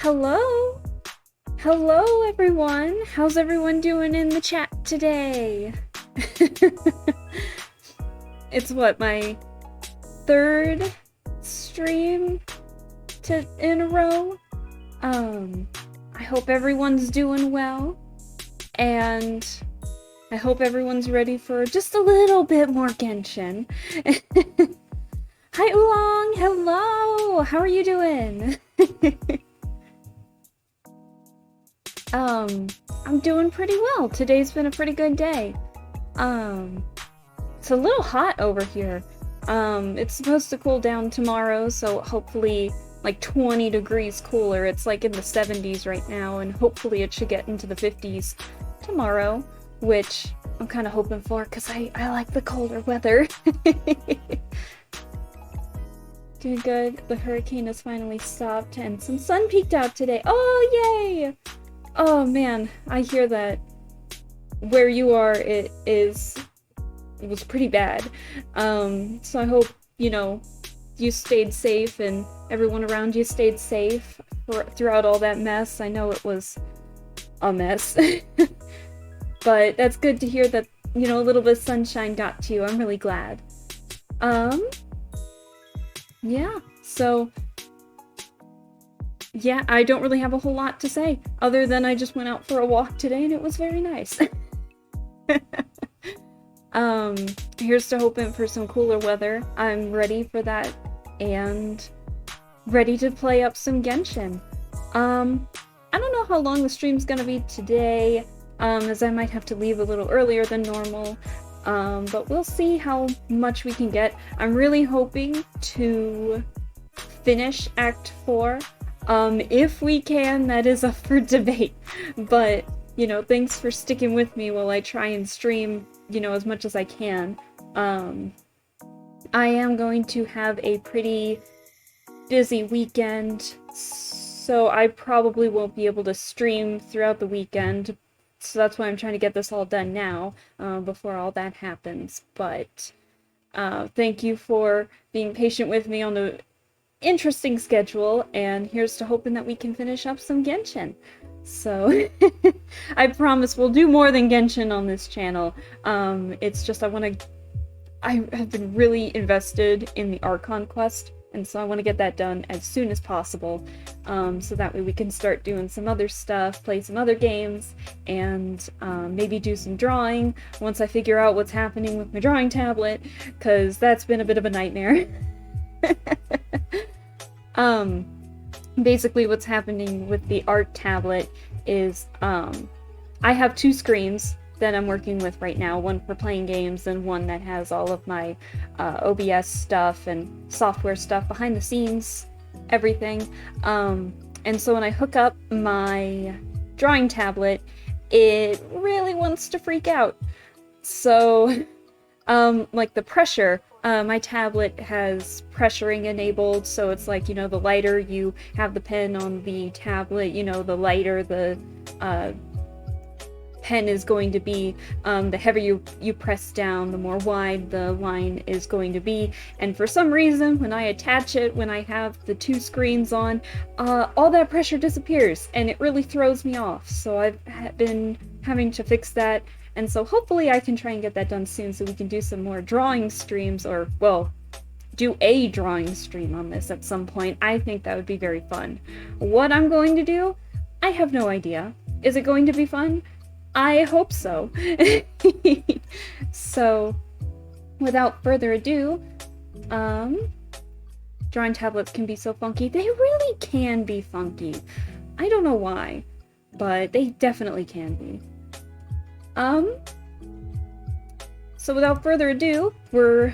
Hello? Hello, everyone! How's everyone doing in the chat today? It's what, my third stream in a row? I hope everyone's doing well, and I hope everyone's ready for just a little bit more Genshin. Hi, Oolong! Hello! How are you doing? I'm doing pretty well. Today's been a pretty good day. It's a little hot over here. It's supposed to cool down tomorrow, so hopefully like 20 degrees cooler. It's like in the 70s right now, and hopefully it should get into the 50s tomorrow, which I'm kind of hoping for because I like the colder weather. Doing good. The hurricane has finally stopped and some sun peeked out today. Oh, yay! Oh man, I hear that where you are it was pretty bad. So I hope, you stayed safe and everyone around you stayed safe throughout all that mess. I know it was a mess. But that's good to hear that, a little bit of sunshine got to you. I'm really glad. Yeah, so yeah, I don't really have a whole lot to say, other than I just went out for a walk today and it was very nice. Here's to hoping for some cooler weather. I'm ready for that and ready to play up some Genshin. I don't know how long the stream's gonna be today, as I might have to leave a little earlier than normal. But we'll see how much we can get. I'm really hoping to finish Act 4. If we can, that is up for debate. But, thanks for sticking with me while I try and stream, as much as I can. I am going to have a pretty busy weekend, so I probably won't be able to stream throughout the weekend. So that's why I'm trying to get this all done now, before all that happens. But thank you for being patient with me on the interesting schedule, and here's to hoping that we can finish up some Genshin. So, I promise we'll do more than Genshin on this channel. It's just I have been really invested in the Archon Quest, and so I want to get that done as soon as possible, so that way we can start doing some other stuff, play some other games, and maybe do some drawing once I figure out what's happening with my drawing tablet, because that's been a bit of a nightmare. Basically what's happening with the art tablet is, I have two screens that I'm working with right now, one for playing games and one that has all of my OBS stuff and software stuff, behind the scenes, everything. And so when I hook up my drawing tablet, it really wants to freak out. So, like the pressure, my tablet has pressuring enabled, so it's like, the lighter you have the pen on the tablet, the lighter the pen is going to be, the heavier you press down, the more wide the line is going to be. And for some reason, when I attach it, when I have the two screens on, all that pressure disappears, and it really throws me off. So I've been having to fix that. And so hopefully I can try and get that done soon so we can do some more drawing streams, or, well, do a drawing stream on this at some point. I think that would be very fun. What I'm going to do? I have no idea. Is it going to be fun? I hope so. So, without further ado, drawing tablets can be so funky. They really can be funky. I don't know why, but they definitely can be. So without further ado, we're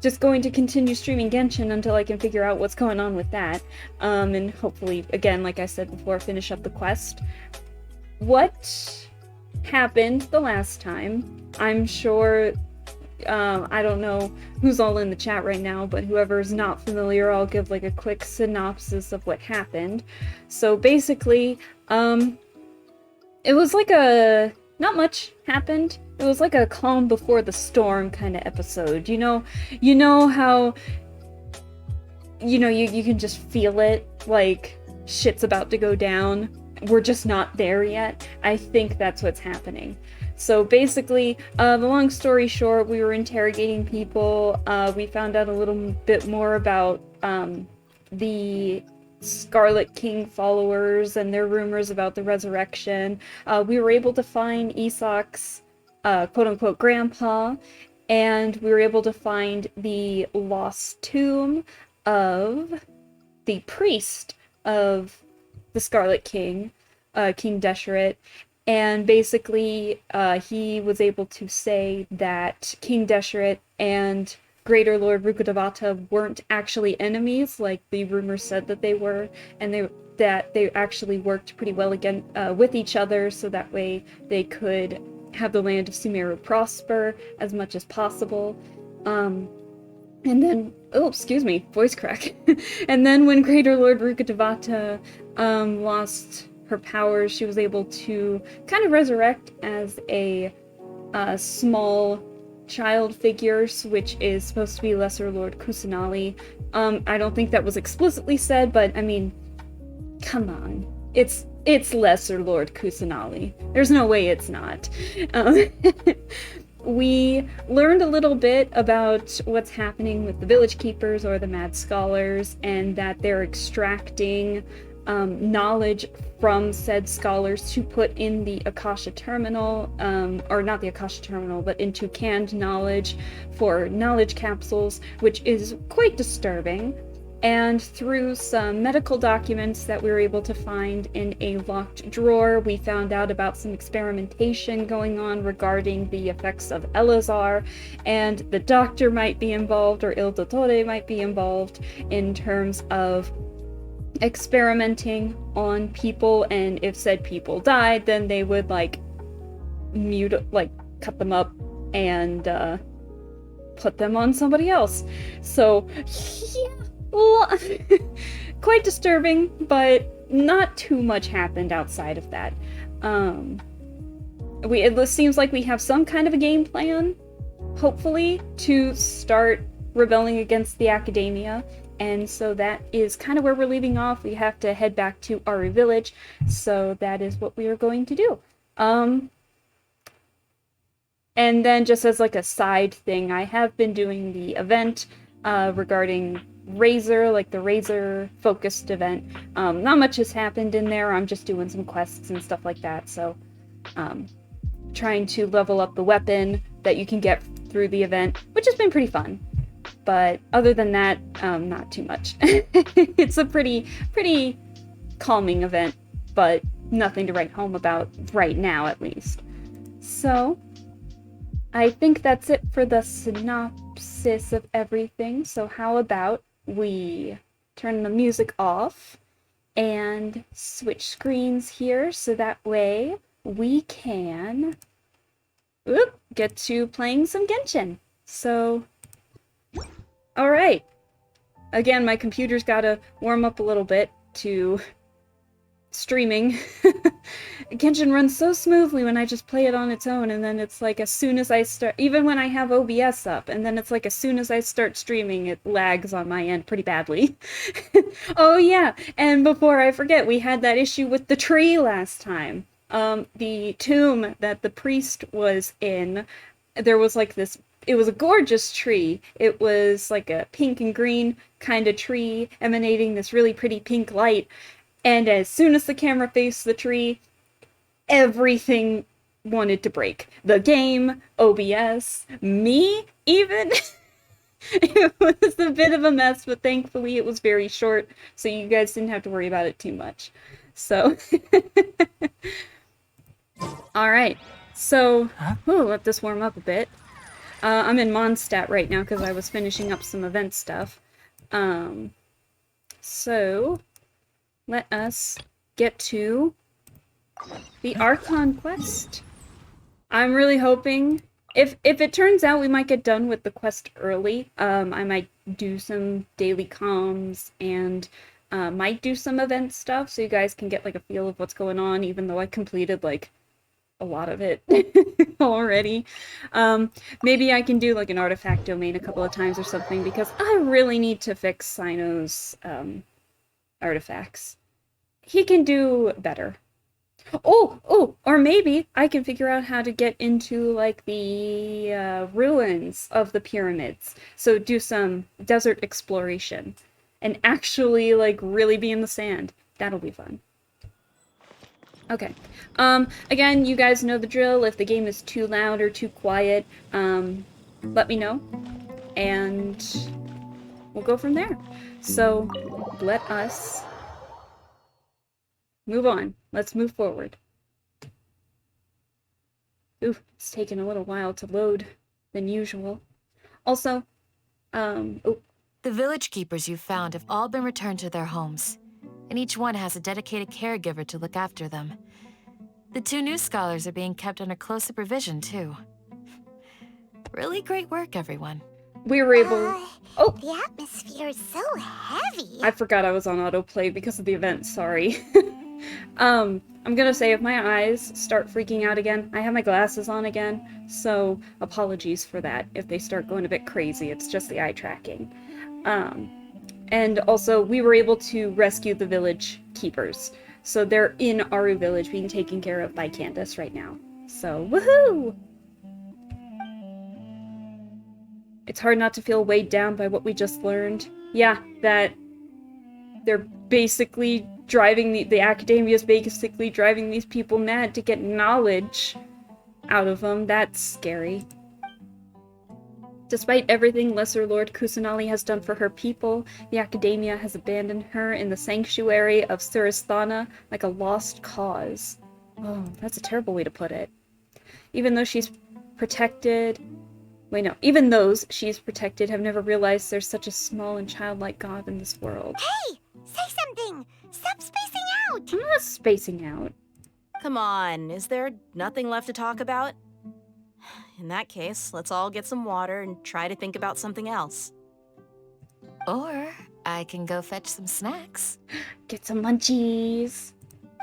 just going to continue streaming Genshin until I can figure out what's going on with that. And hopefully, again, like I said before, finish up the quest. What happened the last time? I'm sure, I don't know who's all in the chat right now, but whoever's not familiar, I'll give like a quick synopsis of what happened. So basically, it was like not much happened. It was like a calm before the storm kind of episode. You know how, you can just feel it, like, shit's about to go down. We're just not there yet. I think that's what's happening. So basically, the long story short, we were interrogating people. We found out a little bit more about the Scarlet King followers and their rumors about the resurrection. We were able to find Isak's quote-unquote grandpa, and we were able to find the lost tomb of the priest of the Scarlet King, King Deshret, and basically he was able to say that King Deshret and Greater Lord Rukkhadevata weren't actually enemies, like the rumors said that they were, and that they actually worked pretty well again with each other, so that way they could have the land of Sumeru prosper as much as possible. And then, oh, excuse me, voice crack. And then when Greater Lord Rukkhadevata lost her powers, she was able to kind of resurrect as a small child figure, which is supposed to be Lesser Lord Kusanali. I don't think that was explicitly said, but I mean, come on. It's Lesser Lord Kusanali. There's no way it's not. We learned a little bit about what's happening with the village keepers or the mad scholars, and that they're extracting knowledge from said scholars to put in the Akasha Terminal, or not the Akasha Terminal, but into canned knowledge for knowledge capsules, which is quite disturbing. And through some medical documents that we were able to find in a locked drawer, we found out about some experimentation going on regarding the effects of Elazar, and the doctor might be involved, or Il Dottore might be involved, in terms of experimenting on people, and if said people died, then they would, like, cut them up and put them on somebody else. So, yeah. Quite disturbing, but not too much happened outside of that. It seems like we have some kind of a game plan, hopefully, to start rebelling against the academia, and so that is kind of where we're leaving off. We have to head back to Aru Village, so that is what we are going to do. And then just as like a side thing, I have been doing the event regarding Razor, like the Razor focused event. Not much has happened in there. I'm just doing some quests and stuff like that, so trying to level up the weapon that you can get through the event, which has been pretty fun. But other than that, not too much. It's a pretty calming event, but nothing to write home about right now, at least. So I think that's it for the synopsis of everything. So how about we turn the music off and switch screens here, so that way we can get to playing some Genshin. So, alright. Again, my computer's gotta warm up a little bit to streaming. Genshin runs so smoothly when I just play it on its own, and then it's like as soon as I start, even when I have OBS up, and then it's like as soon as I start streaming, it lags on my end pretty badly. Oh yeah, and before I forget, we had that issue with the tree last time. The tomb that the priest was in, there was like this, it was a gorgeous tree. It was like a pink and green kind of tree emanating this really pretty pink light. And as soon as the camera faced the tree, everything wanted to break. The game, OBS, me, even. It was a bit of a mess, but thankfully it was very short, so you guys didn't have to worry about it too much. So, alright. So, let this warm up a bit. I'm in Mondstadt right now because I was finishing up some event stuff. So let us get to the Archon Quest. I'm really hoping, if it turns out we might get done with the quest early, I might do some daily comms and might do some event stuff so you guys can get like a feel of what's going on, even though I completed like a lot of it already. Maybe I can do like an artifact domain a couple of times or something, because I really need to fix Cyno's artifacts. he can do better. Oh, or maybe I can figure out how to get into, like, the ruins of the pyramids. So do some desert exploration and actually, like, really be in the sand. That'll be fun. Okay. Again, you guys know the drill. If the game is too loud or too quiet, let me know. And we'll go from there. So, let us move on. Let's move forward. Ooh, it's taking a little while to load than usual. Also, oh. The village keepers you found have all been returned to their homes, and each one has a dedicated caregiver to look after them. The 2 new scholars are being kept under close supervision, too. Really great work, everyone. We were able... Oh! The atmosphere is so heavy. I forgot I was on autoplay because of the event, sorry. I'm gonna say if my eyes start freaking out again, I have my glasses on again, so apologies for that. If they start going a bit crazy, it's just the eye tracking. And also, we were able to rescue the village keepers. So they're in Aru Village being taken care of by Candace right now. So, woohoo! It's hard not to feel weighed down by what we just learned. Yeah, that they're basically driving the academia's basically driving these people mad to get knowledge out of them. That's scary. Despite everything Lesser Lord Kusanali has done for her people, the academia has abandoned her in the sanctuary of Surasthana like a lost cause. Oh, that's a terrible way to put it. Even those she's protected have never realized there's such a small and childlike God in this world. Hey! Say something! Stop spacing out! I'm not spacing out. Come on, is there nothing left to talk about? In that case, let's all get some water and try to think about something else. Or I can go fetch some snacks. Get some munchies.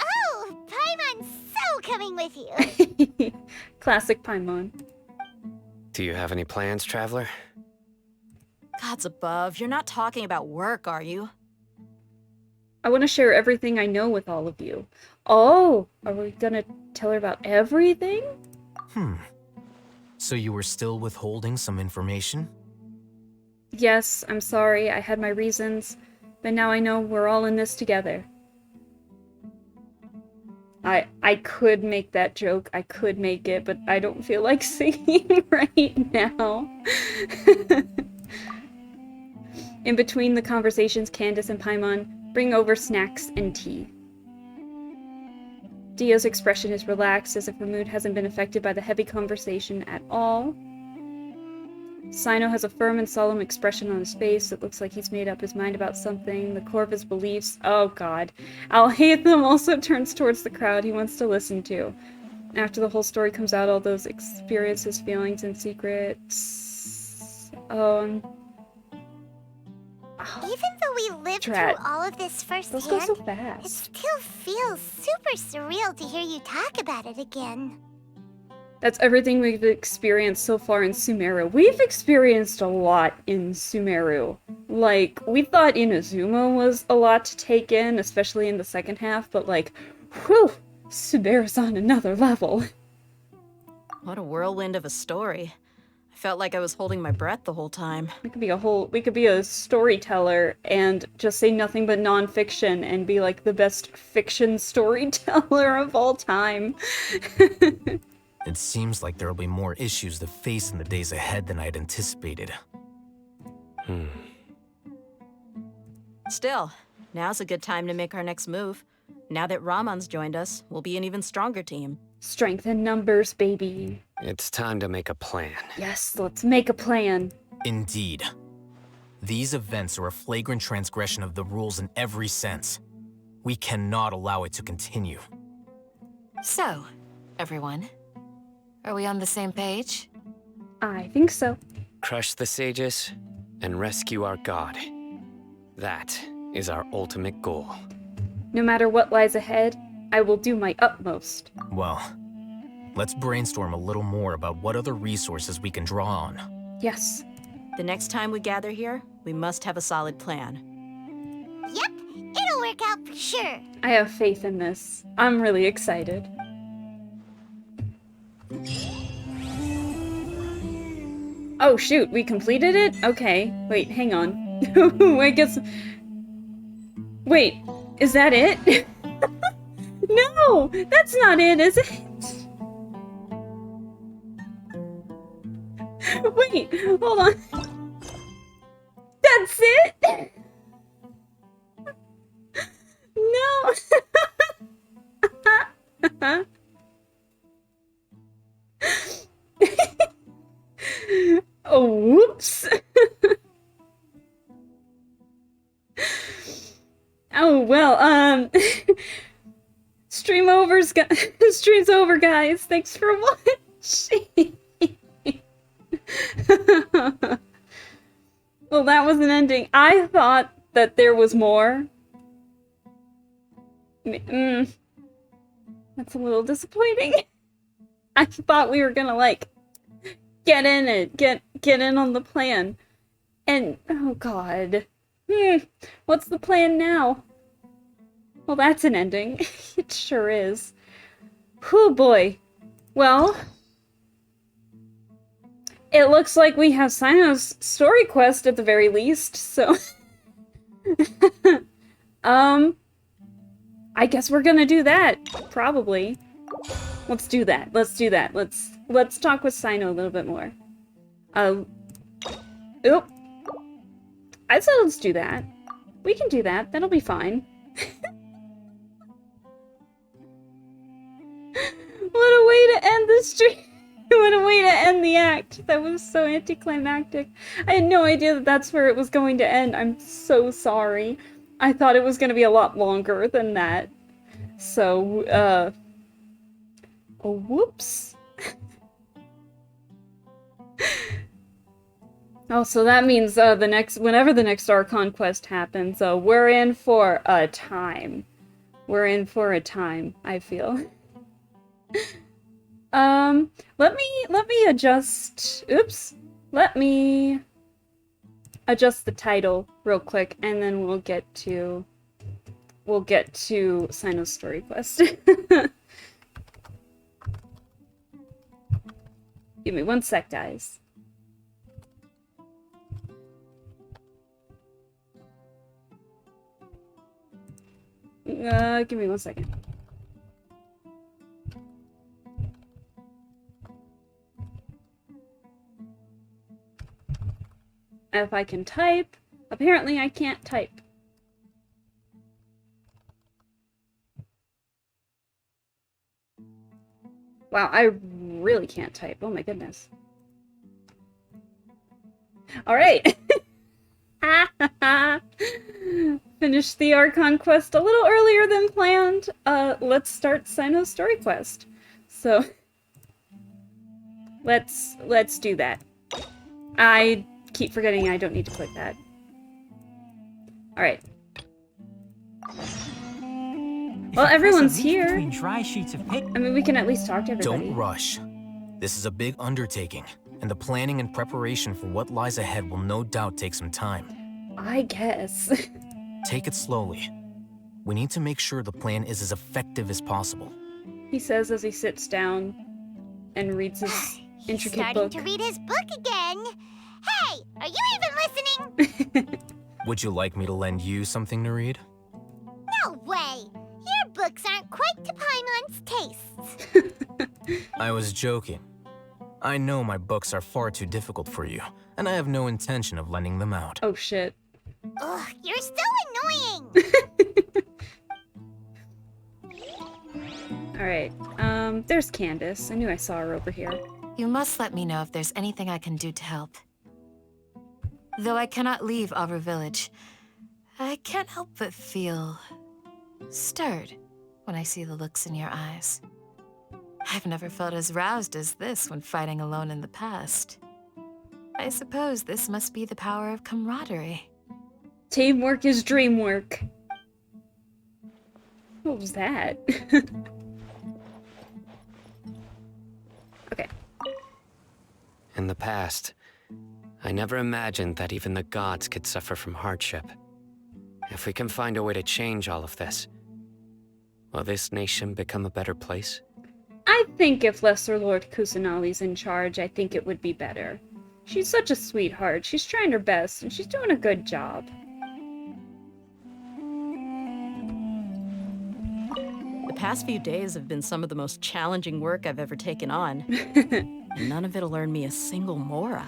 Oh, Paimon's so coming with you! Classic Paimon. Do you have any plans, traveler? Gods above, you're not talking about work, are you? I want to share everything I know with all of you. Oh, are we gonna tell her about everything? So you were still withholding some information? Yes, I'm sorry, I had my reasons, but now I know we're all in this together. I could make that joke, I could make it, but I don't feel like singing right now. In between the conversations, Candace and Paimon bring over snacks and tea. Dio's expression is relaxed, as if her mood hasn't been affected by the heavy conversation at all. Cyno has a firm and solemn expression on his face. It looks like he's made up his mind about something. The core of his beliefs... Oh god. Al-Haytham also turns towards the crowd he wants to listen to. After the whole story comes out, all those experiences, feelings, and secrets... Even though we lived through all of this firsthand, those go so it fast. still feels super surreal to hear you talk about it again. That's everything we've experienced so far in Sumeru. We've experienced a lot in Sumeru. Like, we thought Inazuma was a lot to take in, especially in the second half, but like, whew, Sumeru's on another level. What a whirlwind of a story. I felt like I was holding my breath the whole time. We could be a storyteller and just say nothing but non-fiction and be like the best fiction storyteller of all time. It seems like there will be more issues to face in the days ahead than I had anticipated. Still, now's a good time to make our next move. Now that Ramon's joined us, we'll be an even stronger team. Strength in numbers, baby. It's time to make a plan. Yes, let's make a plan. Indeed. These events are a flagrant transgression of the rules in every sense. We cannot allow it to continue. So, everyone, are we on the same page? I think so. Crush the sages and rescue our god. That is our ultimate goal. No matter what lies ahead, I will do my utmost. Well, let's brainstorm a little more about what other resources we can draw on. Yes. The next time we gather here, we must have a solid plan. Yep, it'll It'll work out for sure. I have faith in this. I'm really excited. Oh shoot, we completed it? Okay. Wait, hang on. I guess... Wait, is that it? No! That's not it, is it? Wait, hold on. That's it? No! Oh, whoops. Oh, well, stream's over, guys. Thanks for watching. Well, that was an ending. I thought that there was more. That's a little disappointing. I thought we were gonna, like, get in on the plan. And, oh god. What's the plan now? Well, that's an ending. It sure is. Whew, boy. Well, it looks like we have Cyno's story quest at the very least, so... I guess we're gonna do that, probably. Let's do that. Let's do that. Let's talk with Cyno a little bit more. Oop. I said let's do that. We can do that. That'll be fine. What a way to end the stream. What a way to end the act. That was so anticlimactic. I had no idea that that's where it was going to end. I'm so sorry. I thought it was going to be a lot longer than that. So, oh, whoops. Oh, so that means whenever the next Archon Quest happens, we're in for a time. We're in for a time, I feel. Let me adjust, oops. Let me adjust the title real quick, and then we'll get to Cyno's story quest. Give me one sec, guys. Give me 1 second. If I can type. Apparently I can't type. Wow, I really can't type. Oh my goodness. Alright. Finished the Archon Quest a little earlier than planned. Let's start Cyno's story quest. So, let's do that. I keep forgetting I don't need to click that. Alright. Well, everyone's here. Dry sheets of paper. I mean, we can at least talk to everybody. Don't rush. This is a big undertaking, and the planning and preparation for what lies ahead will no doubt take some time. I guess. Take it slowly. We need to make sure the plan is as effective as possible. He says as he sits down and reads his intricate Starting book. to read his book again. Hey, are you even listening? Would you like me to lend you something to read? No way. Your books aren't quite to Paimon's tastes. I was joking. I know my books are far too difficult for you, and I have no intention of lending them out. Oh shit. Ugh, you're so annoying. Alright, there's Candace. I knew I saw her over here. You must let me know if there's anything I can do to help. Though I cannot leave Auber Village, I can't help but feel stirred when I see the looks in your eyes. I've never felt as roused as this when fighting alone in the past. I suppose this must be the power of camaraderie. Teamwork is dream work. What was that? Okay. In the past, I never imagined that even the gods could suffer from hardship. If we can find a way to change all of this, will this nation become a better place? I think if Lesser Lord Kusanali's in charge, I think it would be better. She's such a sweetheart. She's trying her best, and she's doing a good job. The past few days have been some of the most challenging work I've ever taken on. None of it'll earn me a single mora.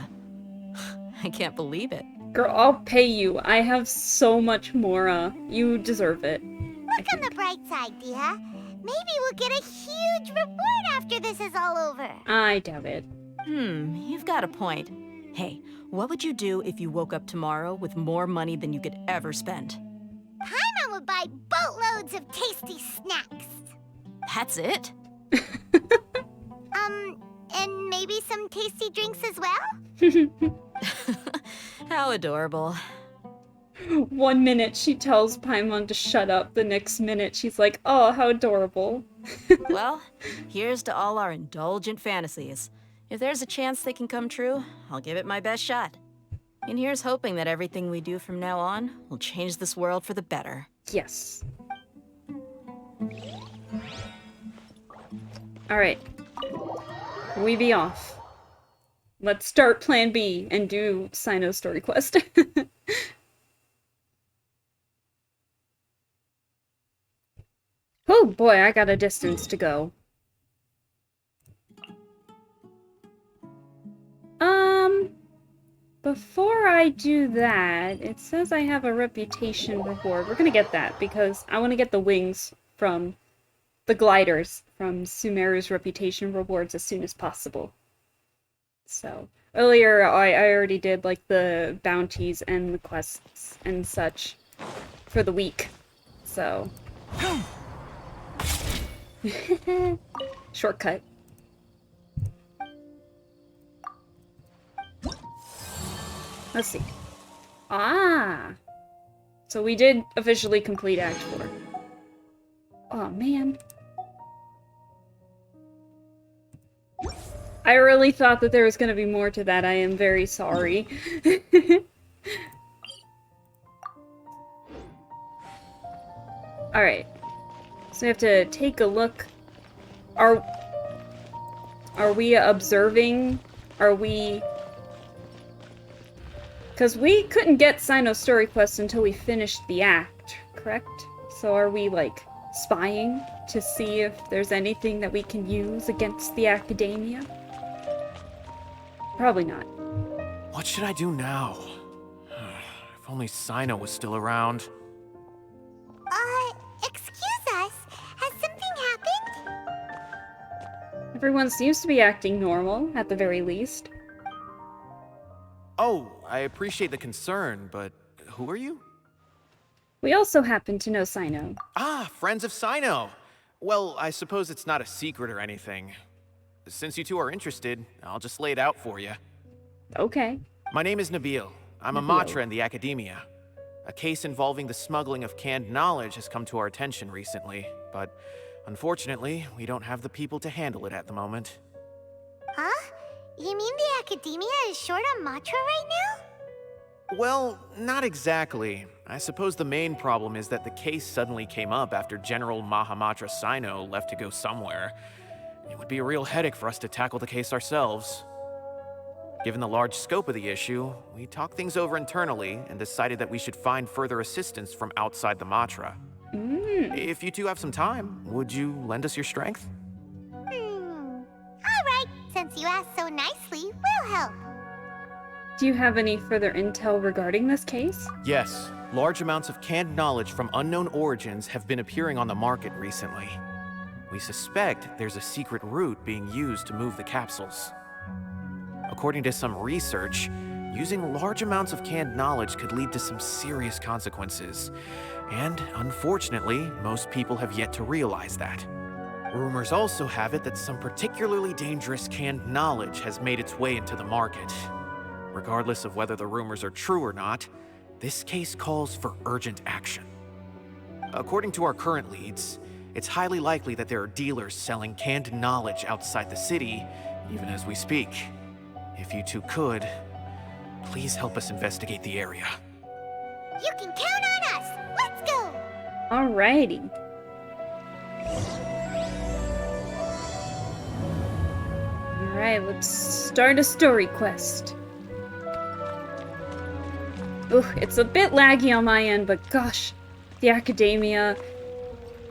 I can't believe it. Girl, I'll pay you. I have so much Mora. You deserve it. Look on the bright side, Dia. Maybe we'll get a huge reward after this is all over. I doubt it. You've got a point. Hey, what would you do if you woke up tomorrow with more money than you could ever spend? Paimon would buy boatloads of tasty snacks. That's it? And maybe some tasty drinks as well? How adorable. 1 minute she tells Paimon to shut up, the next minute she's like, oh, how adorable. Well, here's to all our indulgent fantasies. If there's a chance they can come true, I'll give it my best shot. And here's hoping that everything we do from now on will change this world for the better. Yes. Alright. We be off. Let's start Plan B and do Cyno story quest. Oh boy, I got a distance to go. Before I do that, it says I have a reputation reward. We're gonna get that because I want to get the wings from the gliders from Sumeru's reputation rewards as soon as possible. So, earlier I already did like the bounties and the quests and such for the week. So, shortcut. Let's see. Ah! So we did officially complete Act 4. Oh, man. I really thought that there was going to be more to that. I am very sorry. Alright. So we have to take a look. Are we observing? Are we... Because we couldn't get Cyno story quest until we finished the act, correct? So are we, like, spying to see if there's anything that we can use against the academia? Probably not. What should I do now? If only Cyno was still around. Excuse us. Has something happened? Everyone seems to be acting normal, at the very least. Oh, I appreciate the concern, but who are you? We also happen to know Cyno. Ah, friends of Cyno. Well, I suppose it's not a secret or anything. Since you two are interested, I'll just lay it out for you. Okay. My name is Nabil. I'm a Nabil. Matra in the Academia. A case involving the smuggling of canned knowledge has come to our attention recently, but unfortunately, we don't have the people to handle it at the moment. Huh? You mean the Academia is short on Matra right now? Well, not exactly. I suppose the main problem is that the case suddenly came up after General Mahamatra Cyno left to go somewhere. It would be a real headache for us to tackle the case ourselves. Given the large scope of the issue, we talked things over internally and decided that we should find further assistance from outside the Matra. If you two have some time, would you lend us your strength? Alright, since you asked so nicely, we'll help. Do you have any further intel regarding this case? Yes, large amounts of canned knowledge from unknown origins have been appearing on the market recently. We suspect there's a secret route being used to move the capsules. According to some research, using large amounts of canned knowledge could lead to some serious consequences. And unfortunately, most people have yet to realize that. Rumors also have it that some particularly dangerous canned knowledge has made its way into the market. Regardless of whether the rumors are true or not, this case calls for urgent action. According to our current leads, it's highly likely that there are dealers selling canned knowledge outside the city, even as we speak. If you two could, please help us investigate the area. You can count on us. Alrighty. Alright, let's start a story quest. Ooh, it's a bit laggy on my end, but gosh, the academia,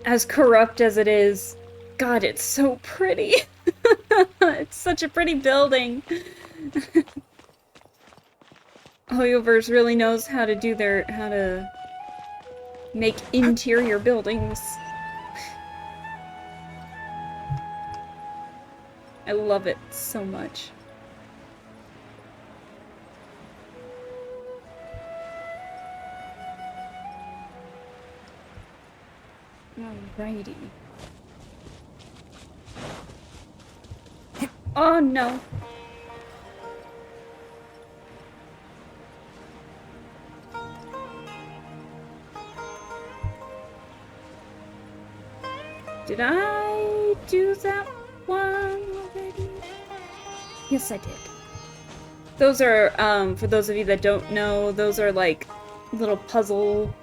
as corrupt as it is, God, it's so pretty. It's such a pretty building. Hoyoverse really knows how to make interior buildings. I love it so much. Alrighty. Oh no. Did I do that one already? Yes, I did. Those are, for those of you that don't know, those are like little puzzle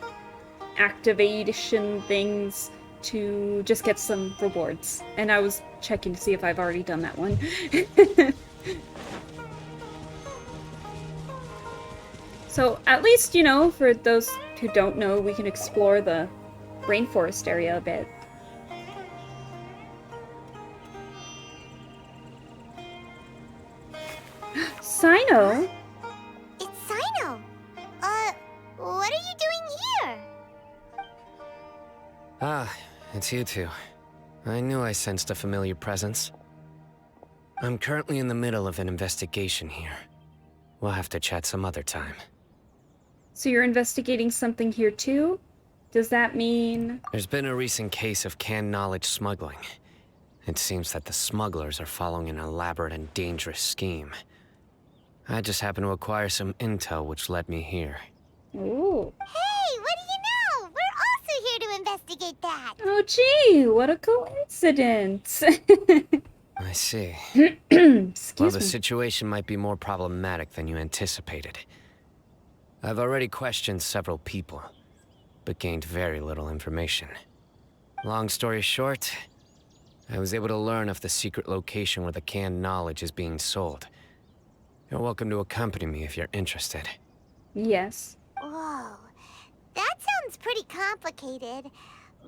activation things to just get some rewards. And I was checking to see if I've already done that one. So at least, you know, for those who don't know, we can explore the rainforest area a bit. Cyno? It's Cyno. What are you doing here? Ah, it's you two. I knew I sensed a familiar presence. I'm currently in the middle of an investigation here. We'll have to chat some other time. So you're investigating something here too? Does that mean... There's been a recent case of canned knowledge smuggling. It seems that the smugglers are following an elaborate and dangerous scheme. I just happened to acquire some intel which led me here. Ooh. Hey, what do you know? We're also here to investigate that. Oh gee, what a coincidence. I see. Excuse Well, the me. situation might be more problematic than you anticipated. I've already questioned several people, but gained very little information. Long story short, I was able to learn of the secret location where the canned knowledge is being sold. You're welcome to accompany me if you're interested. Yes. Whoa, that sounds pretty complicated.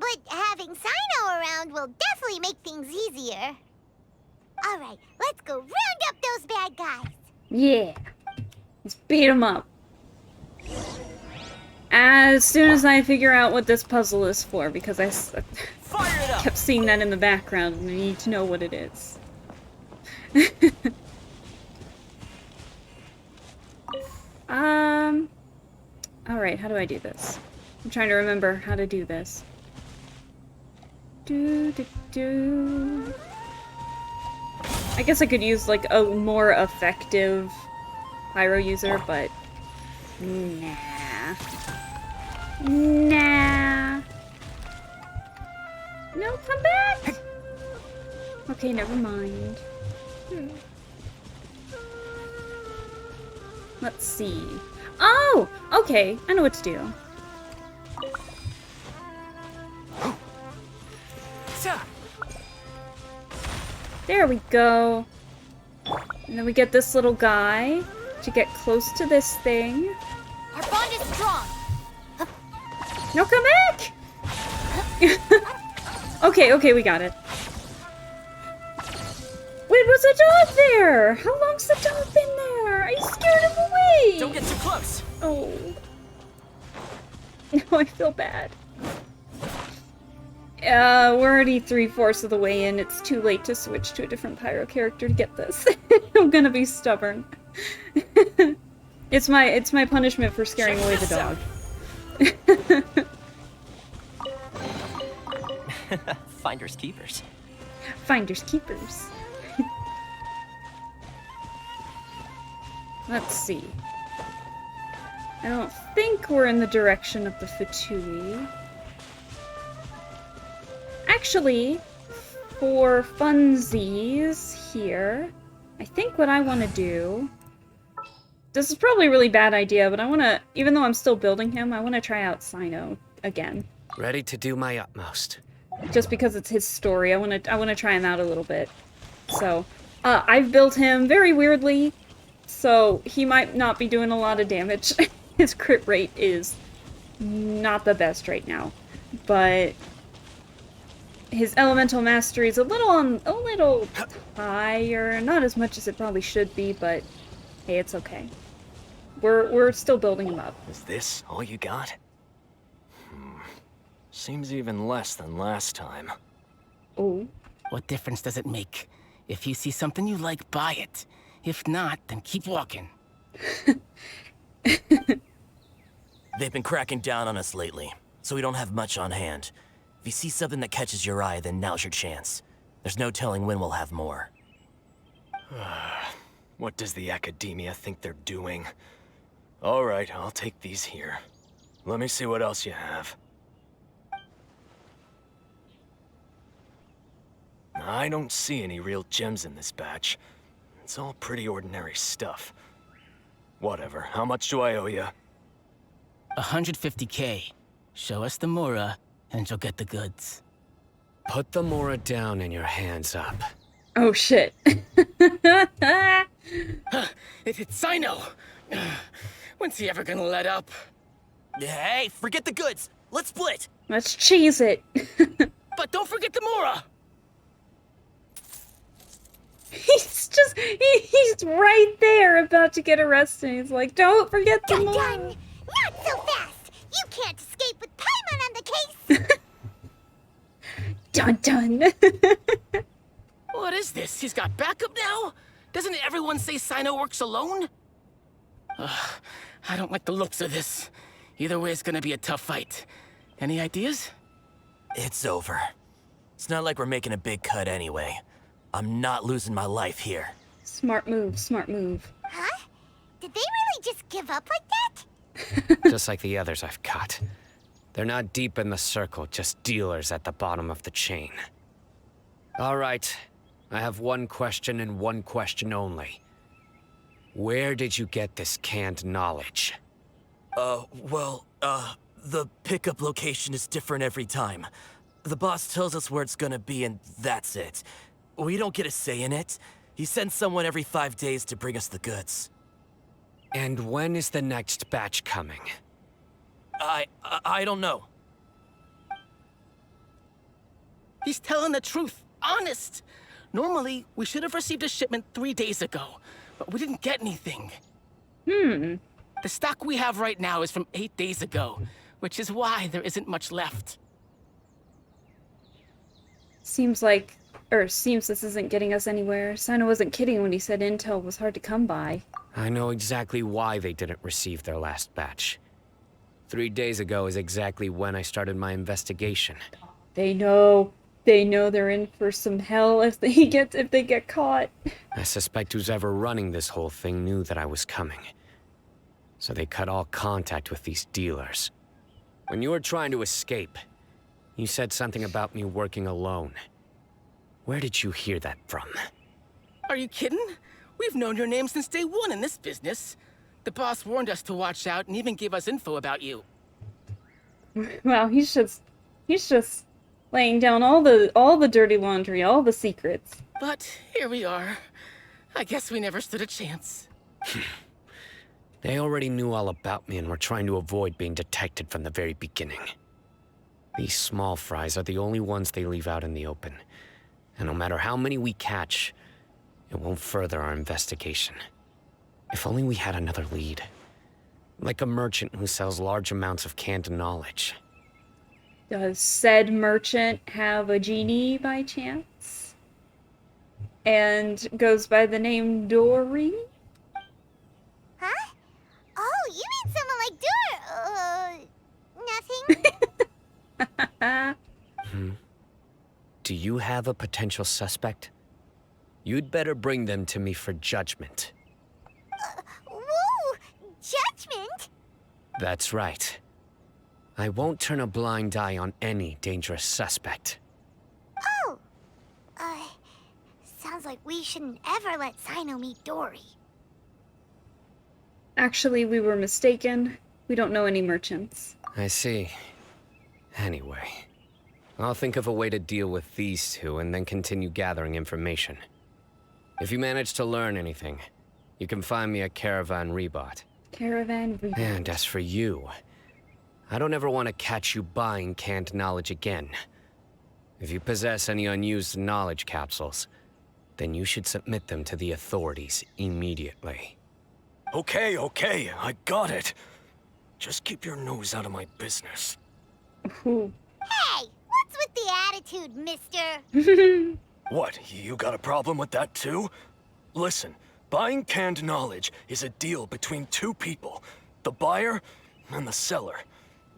But having Cyno around will definitely make things easier. All right, let's go round up those bad guys. Yeah. Let's beat him up. As soon as I figure out what this puzzle is for, because I kept seeing that in the background and I need to know what it is. Alright, how do I do this? I'm trying to remember how to do this. I guess I could use like a more effective pyro user, but nah. Nah. No, come back! Okay, never mind. Let's see. Oh! Okay, I know what to do. There we go. And then we get this little guy to get close to this thing. Our bond is strong. No, come back! Okay, we got it. Wait, was a dog there? How long's the dog been there? I scared him away! Don't get too close! Oh. No, I feel bad. We're already 3/4 of the way in. It's too late to switch to a different pyro character to get this. I'm gonna be stubborn. It's my punishment for scaring away the dog. Finders keepers. Finders keepers. Let's see. I don't think we're in the direction of the Fatui. Actually, for funsies here, I think what I want to do... This is probably a really bad idea, but I want to, even though I'm still building him, I want to try out Cyno again. Ready to do my utmost. Just because it's his story. I wanna try him out a little bit. So, I've built him very weirdly, so he might not be doing a lot of damage. His crit rate is not the best right now, but his elemental mastery is a little higher. Not as much as it probably should be, but hey, it's okay. We're still building him up. Is this all you got? Seems even less than last time. Oh. What difference does it make? If you see something you like, buy it. If not, then keep walking. They've been cracking down on us lately, so we don't have much on hand. If you see something that catches your eye, then now's your chance. There's no telling when we'll have more. What does the Academia think they're doing? All right, I'll take these here. Let me see what else you have. I don't see any real gems in this batch. It's all pretty ordinary stuff. Whatever, how much do I owe you? 150K. Show us the Mora, and you'll get the goods. Put the Mora down and your hands up. Oh shit. It's Cyno! When's he ever gonna let up? Hey, forget the goods! Let's split! Let's cheese it. But don't forget the Mora! He's right there about to get arrested. He's like, don't forget the Dun Mora. dun! Not so fast! You can't escape with Paimon on the case! Dun dun. What is this? He's got backup now? Doesn't everyone say Cyno works alone? I don't like the looks of this. Either way, it's gonna be a tough fight. Any ideas? It's over. It's not like we're making a big cut anyway. I'm not losing my life here. Smart move, smart move. Huh? Did they really just give up like that? Just like the others I've caught. They're not deep in the circle, just dealers at the bottom of the chain. All right, I have one question and one question only. Where did you get this canned knowledge? The pickup location is different every time. The boss tells us where it's gonna be and that's it. We don't get a say in it. He sends someone every 5 days to bring us the goods. And when is the next batch coming? I don't know. He's telling the truth. Honest. Normally, we should have received a shipment 3 days ago, but we didn't get anything. The stock we have right now is from 8 days ago, which is why there isn't much left. Seems this isn't getting us anywhere. Cyno wasn't kidding when he said intel was hard to come by. I know exactly why they didn't receive their last batch. 3 days ago is exactly when I started my investigation. They know they're in for some hell if they get caught. I suspect who's ever running this whole thing knew that I was coming. So they cut all contact with these dealers. When you were trying to escape, you said something about me working alone. Where did you hear that from? Are you kidding? We've known your name since day one in this business. The boss warned us to watch out and even gave us info about you. Wow, he's just laying down all the dirty laundry, all the secrets. But here we are. I guess we never stood a chance. They already knew all about me and were trying to avoid being detected from the very beginning. These small fries are the only ones they leave out in the open. And no matter how many we catch, it won't further our investigation. If only we had another lead. Like a merchant who sells large amounts of canned knowledge. Does said merchant have a genie by chance? And goes by the name Dory? Huh? Oh, you mean someone like nothing? Do you have a potential suspect? You'd better bring them to me for judgment. Whoa! Judgment? That's right. I won't turn a blind eye on any dangerous suspect. Oh! Sounds like we shouldn't ever let Cyno meet Dory. Actually, we were mistaken. We don't know any merchants. I see. Anyway, I'll think of a way to deal with these two and then continue gathering information. If you manage to learn anything, you can find me at Caravan Rebot. Caravan Rebot. And as for you, I don't ever want to catch you buying canned knowledge again. If you possess any unused knowledge capsules, then you should submit them to the authorities immediately. Okay, I got it. Just keep your nose out of my business. Ooh. Hey, what's with the attitude, mister? What, you got a problem with that too? Listen, buying canned knowledge is a deal between two people, the buyer and the seller.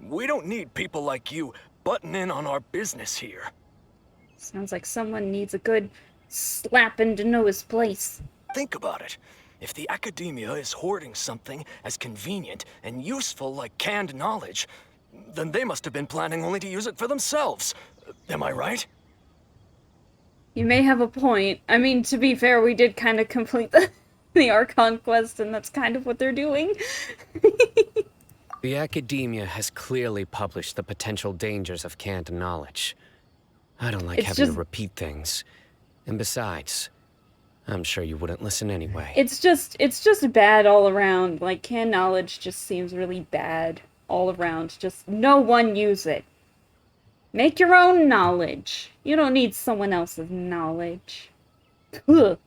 We don't need people like you butting in on our business here. Sounds like someone needs a good slapping to know his place. Think about it. If the academia is hoarding something as convenient and useful like canned knowledge, then they must have been planning only to use it for themselves. Am I right? You may have a point. I mean, to be fair, we did kind of complete the Archon Quest, and that's kind of what they're doing. The academia has clearly published the potential dangers of canned knowledge. I don't like having to repeat things. And besides, I'm sure you wouldn't listen anyway. It's just bad all around. Like, canned knowledge just seems really bad all around. Just no one use it. Make your own knowledge. You don't need someone else's knowledge. Ugh.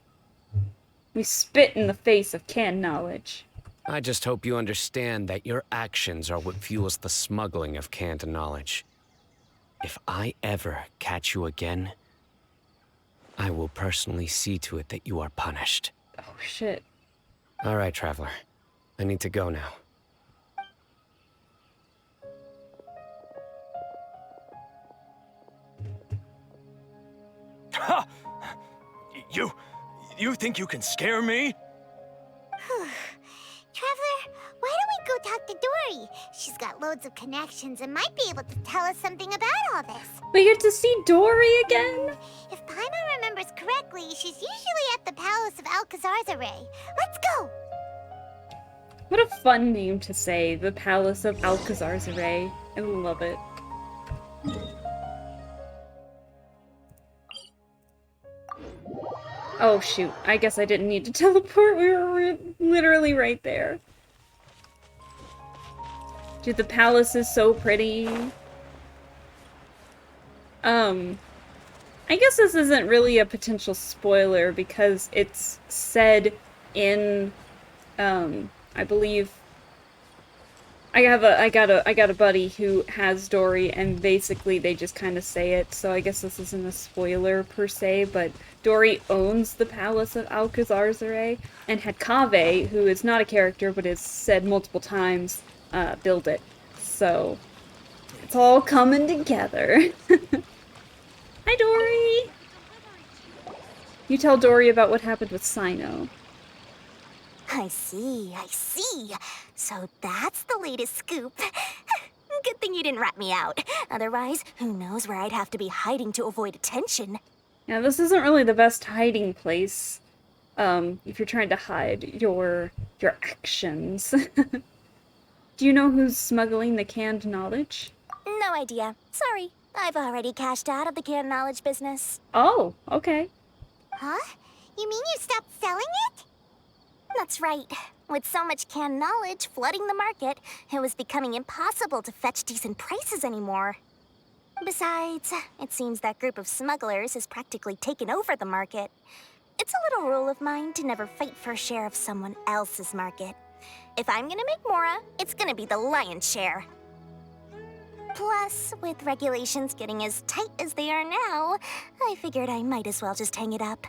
We spit in the face of canned knowledge. I just hope you understand that your actions are what fuels the smuggling of canned knowledge. If I ever catch you again, I will personally see to it that you are punished. Oh, shit. All right, Traveler. I need to go now. Ha! You think you can scare me? Traveler, why don't we go talk to Dory? She's got loads of connections and might be able to tell us something about all this. We get to see Dory again? If Paimon remembers correctly, she's usually at the Palace of Alcazar's. Let's go! What a fun name to say, the Palace of Alcazar's Array. I love it. Oh shoot, I guess I didn't need to teleport, we were literally right there. Dude, the palace is so pretty. I guess this isn't really a potential spoiler because it's said in, I believe, I got a buddy who has Dory, and basically they just kind of say it, so I guess this isn't a spoiler per se, but Dory owns the Palace of Alcazar's Array, and had Kaveh, who is not a character but is said multiple times, build it. So, it's all coming together. Hi, Dory! You tell Dory about what happened with Cyno. I see. So that's the latest scoop. Good thing you didn't rat me out. Otherwise, who knows where I'd have to be hiding to avoid attention. Yeah, this isn't really the best hiding place, if you're trying to hide your actions. Do you know who's smuggling the canned knowledge? No idea. Sorry. I've already cashed out of the canned knowledge business. Oh, okay. Huh? You mean you stopped selling it? That's right. With so much canned knowledge flooding the market, it was becoming impossible to fetch decent prices anymore. Besides, it seems that group of smugglers has practically taken over the market. It's a little rule of mine to never fight for a share of someone else's market. If I'm gonna make Mora, it's gonna be the lion's share. Plus, with regulations getting as tight as they are now, I figured I might as well just hang it up.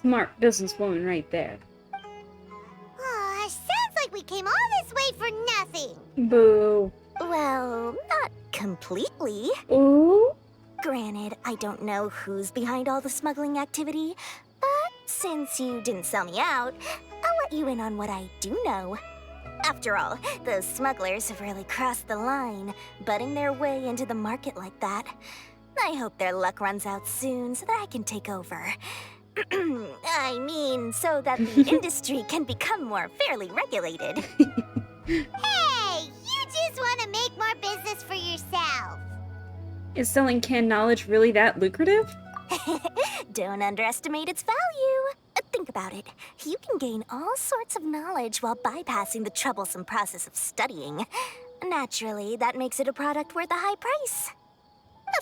Smart businesswoman right there. Aw, sounds like we came all this way for nothing. Boo. Well, not completely. Ooh? Granted, I don't know who's behind all the smuggling activity, but since you didn't sell me out, I'll let you in on what I do know. After all, those smugglers have really crossed the line, butting their way into the market like that. I hope their luck runs out soon so that I can take over. I mean, so that the industry can become more fairly regulated. Hey, you just want to make more business for yourself. Is selling canned knowledge really that lucrative? Don't underestimate its value. Think about it. You can gain all sorts of knowledge while bypassing the troublesome process of studying. Naturally, that makes it a product worth a high price.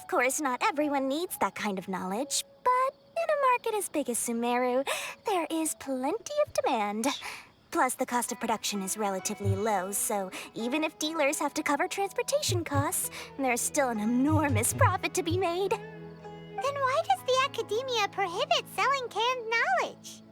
Of course, not everyone needs that kind of knowledge, but in a market as big as Sumeru, there is plenty of demand. Plus, the cost of production is relatively low, so even if dealers have to cover transportation costs, there's still an enormous profit to be made. Then why does the academia prohibit selling canned knowledge?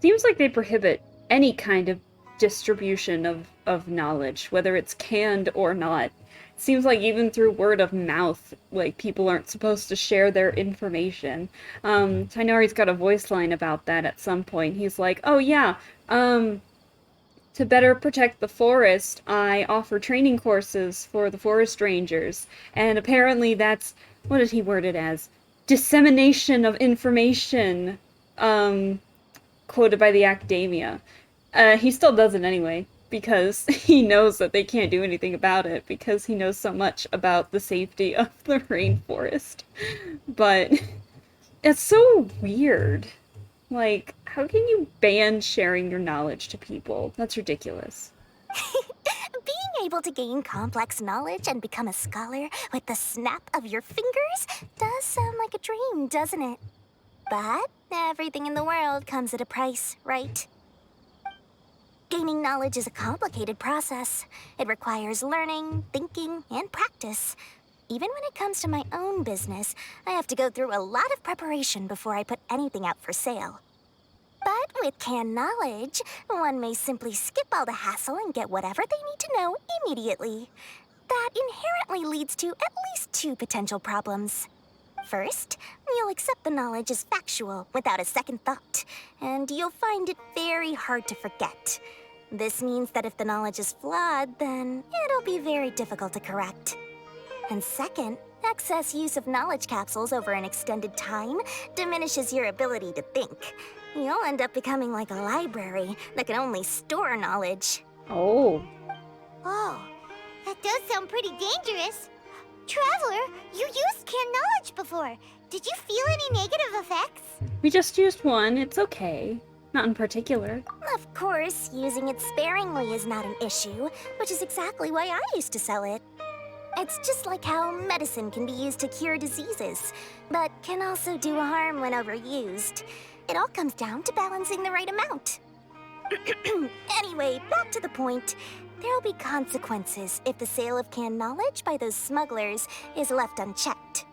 Seems like they prohibit any kind of distribution of knowledge, whether it's canned or not. Seems like even through word of mouth, like, people aren't supposed to share their information. Tainari's got a voice line about that at some point. He's like, oh yeah, to better protect the forest, I offer training courses for the forest rangers. And apparently that's, what did he word it as? Dissemination of information, quoted by the academia. He still does it anyway, because he knows that they can't do anything about it, because he knows so much about the safety of the rainforest. But it's so weird. Like, how can you ban sharing your knowledge to people? That's ridiculous. Being able to gain complex knowledge and become a scholar with the snap of your fingers does sound like a dream, doesn't it? But everything in the world comes at a price, right? Gaining knowledge is a complicated process. It requires learning, thinking, and practice. Even when it comes to my own business, I have to go through a lot of preparation before I put anything out for sale. But with canned knowledge, one may simply skip all the hassle and get whatever they need to know immediately. That inherently leads to at least two potential problems. First, you'll accept the knowledge as factual without a second thought, and you'll find it very hard to forget. This means that if the knowledge is flawed, then it'll be very difficult to correct. And second, excess use of knowledge capsules over an extended time diminishes your ability to think. You'll end up becoming like a library that can only store knowledge. Oh. Oh, that does sound pretty dangerous. Traveler, you used canned knowledge before. Did you feel any negative effects? We just used one, it's okay. Not in particular. Of course, using it sparingly is not an issue, which is exactly why I used to sell it. It's just like how medicine can be used to cure diseases, but can also do harm when overused. It all comes down to balancing the right amount. Anyway, back to the point. There'll be consequences if the sale of canned knowledge by those smugglers is left unchecked.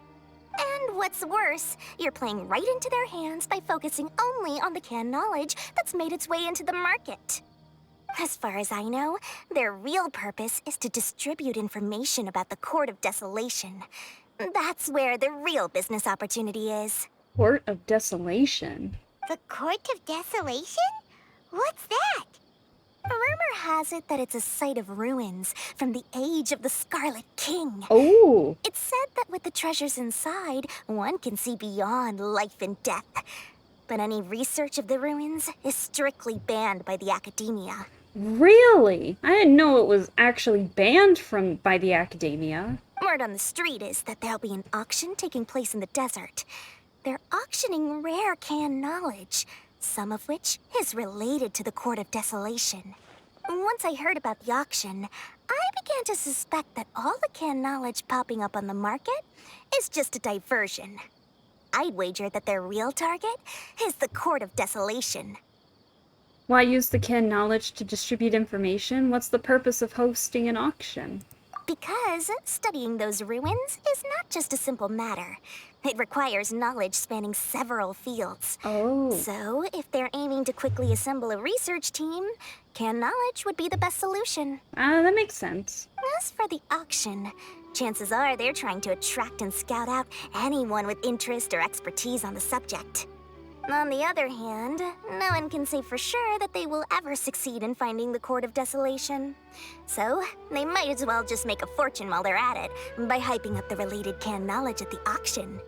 And what's worse, you're playing right into their hands by focusing only on the canned knowledge that's made its way into the market. As far as I know, their real purpose is to distribute information about the Court of Desolation. That's where the real business opportunity is. Court of Desolation? The Court of Desolation? What's that? Rumor has it that it's a site of ruins from the age of the Scarlet King. Oh! It's said that with the treasures inside, one can see beyond life and death. But any research of the ruins is strictly banned by the academia. Really? I didn't know it was actually banned by the academia. Word on the street is that there'll be an auction taking place in the desert. They're auctioning rare canned knowledge, some of which is related to the Court of Desolation. Once I heard about the auction, I began to suspect that all the canned knowledge popping up on the market is just a diversion. I'd wager that their real target is the Court of Desolation. Why use the canned knowledge to distribute information? What's the purpose of hosting an auction? Because studying those ruins is not just a simple matter. It requires knowledge spanning several fields. Oh. So, if they're aiming to quickly assemble a research team, canned knowledge would be the best solution. That makes sense. As for the auction, chances are they're trying to attract and scout out anyone with interest or expertise on the subject. On the other hand, no one can say for sure that they will ever succeed in finding the Court of Desolation. So, they might as well just make a fortune while they're at it by hyping up the related canned knowledge at the auction.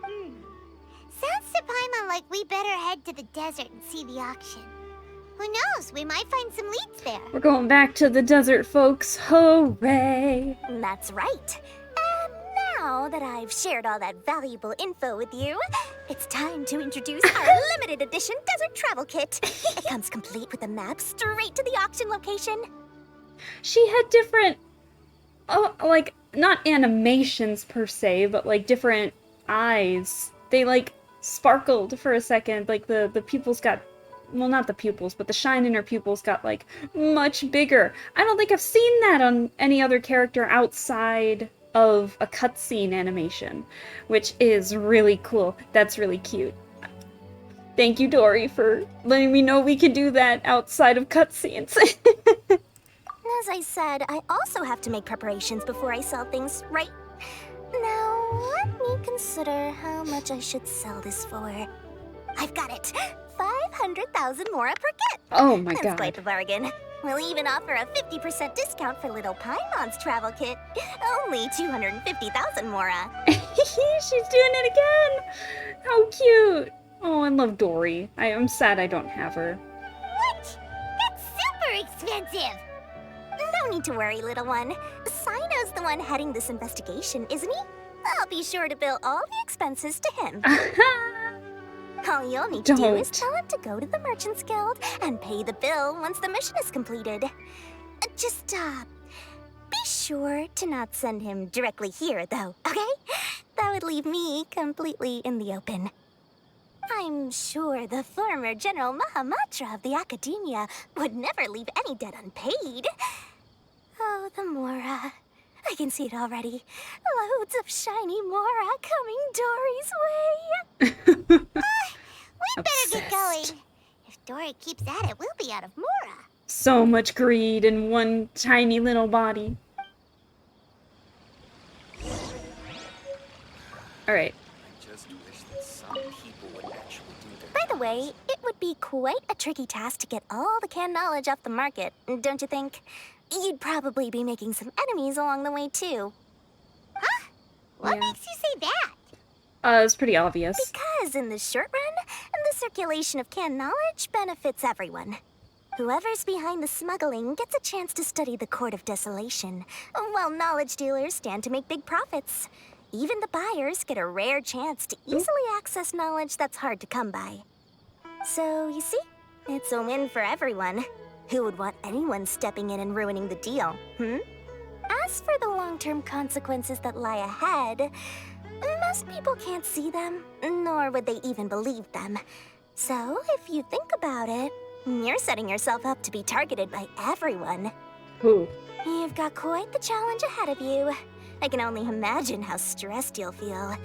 Sounds to Paimon like we better head to the desert and see the auction. Who knows, we might find some leads there. We're going back to the desert, folks. Hooray! That's right. And now that I've shared all that valuable info with you, it's time to introduce our limited edition desert travel kit. It comes complete with a map straight to the auction location. She had different, like, not animations per se, but like different eyes. They like sparkled for a second, like the pupils got, well, not the pupils, but the shine in her pupils got like much bigger. I don't think I've seen that on any other character outside of a cutscene animation, which is really cool. That's really cute. Thank you, Dory, for letting me know we can do that outside of cutscenes. As I said, I also have to make preparations before I sell things, right? Now, let me consider how much I should sell this for. I've got it! 500,000 mora per kit! Oh my That's god. quite the bargain. We'll even offer a 50% discount for little Paimon's travel kit. Only 250,000 mora. She's doing it again! How cute! Oh, I love Dory. I am sad I don't have her. What? That's super expensive! No need to worry, little one. Cyno's the one heading this investigation, isn't he? I'll be sure to bill all the expenses to him. All you'll need to do is tell him to go to the Merchants Guild and pay the bill once the mission is completed. Just, be sure to not send him directly here, though, okay? That would leave me completely in the open. I'm sure the former General Mahamatra of the Academia would never leave any debt unpaid. Oh, the Mora. I can see it already. Loads of shiny Mora coming Dory's way. We better get going. If Dory keeps at it, we'll be out of Mora. So much greed in one tiny little body. Alright. By the way, it would be quite a tricky task to get all the canned knowledge off the market, don't you think? You'd probably be making some enemies along the way, too. Huh? What makes you say that? It's pretty obvious. Because in the short run, the circulation of canned knowledge benefits everyone. Whoever's behind the smuggling gets a chance to study the Court of Desolation, while knowledge dealers stand to make big profits. Even the buyers get a rare chance to easily access knowledge that's hard to come by. So, you see, it's a win for everyone. Who would want anyone stepping in and ruining the deal, As for the long-term consequences that lie ahead, most people can't see them, nor would they even believe them. So, if you think about it, you're setting yourself up to be targeted by everyone. Who? You've got quite the challenge ahead of you. I can only imagine how stressed you'll feel.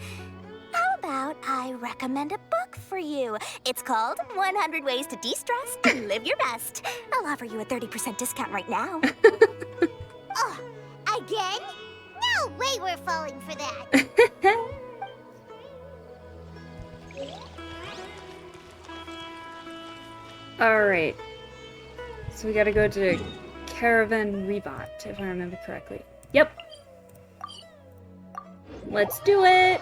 How about I recommend a book for you? It's called 100 Ways to De-Stress and Live Your Best. I'll offer you a 30% discount right now. Oh, again? No way we're falling for that. Alright. So we gotta go to Caravan Rivat, if I remember correctly. Yep. Let's do it!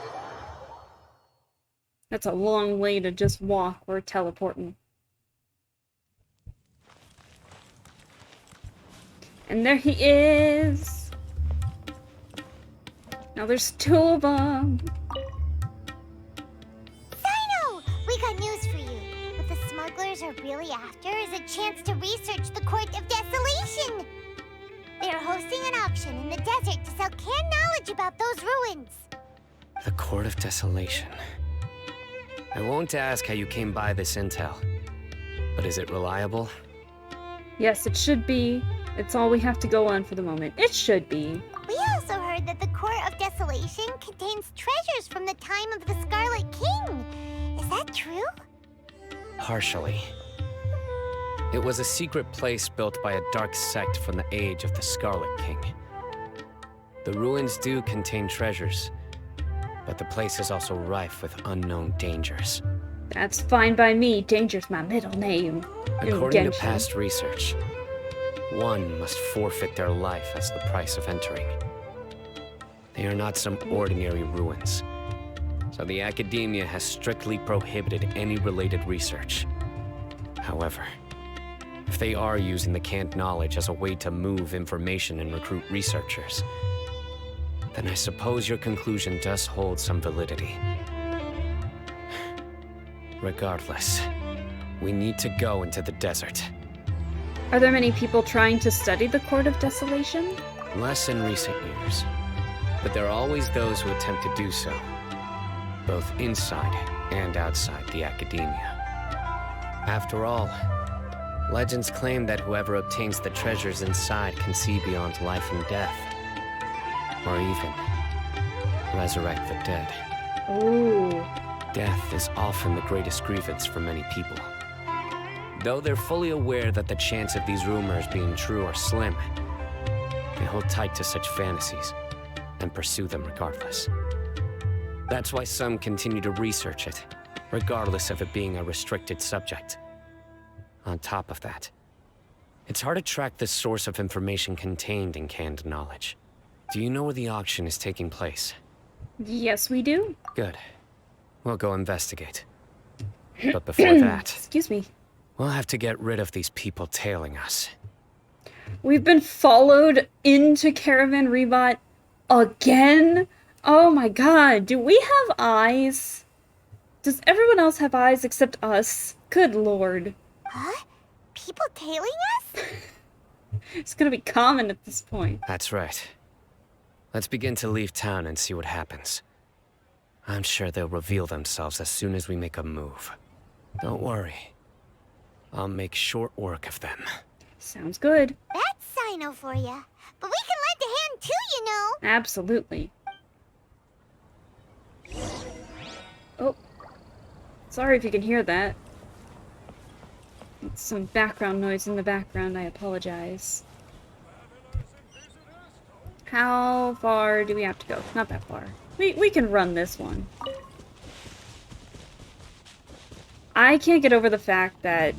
That's a long way to just walk or teleporting. And there he is! Now there's two of them! Cyno! We got news for you. What the smugglers are really after is a chance to research the Court of Desolation. They are hosting an auction in the desert to sell canned knowledge about those ruins. The Court of Desolation. I won't ask how you came by this intel, but is it reliable? Yes, it should be. It's all we have to go on for the moment. It should be. We also heard that the Court of Desolation contains treasures from the time of the Scarlet King. Is that true? Partially. It was a secret place built by a dark sect from the age of the Scarlet King. The ruins do contain treasures, but the place is also rife with unknown dangers. That's fine by me. Danger's my middle name. According to Genshin. past research, one must forfeit their life as the price of entering. They are not some ordinary ruins, so the Academia has strictly prohibited any related research. However, if they are using the canned knowledge as a way to move information and recruit researchers, then I suppose your conclusion does hold some validity. Regardless, we need to go into the desert. Are there many people trying to study the Court of Desolation? Less in recent years, but there are always those who attempt to do so, both inside and outside the academia. After all, legends claim that whoever obtains the treasures inside can see beyond life and death, or even resurrect the dead. Ooh. Death is often the greatest grievance for many people. Though they're fully aware that the chance of these rumors being true are slim, they hold tight to such fantasies and pursue them regardless. That's why some continue to research it, regardless of it being a restricted subject. On top of that, it's hard to track the source of information contained in canned knowledge. Do you know where the auction is taking place? Yes, we do. Good. We'll go investigate. But before that, excuse me, we'll have to get rid of these people tailing us. we've been followed into Caravan Rebot again? Oh my god, do we have eyes? Does everyone else have eyes except us? Good lord. Huh? People tailing us? It's gonna be common at this point. That's right. Let's begin to leave town and see what happens. I'm sure they'll reveal themselves as soon as we make a move. Don't worry. I'll make short work of them. Sounds good. That's Cyno for ya. But we can lend a hand too, you know. Absolutely. Oh. Sorry if you can hear that. It's some background noise in the background, I apologize. How far do we have to go? Not that far. We can run this one. I can't get over the fact that,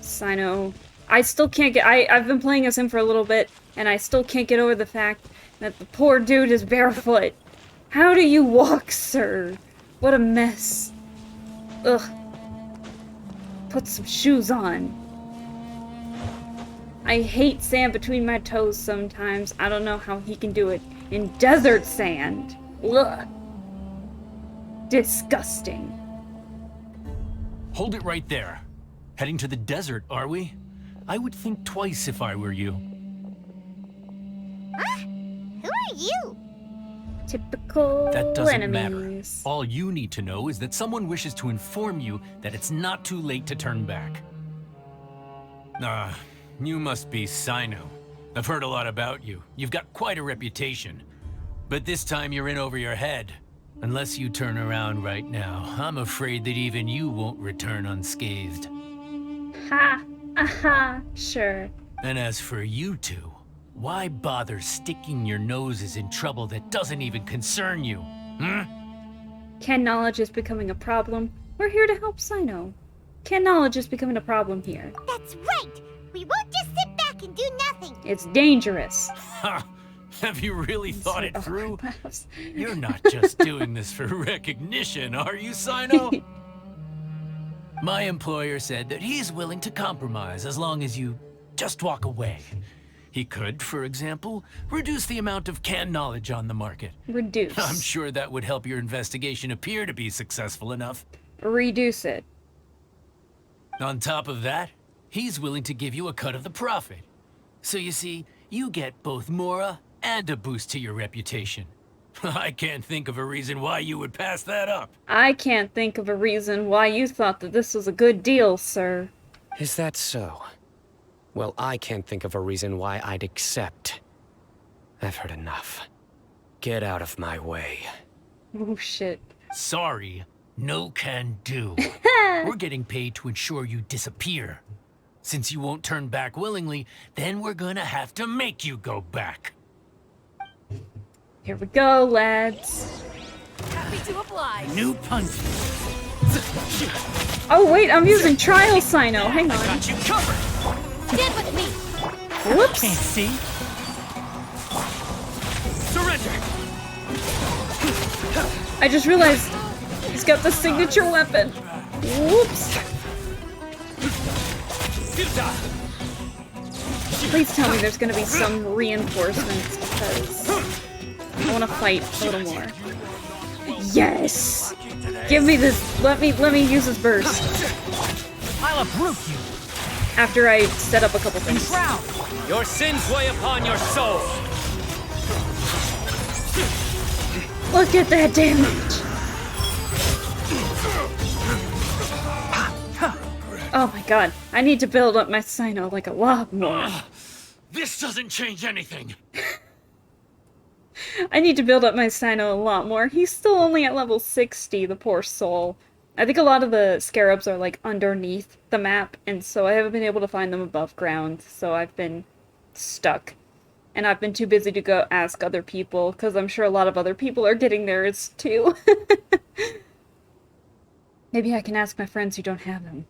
Cyno... I still can't get... I've been playing as him for a little bit, and I still can't get over the fact that the poor dude is barefoot. How do you walk, sir? What a mess. Ugh. Put some shoes on. I hate sand between my toes sometimes. I don't know how he can do it in desert sand. Ugh. Disgusting. Hold it right there. Heading to the desert, are we? I would think twice if I were you. Huh? Who are you? Typical That doesn't enemies. matter. All you need to know is that someone wishes to inform you that it's not too late to turn back. You must be Cyno. I've heard a lot about you. You've got quite a reputation. But this time you're in over your head. Unless you turn around right now, I'm afraid that even you won't return unscathed. Ha! Aha! Sure. And as for you two, why bother sticking your noses in trouble that doesn't even concern you? Can knowledge is becoming a problem? We're here to help Cyno. Can knowledge is becoming a problem here? That's right. We won't just sit back and do nothing. It's dangerous. Ha! Have you really thought it through? Perhaps. You're not just doing this for recognition, are you, Cyno? My employer said that he's willing to compromise as long as you just walk away. He could, for example, reduce the amount of canned knowledge on the market. Reduce. I'm sure that would help your investigation appear to be successful enough. Reduce it. On top of that, he's willing to give you a cut of the profit. So you see, you get both Mora and a boost to your reputation. I can't think of a reason why you would pass that up. I can't think of a reason why you thought that this was a good deal, sir. Is that so? Well, I can't think of a reason why I'd accept. I've heard enough. Get out of my way. Oh, shit. Sorry, no can do. We're getting paid to ensure you disappear. Since you won't turn back willingly, then we're gonna have to make you go back. Here we go, lads. Happy to oblige. New punch. Oh, wait, I'm using Trial Cyno. Hang on. Got you covered. Stand with me. Whoops. Can't see. Surrender. I just realized he's got the signature weapon. Whoops. Please tell me there's gonna be some reinforcements, because I want to fight a little more. Yes! Give me this. Let me use this burst. I'll uproot you. After I set up a couple things. Your sins weigh upon your soul. Look at that damage! Oh my god, I need to build up my Cyno like a lot more. This doesn't change anything. I need to build up my Cyno a lot more. He's still only at level 60, the poor soul. I think a lot of the scarabs are like underneath the map, and so I haven't been able to find them above ground, so I've been stuck. And I've been too busy to go ask other people, because I'm sure a lot of other people are getting theirs too. Maybe I can ask my friends who don't have them.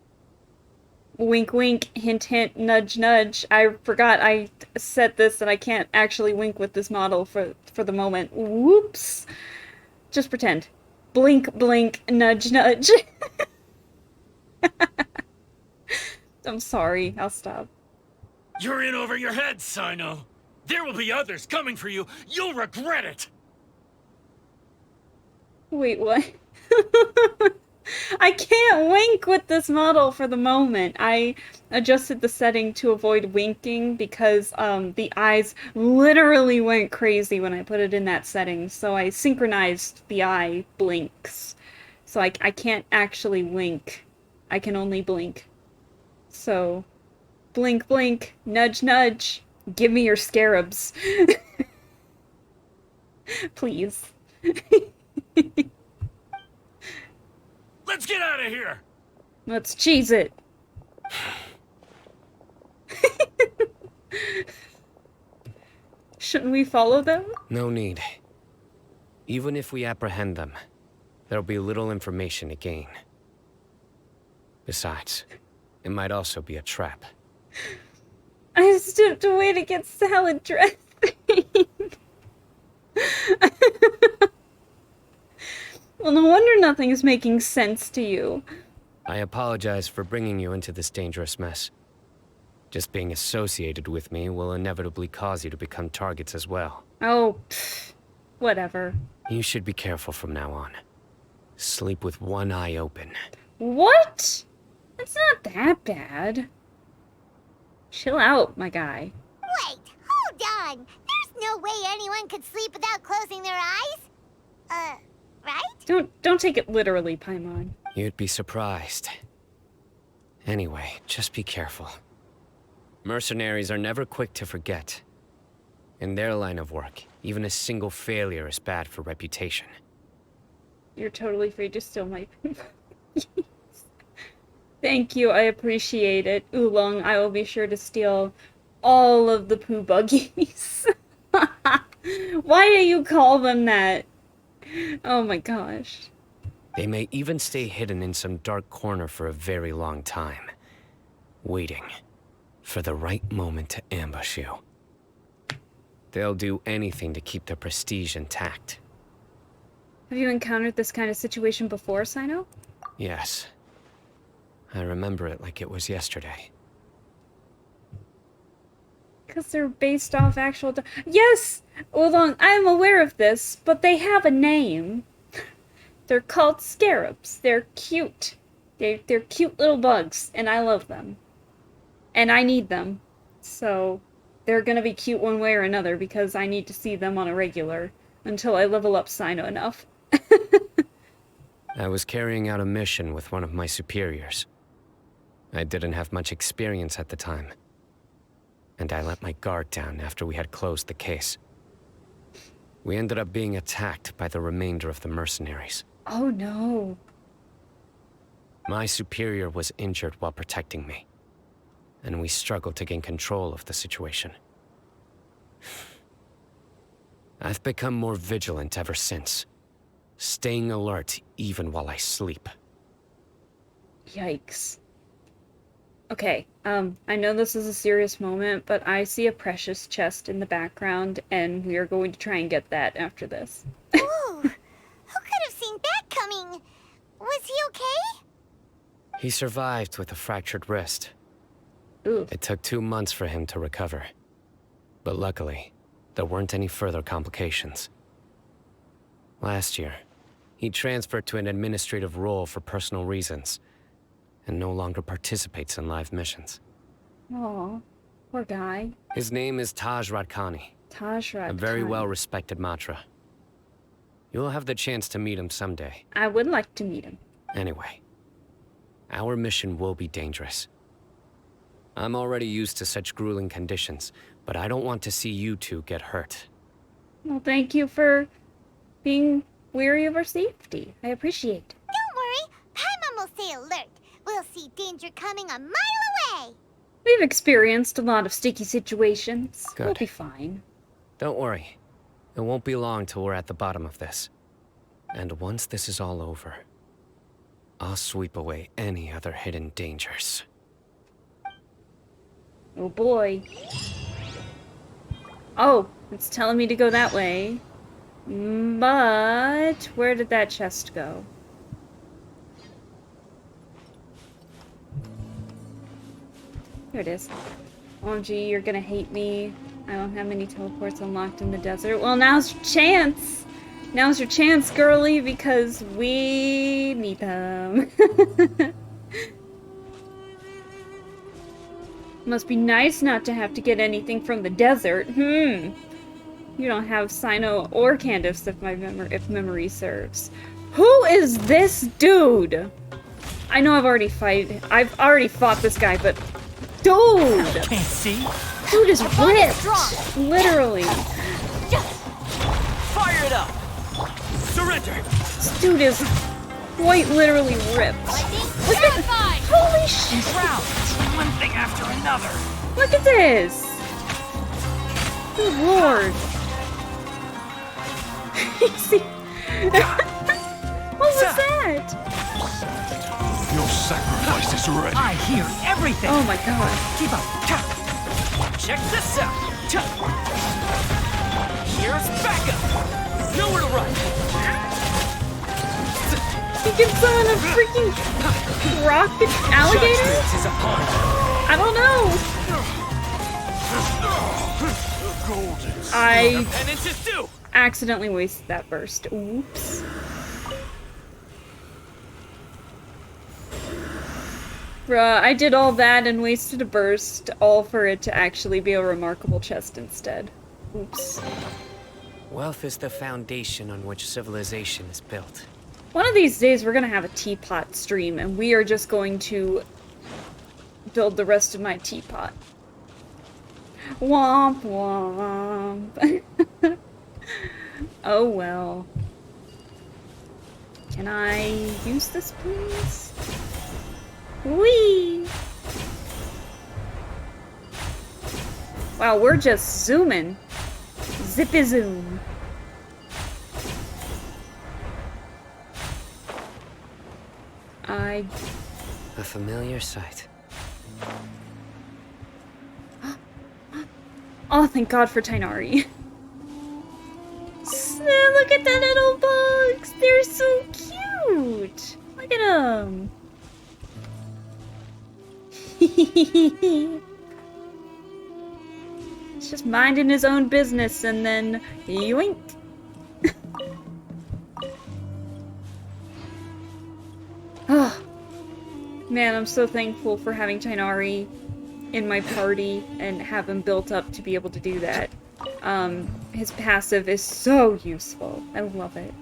Wink wink, hint hint, nudge nudge. I forgot I set this and I can't actually wink with this model for the moment. Whoops. Just pretend. Blink blink, nudge nudge. I'm sorry, I'll stop. You're in over your head, Cyno. There will be others coming for you. You'll regret it. Wait, what? I can't wink with this model for the moment. I adjusted the setting to avoid winking because the eyes literally went crazy when I put it in that setting. So I synchronized the eye blinks. So I can't actually wink. I can only blink. So, blink blink, nudge nudge. Give me your scarabs. Please. Let's get out of here! Let's cheese it. Shouldn't we follow them? No need. Even if we apprehend them, there'll be little information to gain. Besides, it might also be a trap. I stepped away to get salad dressing. Well, no wonder nothing is making sense to you. I apologize for bringing you into this dangerous mess. Just being associated with me will inevitably cause you to become targets as well. Oh, pfft, whatever. You should be careful from now on. Sleep with one eye open. What? It's not that bad. Chill out, my guy. Wait, hold on. There's no way anyone could sleep without closing their eyes. Right? Don't take it literally, Paimon. You'd be surprised. Anyway, just be careful. Mercenaries are never quick to forget. In their line of work, even a single failure is bad for reputation. You're totally free to steal my Thank you, I appreciate it. Oolong, I will be sure to steal all of the poo buggies. Why do you call them that? Oh my gosh. They may even stay hidden in some dark corner for a very long time, waiting for the right moment to ambush you. They'll do anything to keep their prestige intact. Have you encountered this kind of situation before, Cyno? Yes. I remember it like it was yesterday. Because they're based off actual... Yes! Oolong, I'm aware of this, but they have a name. They're called scarabs. They're cute. They're cute little bugs, and I love them. And I need them. So, they're gonna be cute one way or another, because I need to see them on a regular, until I level up Cyno enough. I was carrying out a mission with one of my superiors. I didn't have much experience at the time, and I let my guard down after we had closed the case. We ended up being attacked by the remainder of the mercenaries. Oh no. My superior was injured while protecting me, and we struggled to gain control of the situation. I've become more vigilant ever since, staying alert even while I sleep. Yikes. Okay, I know this is a serious moment, but I see a precious chest in the background, and we are going to try and get that after this. Ooh, who could have seen that coming? Was he okay? He survived with a fractured wrist. Ooh. It took 2 months for him to recover. But luckily, there weren't any further complications. Last year, he transferred to an administrative role for personal reasons, and no longer participates in live missions. Oh, poor guy. His name is Taj Radkani. Taj Radkani. A very well-respected Matra. You'll have the chance to meet him someday. I would like to meet him. Anyway, our mission will be dangerous. I'm already used to such grueling conditions, but I don't want to see you two get hurt. Well, thank you for being wary of our safety. I appreciate it. Don't worry, Paimon will stay alert. We'll see danger coming a mile away. We've experienced a lot of sticky situations. Good. We'll be fine. Don't worry. It won't be long till we're at the bottom of this. And once this is all over, I'll sweep away any other hidden dangers. Oh boy. Oh, it's telling me to go that way. But where did that chest go? There it is. OMG, you're gonna hate me. I don't have many teleports unlocked in the desert. Well, now's your chance! Now's your chance, girly, because we need them. Must be nice not to have to get anything from the desert. You don't have Cyno or Candace if memory serves. Who is this dude? I know I've already fought this guy, but dude! Can't see. Dude is ripped! Literally. Fire it up! Surrender! This dude is quite literally ripped. Look at holy shit! One thing after another. Look at this! Good lord. See? What was that? Your sacrifice is ready. I hear everything. Oh my god. Keep up. Check this out! Here's backup! Nowhere to run! He can summon a freaking rocket alligator? Is upon you. I don't know. I Penance is due! accidentally wasted that burst. Oops. Bruh, I did all that and wasted a burst, all for it to actually be a remarkable chest instead. Oops. Wealth is the foundation on which civilization is built. One of these days we're gonna have a teapot stream, and we are just going to build the rest of my teapot. Womp womp. Oh well. Can I use this, please? Whee! Wow, we're just zooming. Zippy zoom. A familiar sight. Oh, thank God for Tainari. Look at the little bugs! They're so cute! Look at them! He's just minding his own business and then yoink! Oh, man, I'm so thankful for having Tainari in my party and have him built up to be able to do that. His passive is so useful. I love it.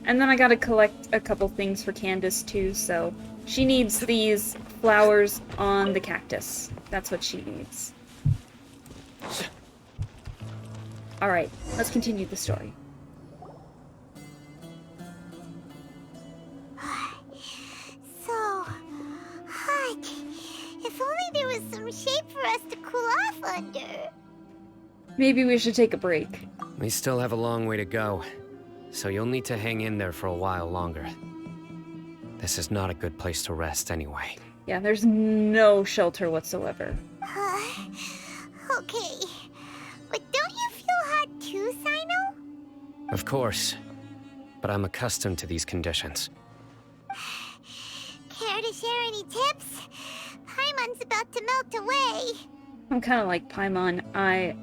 And then I gotta collect a couple things for Candace too, so she needs these flowers on the cactus. That's what she needs. Alright, let's continue the story. So hot. If only there was some shade for us to cool off under. Maybe we should take a break. We still have a long way to go, so you'll need to hang in there for a while longer. This is not a good place to rest anyway. Yeah, there's no shelter whatsoever. Okay. But don't you feel hot too, Cyno? Of course, but I'm accustomed to these conditions. Care to share any tips? Paimon's about to melt away. I'm kind of like Paimon. I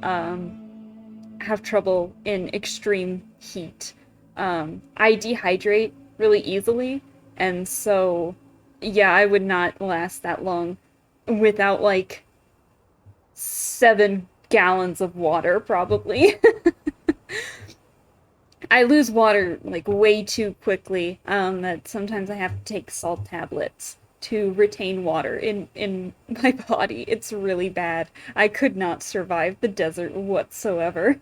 have trouble in extreme heat. I dehydrate really easily, and so, yeah, I would not last that long without, like, 7 gallons of water, probably. I lose water, like, way too quickly, that sometimes I have to take salt tablets to retain water in my body. It's really bad. I could not survive the desert whatsoever.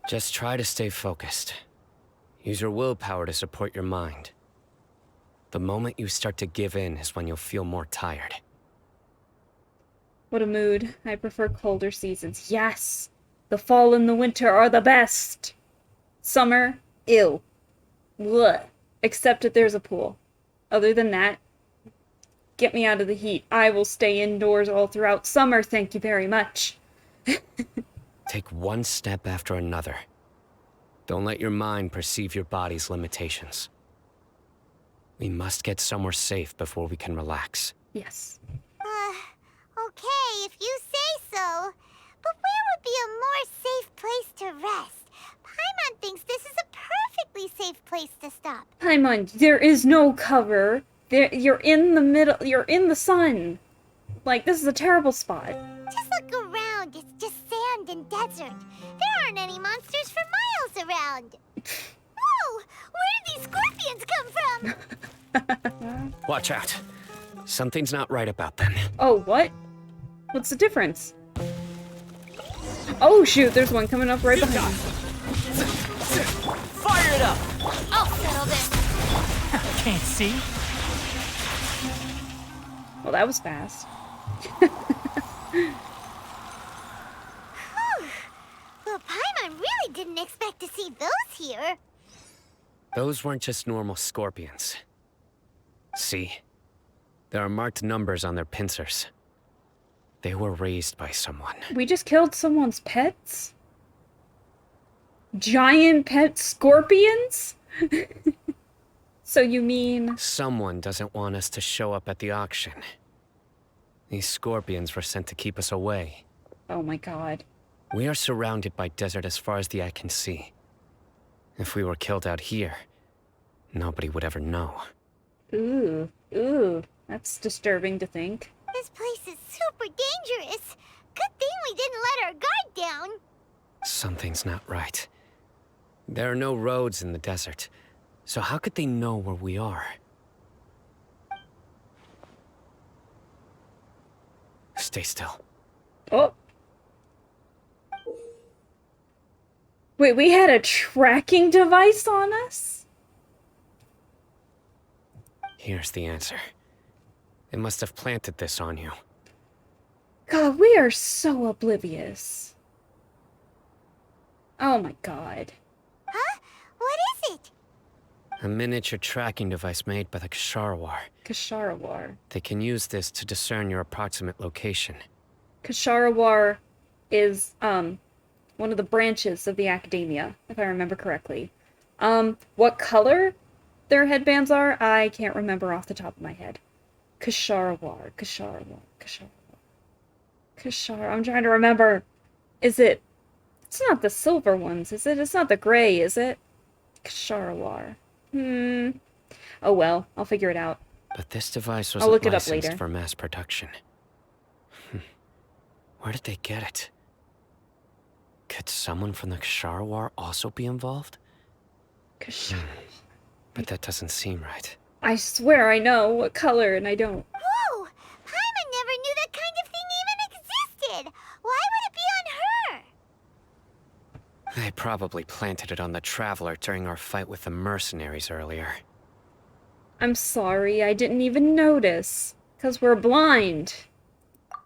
Just try to stay focused. Use your willpower to support your mind. The moment you start to give in is when you'll feel more tired. What a mood. I prefer colder seasons. Yes! The fall and the winter are the best! Summer, ew. Blech. Except if there's a pool. Other than that, get me out of the heat. I will stay indoors all throughout summer, thank you very much. Take one step after another. Don't let your mind perceive your body's limitations. We must get somewhere safe before we can relax. Yes. Okay, if you say so. But where would be a more safe place to rest? Paimon thinks this is a perfectly safe place to stop. Paimon, there is no cover. You're in the middle, you're in the sun. Like, this is a terrible spot. Just look around, it's just sand and desert. There aren't any monsters for miles around. Whoa, where did these scorpions come from? Watch out. Something's not right about them. Oh, what? What's the difference? Oh shoot, there's one coming up right behind me. Fire it up! I'll settle this. Can't see. Well, that was fast. Well, Paimon really didn't expect to see those here. Those weren't just normal scorpions. See? There are marked numbers on their pincers. They were raised by someone. We just killed someone's pets? Giant pet scorpions? So you mean... Someone doesn't want us to show up at the auction. These scorpions were sent to keep us away. Oh my god. We are surrounded by desert as far as the eye can see. If we were killed out here, nobody would ever know. Ooh, that's disturbing to think. This place is super dangerous. Good thing we didn't let our guard down. Something's not right. There are no roads in the desert, so how could they know where we are? Stay still. Oh. Wait, we had a tracking device on us? Here's the answer. They must have planted this on you. God, we are so oblivious. Oh my god. Huh? What is it? A miniature tracking device made by the Ksharawar. Ksharawar. They can use this to discern your approximate location. Ksharawar is, one of the branches of the academia, if I remember correctly. What color their headbands are, I can't remember off the top of my head. Ksharawar. I'm trying to remember. Is it... It's not the silver ones, is it? It's not the gray, is it? Ksharawar. Oh well, I'll figure it out. But this device I'll look wasn't it up licensed later. for mass production. Where did they get it? Could someone from the Ksharawar also be involved? But that doesn't seem right. I swear I know what color, and I don't. Whoa! Paimon never knew that kind of thing even existed. Why would it be on her? They probably planted it on the Traveler during our fight with the mercenaries earlier. I'm sorry, I didn't even notice. 'Cause we're blind.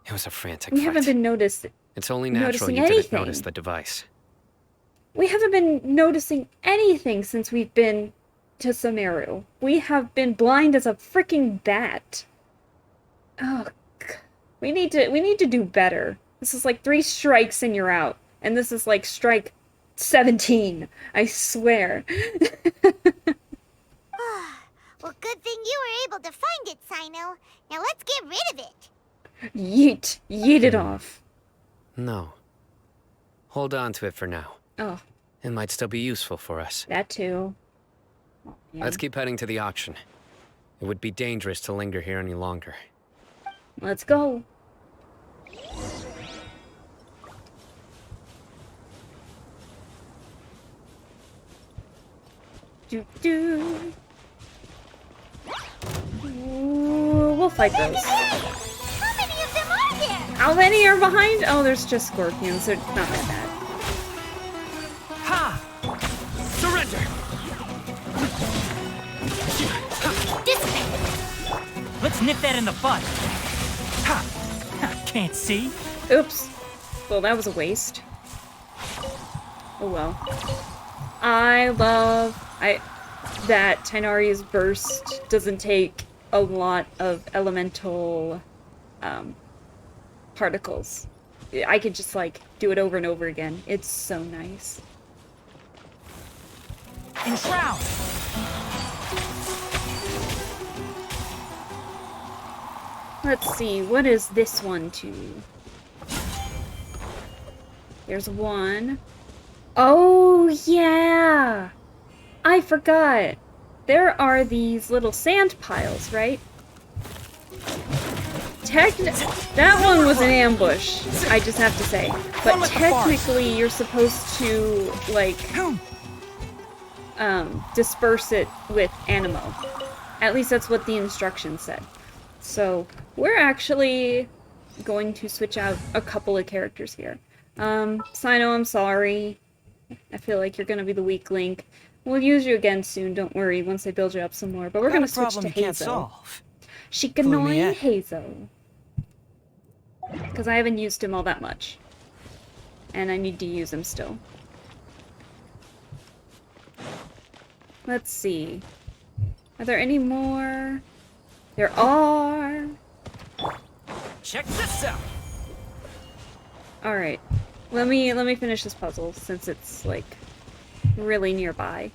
It was a frantic We fight. haven't been noticing. It's only natural you anything. didn't notice the device. We haven't been noticing anything since we've been to Sumeru. We have been blind as a freaking bat. Oh, we need to do better. This is like 3 strikes and you're out, and this is like strike 17. I swear. Well, good thing you were able to find it, Cyno. Now let's get rid of it. Yeet it off. No, Hold on to it for now. Oh, It might still be useful for us. that too. Oh, man. Let's keep heading to the auction. It would be dangerous to linger here any longer. Let's go. Do. Ooh, we'll fight those. How many of them are there? How many are behind? Oh, there's just scorpions. They're not that bad. Ha! Surrender! Let's nip that in the bud. Ha! Can't see. Oops. Well, that was a waste. Oh well. I love that Tainari's burst doesn't take a lot of elemental particles. I could just like do it over and over again. It's so nice. Enshroud! Let's see, what is this one to? There's one. Oh, yeah! I forgot. There are these little sand piles, right? That one was an ambush, I just have to say. But technically, you're supposed to, like, disperse it with Animo. At least that's what the instructions said. So, we're actually going to switch out a couple of characters here. Cyno, I'm sorry. I feel like you're gonna be the weak link. We'll use you again soon, don't worry, once I build you up some more. But we're gonna switch to Hazo. Shikanoi Hazo. Because I haven't used him all that much. And I need to use him still. Let's see. Are there any more? There are! Check this out! Alright. Let me finish this puzzle, since it's, like, really nearby.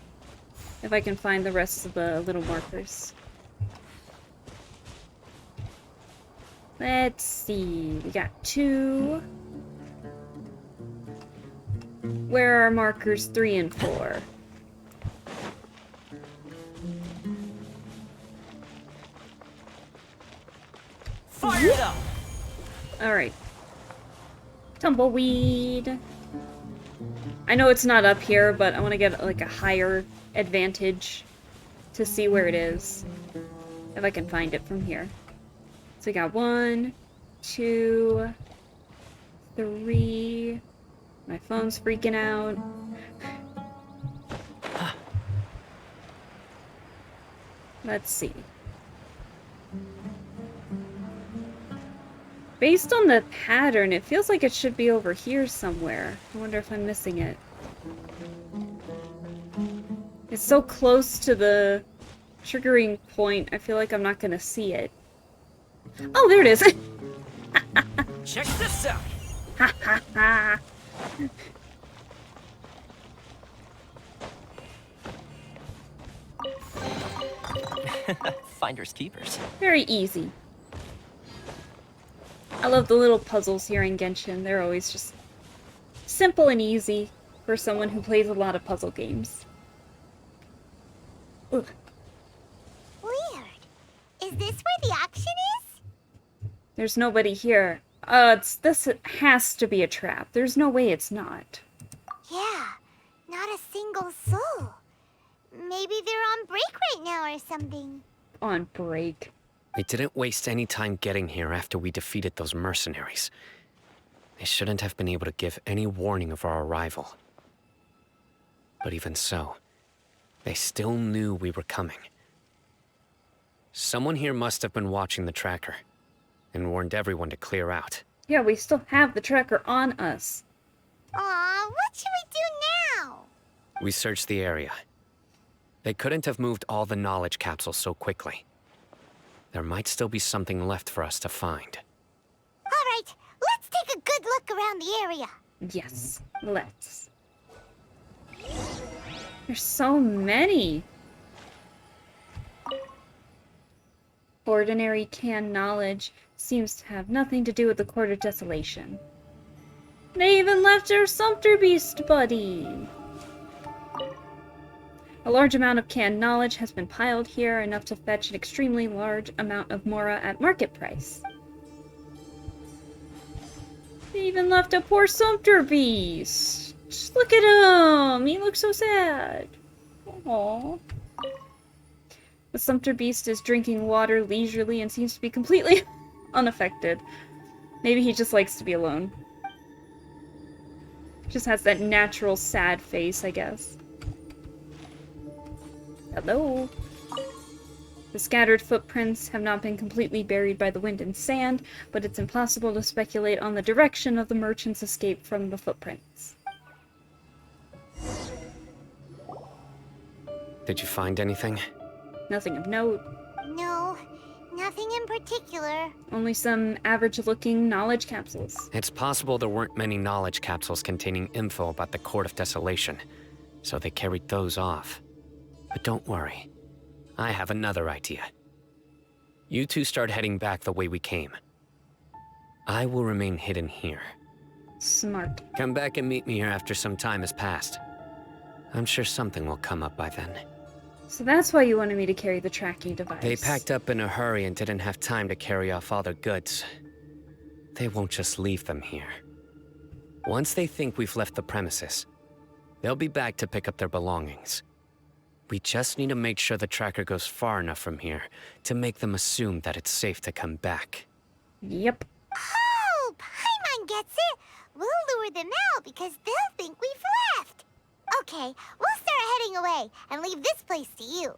If I can find the rest of the little markers. Let's see. We got 2. Where are markers 3 and 4? Fire it up! Alright. Tumbleweed. I know it's not up here, but I want to get like a higher advantage to see where it is. If I can find it from here. So we got 1, 2, 3. My phone's freaking out. Let's see. Based on the pattern, it feels like it should be over here somewhere. I wonder if I'm missing it. It's so close to the triggering point, I feel like I'm not gonna see it. Oh, there it is! Check this out! Ha ha ha! Finders keepers. Very easy. I love the little puzzles here in Genshin. They're always just simple and easy for someone who plays a lot of puzzle games. Ugh. Weird. Is this where the auction is? There's nobody here. This has to be a trap. There's no way it's not. Yeah, not a single soul. Maybe they're on break right now or something. On break. They didn't waste any time getting here after we defeated those mercenaries. They shouldn't have been able to give any warning of our arrival. But even so, they still knew we were coming. Someone here must have been watching the tracker and warned everyone to clear out. Yeah, we still have the tracker on us. Aw, what should we do now? We searched the area. They couldn't have moved all the knowledge capsules so quickly. There might still be something left for us to find. All right, let's take a good look around the area. Yes, let's. There's so many. Ordinary canned knowledge seems to have nothing to do with the Court of Desolation. They even left your Sumpter Beast buddy! A large amount of canned knowledge has been piled here, enough to fetch an extremely large amount of Mora at market price. They even left a poor Sumpter Beast! Just look at him! He looks so sad! Aww. The Sumpter Beast is drinking water leisurely and seems to be completely unaffected. Maybe he just likes to be alone. Just has that natural sad face, I guess. Hello? The scattered footprints have not been completely buried by the wind and sand, but it's impossible to speculate on the direction of the merchant's escape from the footprints. Did you find anything? Nothing of note. No, nothing in particular. Only some average-looking knowledge capsules. It's possible there weren't many knowledge capsules containing info about the Court of Desolation, so they carried those off. But don't worry. I have another idea. You two start heading back the way we came. I will remain hidden here. Smart. Come back and meet me here after some time has passed. I'm sure something will come up by then. So that's why you wanted me to carry the tracking device. They packed up in a hurry and didn't have time to carry off all their goods. They won't just leave them here. Once they think we've left the premises, they'll be back to pick up their belongings. We just need to make sure the tracker goes far enough from here to make them assume that it's safe to come back. Yep. Oh, Paimon gets it. We'll lure them out because they'll think we've left. Okay, we'll start heading away and leave this place to you.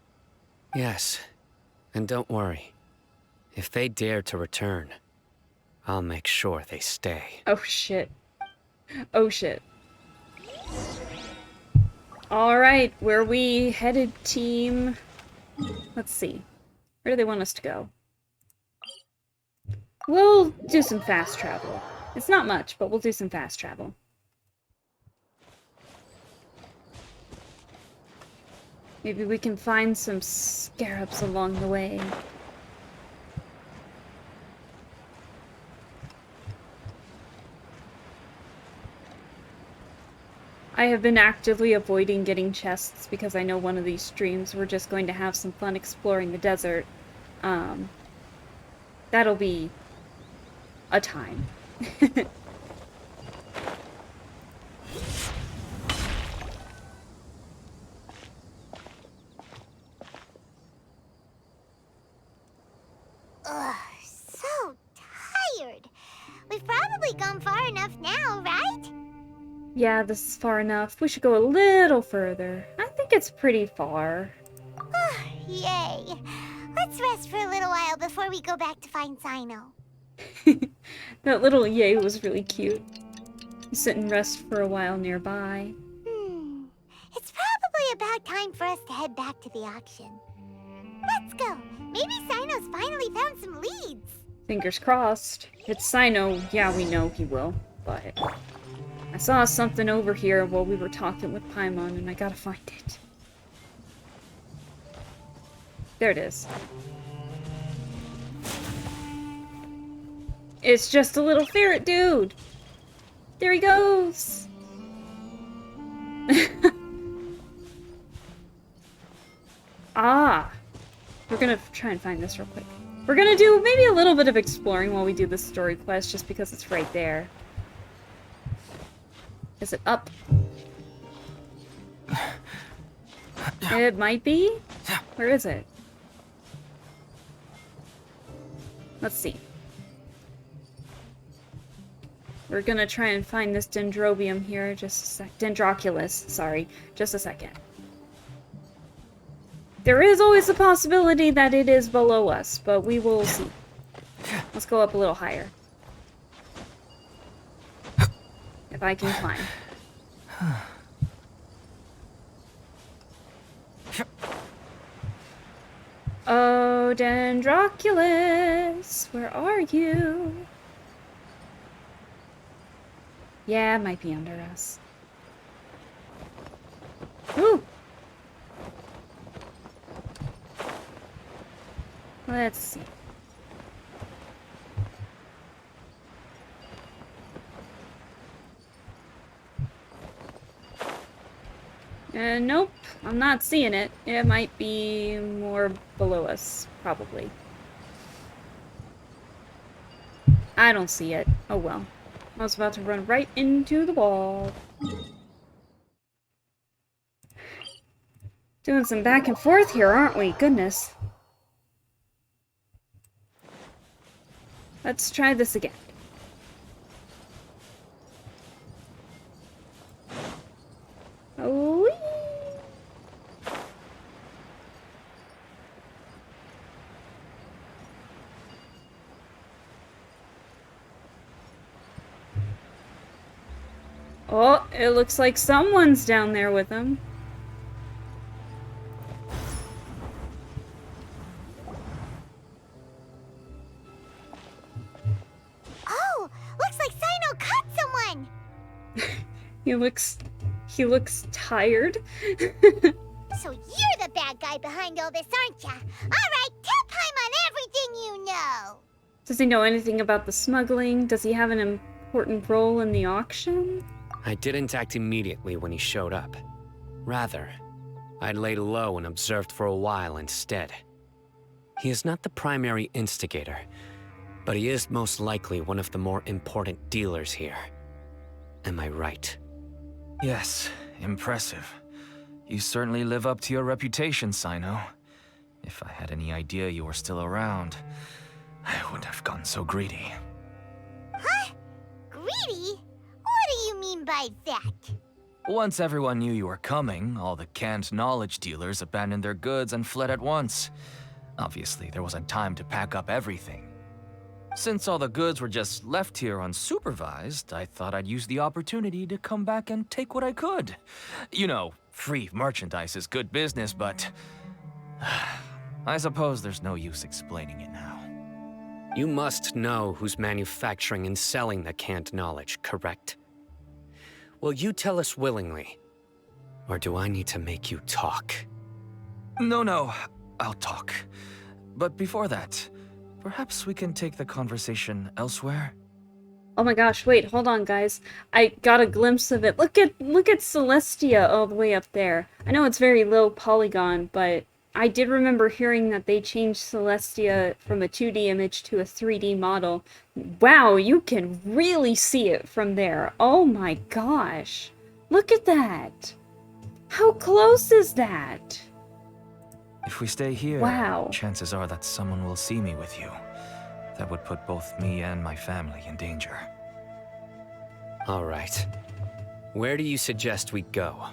Yes, and don't worry. If they dare to return, I'll make sure they stay. Oh shit. Oh shit. Alright, where are we headed, team? Let's see. Where do they want us to go? We'll do some fast travel. It's not much, but we'll do some fast travel. Maybe we can find some scarabs along the way. I have been actively avoiding getting chests because I know one of these streams we're just going to have some fun exploring the desert. That'll be a time. Ugh, so tired. We've probably gone far enough now, right? Yeah, this is far enough. We should go a little further. I think it's pretty far. Yay. Let's rest for a little while before we go back to find Cyno. That little yay was really cute. You sit and rest for a while nearby. It's probably about time for us to head back to the auction. Let's go. Maybe Cyno's finally found some leads. Fingers crossed. If it's Cyno, yeah, we know he will, but I saw something over here while we were talking with Paimon, and I gotta find it. There it is. It's just a little ferret dude! There he goes! Ah! We're gonna try and find this real quick. We're gonna do maybe a little bit of exploring while we do this story quest, just because it's right there. Is it up? It might be? Where is it? Let's see. We're gonna try and find this dendrobium here, just a sec. Dendroculus, sorry. Just a second. There is always a possibility that it is below us, but we will see. Let's go up a little higher. If I can climb. Oh, Dendroculus, where are you? Yeah, it might be under us. Ooh! Let's see. Nope, I'm not seeing it. It might be more below us, probably. I don't see it. Oh well. I was about to run right into the wall. Doing some back and forth here, aren't we? Goodness. Let's try this again. Oh. Oh, it looks like someone's down there with him. Oh, looks like Cyno caught someone. He looks tired. So you're the bad guy behind all this, aren't ya? All right, tell Paimon everything you know. Does he know anything about the smuggling? Does he have an important role in the auction? I didn't act immediately when he showed up. Rather, I'd laid low and observed for a while instead. He is not the primary instigator, but he is most likely one of the more important dealers here. Am I right? Yes, impressive. You certainly live up to your reputation, Cyno. If I had any idea you were still around, I wouldn't have gotten so greedy. Huh? Greedy? What do you mean by that? Once everyone knew you were coming, all the canned knowledge dealers abandoned their goods and fled at once. Obviously, there wasn't time to pack up everything. Since all the goods were just left here unsupervised, I thought I'd use the opportunity to come back and take what I could. You know, free merchandise is good business, but I suppose there's no use explaining it now. You must know who's manufacturing and selling the canned knowledge, correct? Will you tell us willingly? Or do I need to make you talk? No, I'll talk. But before that, perhaps we can take the conversation elsewhere? Oh my gosh, wait, hold on guys. I got a glimpse of it. Look at Celestia all the way up there. I know it's very low polygon, but I did remember hearing that they changed Celestia from a 2D image to a 3D model. Wow, you can really see it from there. Oh my gosh. Look at that. How close is that? If we stay here, wow, chances are that someone will see me with you. That would put both me and my family in danger. All right. Where do you suggest we go?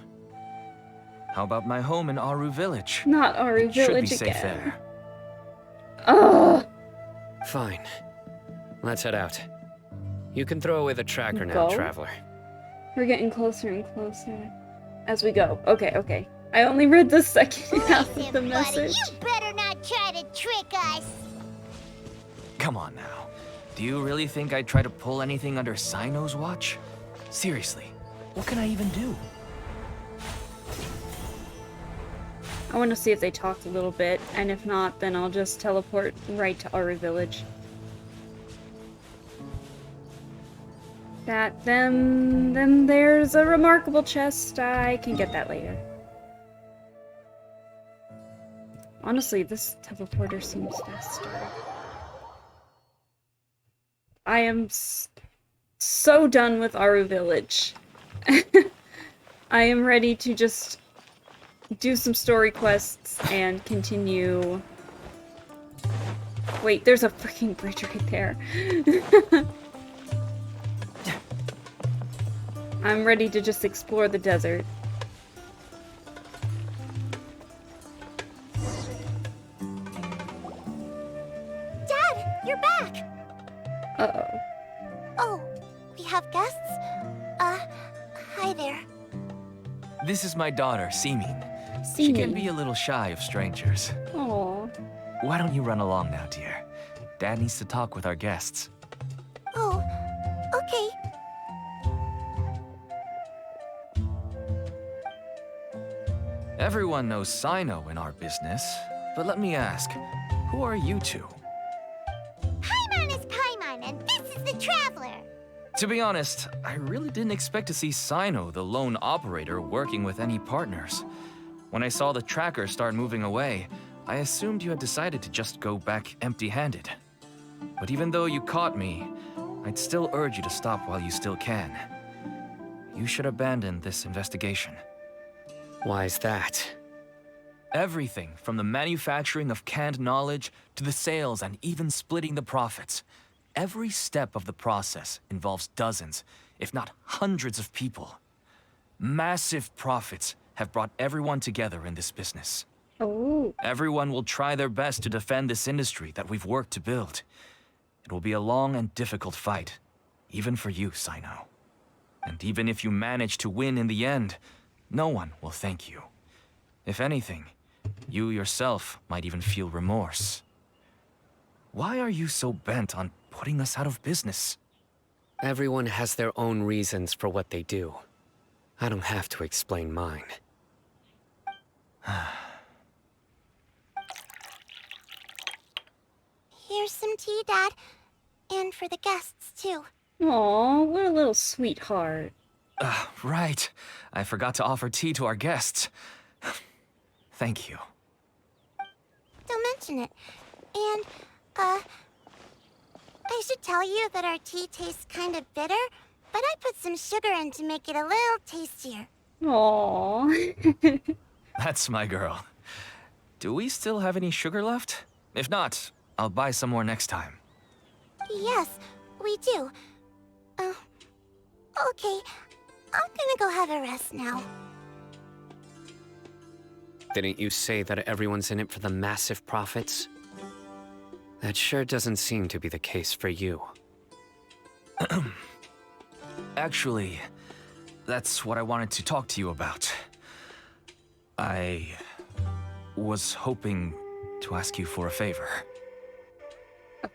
How about my home in Aru Village? Not Aru Village again. Should be safe there. Ugh. Fine. Let's head out. You can throw away the tracker now, Traveler. We're getting closer and closer as we go. Okay. I only read the second half of the message. You better not try to trick us. Come on now. Do you really think I'd try to pull anything under Cyno's watch? Seriously, what can I even do? I want to see if they talked a little bit, and if not, then I'll just teleport right to Aru Village. Then there's a remarkable chest. I can get that later. Honestly, this teleporter seems faster. I am so done with Aru Village. I am ready to just do some story quests and continue. Wait, there's a freaking bridge right there. I'm ready to just explore the desert. Dad, you're back! Uh-oh. Oh, we have guests? Hi there. This is my daughter, Simin. She can be a little shy of strangers. Aww. Why don't you run along now, dear? Dad needs to talk with our guests. Oh, okay. Everyone knows Cyno in our business, but let me ask, who are you two? Paimon is Paimon, and this is the Traveler. To be honest, I really didn't expect to see Cyno, the lone operator, working with any partners. When I saw the tracker start moving away, I assumed you had decided to just go back empty-handed. But even though you caught me, I'd still urge you to stop while you still can. You should abandon this investigation. Why is that? Everything from the manufacturing of canned knowledge to the sales and even splitting the profits. Every step of the process involves dozens, if not hundreds of people. Massive profits have brought everyone together in this business. Oh. Everyone will try their best to defend this industry that we've worked to build. It will be a long and difficult fight, even for you, Cyno. And even if you manage to win in the end, no one will thank you. If anything, you yourself might even feel remorse. Why are you so bent on putting us out of business? Everyone has their own reasons for what they do. I don't have to explain mine. Here's some tea, Dad. And for the guests, too. Aw, what a little sweetheart. Right. I forgot to offer tea to our guests. Thank you. Don't mention it. And, I should tell you that our tea tastes kind of bitter, but I put some sugar in to make it a little tastier. Aww. That's my girl. Do we still have any sugar left? If not, I'll buy some more next time. Yes, we do. Okay. I'm gonna go have a rest now. Didn't you say that everyone's in it for the massive profits? That sure doesn't seem to be the case for you. Actually, that's what I wanted to talk to you about. I was hoping to ask you for a favor.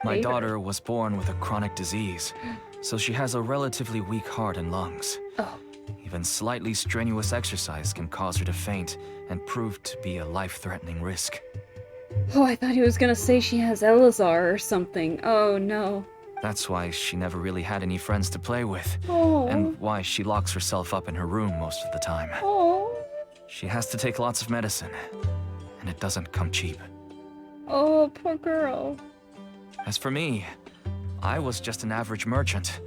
My daughter was born with a chronic disease, so she has a relatively weak heart and lungs. Oh. Even slightly strenuous exercise can cause her to faint and prove to be a life-threatening risk. Oh, I thought he was gonna say she has Elazar or something. Oh, no. That's why she never really had any friends to play with, Oh. and why she locks herself up in her room most of the time. Oh. She has to take lots of medicine, and it doesn't come cheap. Oh, poor girl. As for me, I was just an average merchant.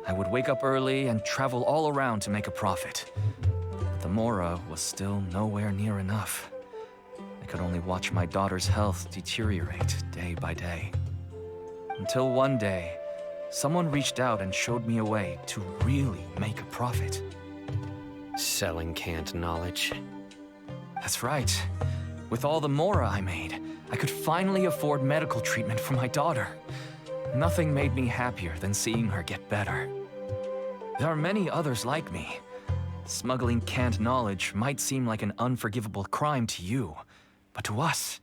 I would wake up early and travel all around to make a profit. But the Mora was still nowhere near enough. I could only watch my daughter's health deteriorate day by day. Until one day, someone reached out and showed me a way to really make a profit. Selling canned knowledge. That's right. With all the Mora I made, I could finally afford medical treatment for my daughter. Nothing made me happier than seeing her get better. There are many others like me. Smuggling canned knowledge might seem like an unforgivable crime to you, but to us,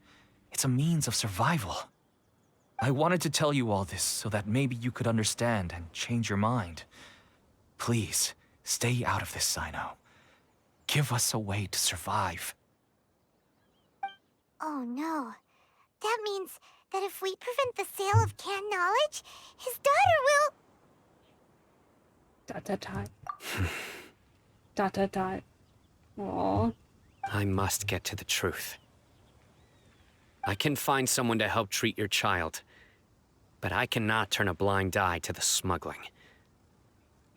it's a means of survival. I wanted to tell you all this so that maybe you could understand and change your mind. Please, stay out of this, Cyno. Give us a way to survive. Oh no. That means that if we prevent the sale of canned knowledge, his daughter will... Dot dot dot. Dot dot dot. Aww. I must get to the truth. I can find someone to help treat your child, but I cannot turn a blind eye to the smuggling.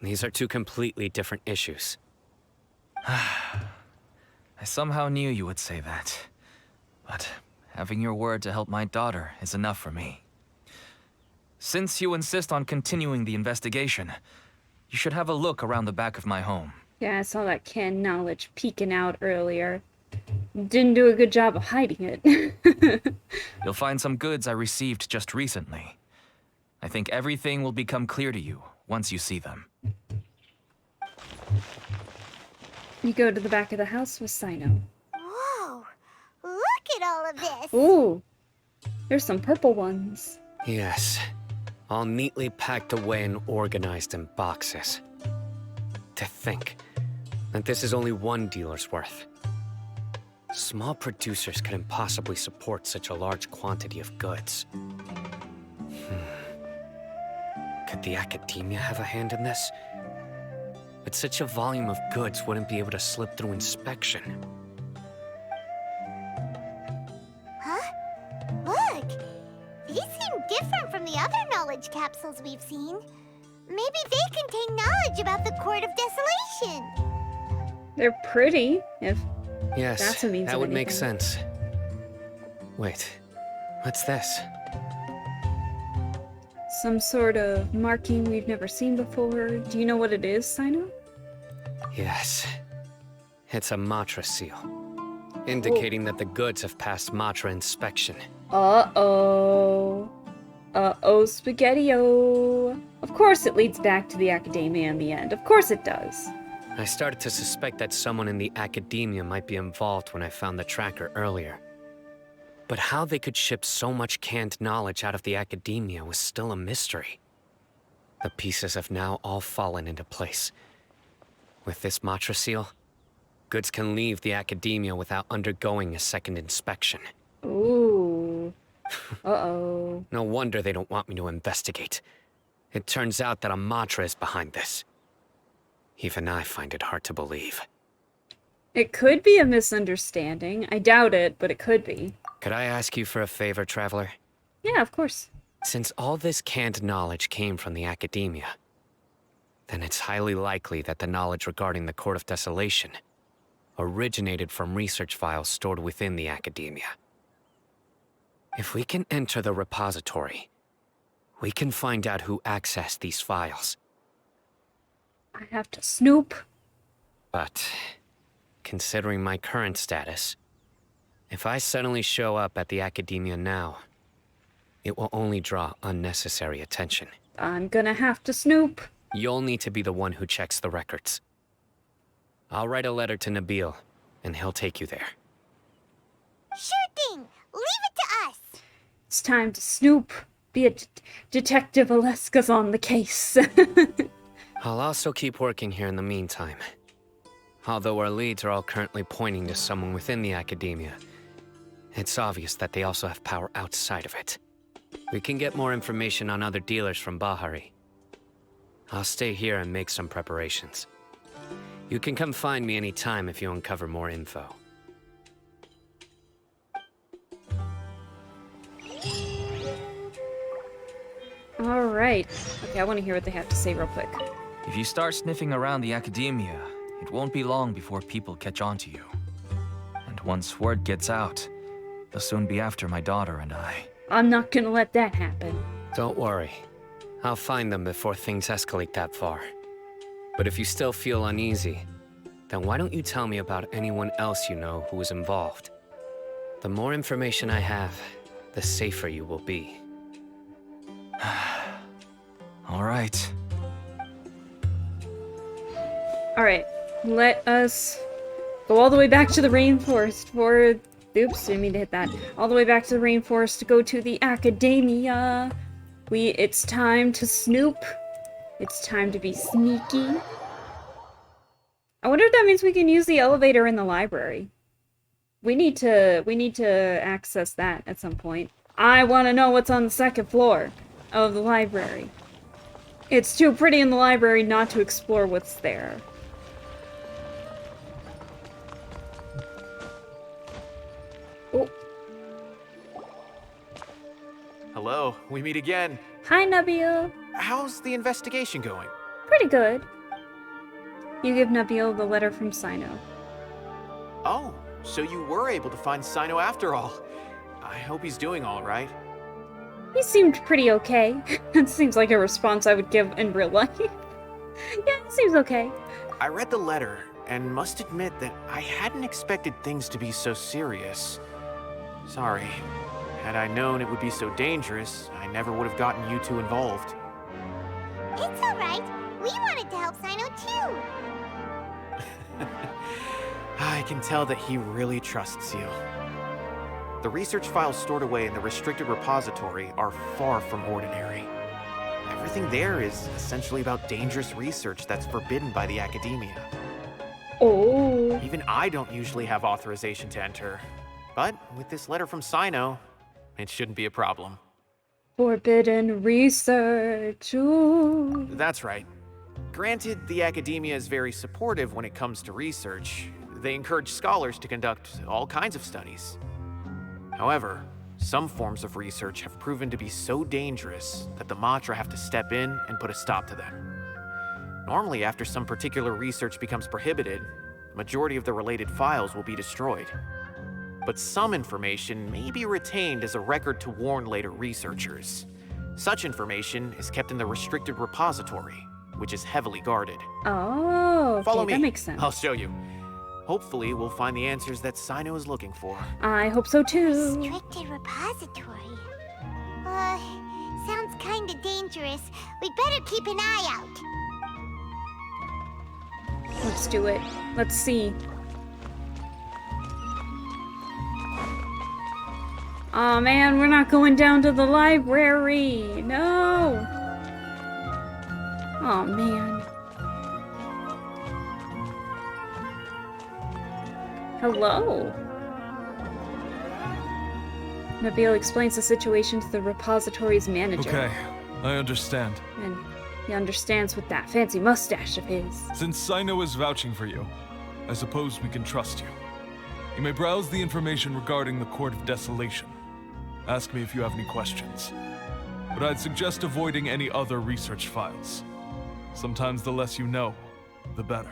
These are two completely different issues. I somehow knew you would say that. But having your word to help my daughter is enough for me. Since you insist on continuing the investigation, you should have a look around the back of my home. Yeah, I saw that canned knowledge peeking out earlier. Didn't do a good job of hiding it. You'll find some goods I received just recently. I think everything will become clear to you once you see them. You go to the back of the house with Cyno. Whoa! Look at all of this! Ooh! There's some purple ones. Yes. All neatly packed away and organized in boxes. To think that this is only one dealer's worth. Small producers couldn't possibly support such a large quantity of goods. Could the academia have a hand in this? But such a volume of goods wouldn't be able to slip through inspection. Huh? Look! These seem different from the other knowledge capsules we've seen. Maybe they contain knowledge about the Court of Desolation. They're pretty, if Yes, that's what means that of would make anything. sense. Wait, what's this? Some sort of marking we've never seen before. Do you know what it is, Cyno? Yes. It's a Matra seal, indicating that the goods have passed Matra inspection. Uh-oh. Uh-oh, spaghetti-o. Of course it leads back to the academia in the end. Of course it does. I started to suspect that someone in the academia might be involved when I found the tracker earlier. But how they could ship so much canned knowledge out of the academia was still a mystery. The pieces have now all fallen into place. With this Matra seal, goods can leave the academia without undergoing a second inspection. Ooh. Uh-oh. No wonder they don't want me to investigate. It turns out that a Matra is behind this. Even I find it hard to believe. It could be a misunderstanding. I doubt it, but it could be. Could I ask you for a favor, Traveler? Yeah, of course. Since all this canned knowledge came from the academia, then it's highly likely that the knowledge regarding the Court of Desolation originated from research files stored within the academia. If we can enter the repository, we can find out who accessed these files. I have to snoop. But, considering my current status, if I suddenly show up at the academia now, it will only draw unnecessary attention. I'm gonna have to snoop. You'll need to be the one who checks the records. I'll write a letter to Nabil, and he'll take you there. Sure thing. Leave it to us. It's time to snoop. Be a Detective Alaska's on the case. I'll also keep working here in the meantime. Although our leads are all currently pointing to someone within the academia, it's obvious that they also have power outside of it. We can get more information on other dealers from Bahari. I'll stay here and make some preparations. You can come find me anytime if you uncover more info. Alright. Okay, I want to hear what they have to say real quick. If you start sniffing around the academia, it won't be long before people catch on to you. And once word gets out, they'll soon be after my daughter and I. I'm not gonna let that happen. Don't worry. I'll find them before things escalate that far. But if you still feel uneasy, then why don't you tell me about anyone else you know who was involved? The more information I have, the safer you will be. All right. Alright, let us go all the way back to the rainforest for... Oops, didn't mean to hit that. All the way back to the rainforest to go to the academia. It's time to snoop. It's time to be sneaky. I wonder if that means we can use the elevator in the library. We need to access that at some point. I want to know what's on the second floor of the library. It's too pretty in the library not to explore what's there. Oh. Hello, we meet again. Hi, Nabil. How's the investigation going? Pretty good. You give Nabil the letter from Cyno. Oh, so you were able to find Cyno after all. I hope he's doing all right. He seemed pretty okay. That seems like a response I would give in real life. Yeah, it seems okay. I read the letter and must admit that I hadn't expected things to be so serious. Sorry. Had I known it would be so dangerous, I never would have gotten you two involved. It's all right. We wanted to help Cyno too. I can tell that he really trusts you. The research files stored away in the restricted repository are far from ordinary. Everything there is essentially about dangerous research that's forbidden by the academia. Oh. Even I don't usually have authorization to enter. But with this letter from Cyno, it shouldn't be a problem. Forbidden research. Ooh. That's right. Granted, the academia is very supportive when it comes to research. They encourage scholars to conduct all kinds of studies. However, some forms of research have proven to be so dangerous that the Matra have to step in and put a stop to them. Normally, after some particular research becomes prohibited, the majority of the related files will be destroyed. But some information may be retained as a record to warn later researchers. Such information is kept in the restricted repository, which is heavily guarded. Oh, okay, Follow me. that makes sense. I'll show you. Hopefully, we'll find the answers that Cyno is looking for. I hope so too. Restricted repository. Sounds kinda dangerous. We'd better keep an eye out. Let's do it. Let's see. Oh man, we're not going down to the library. No. Oh man. Hello. Nabil explains the situation to the repository's manager. Okay, I understand. And he understands with that fancy mustache of his. Since Cyno is vouching for you, I suppose we can trust you. You may browse the information regarding the Court of Desolation. Ask me if you have any questions. But I'd suggest avoiding any other research files. Sometimes the less you know, the better.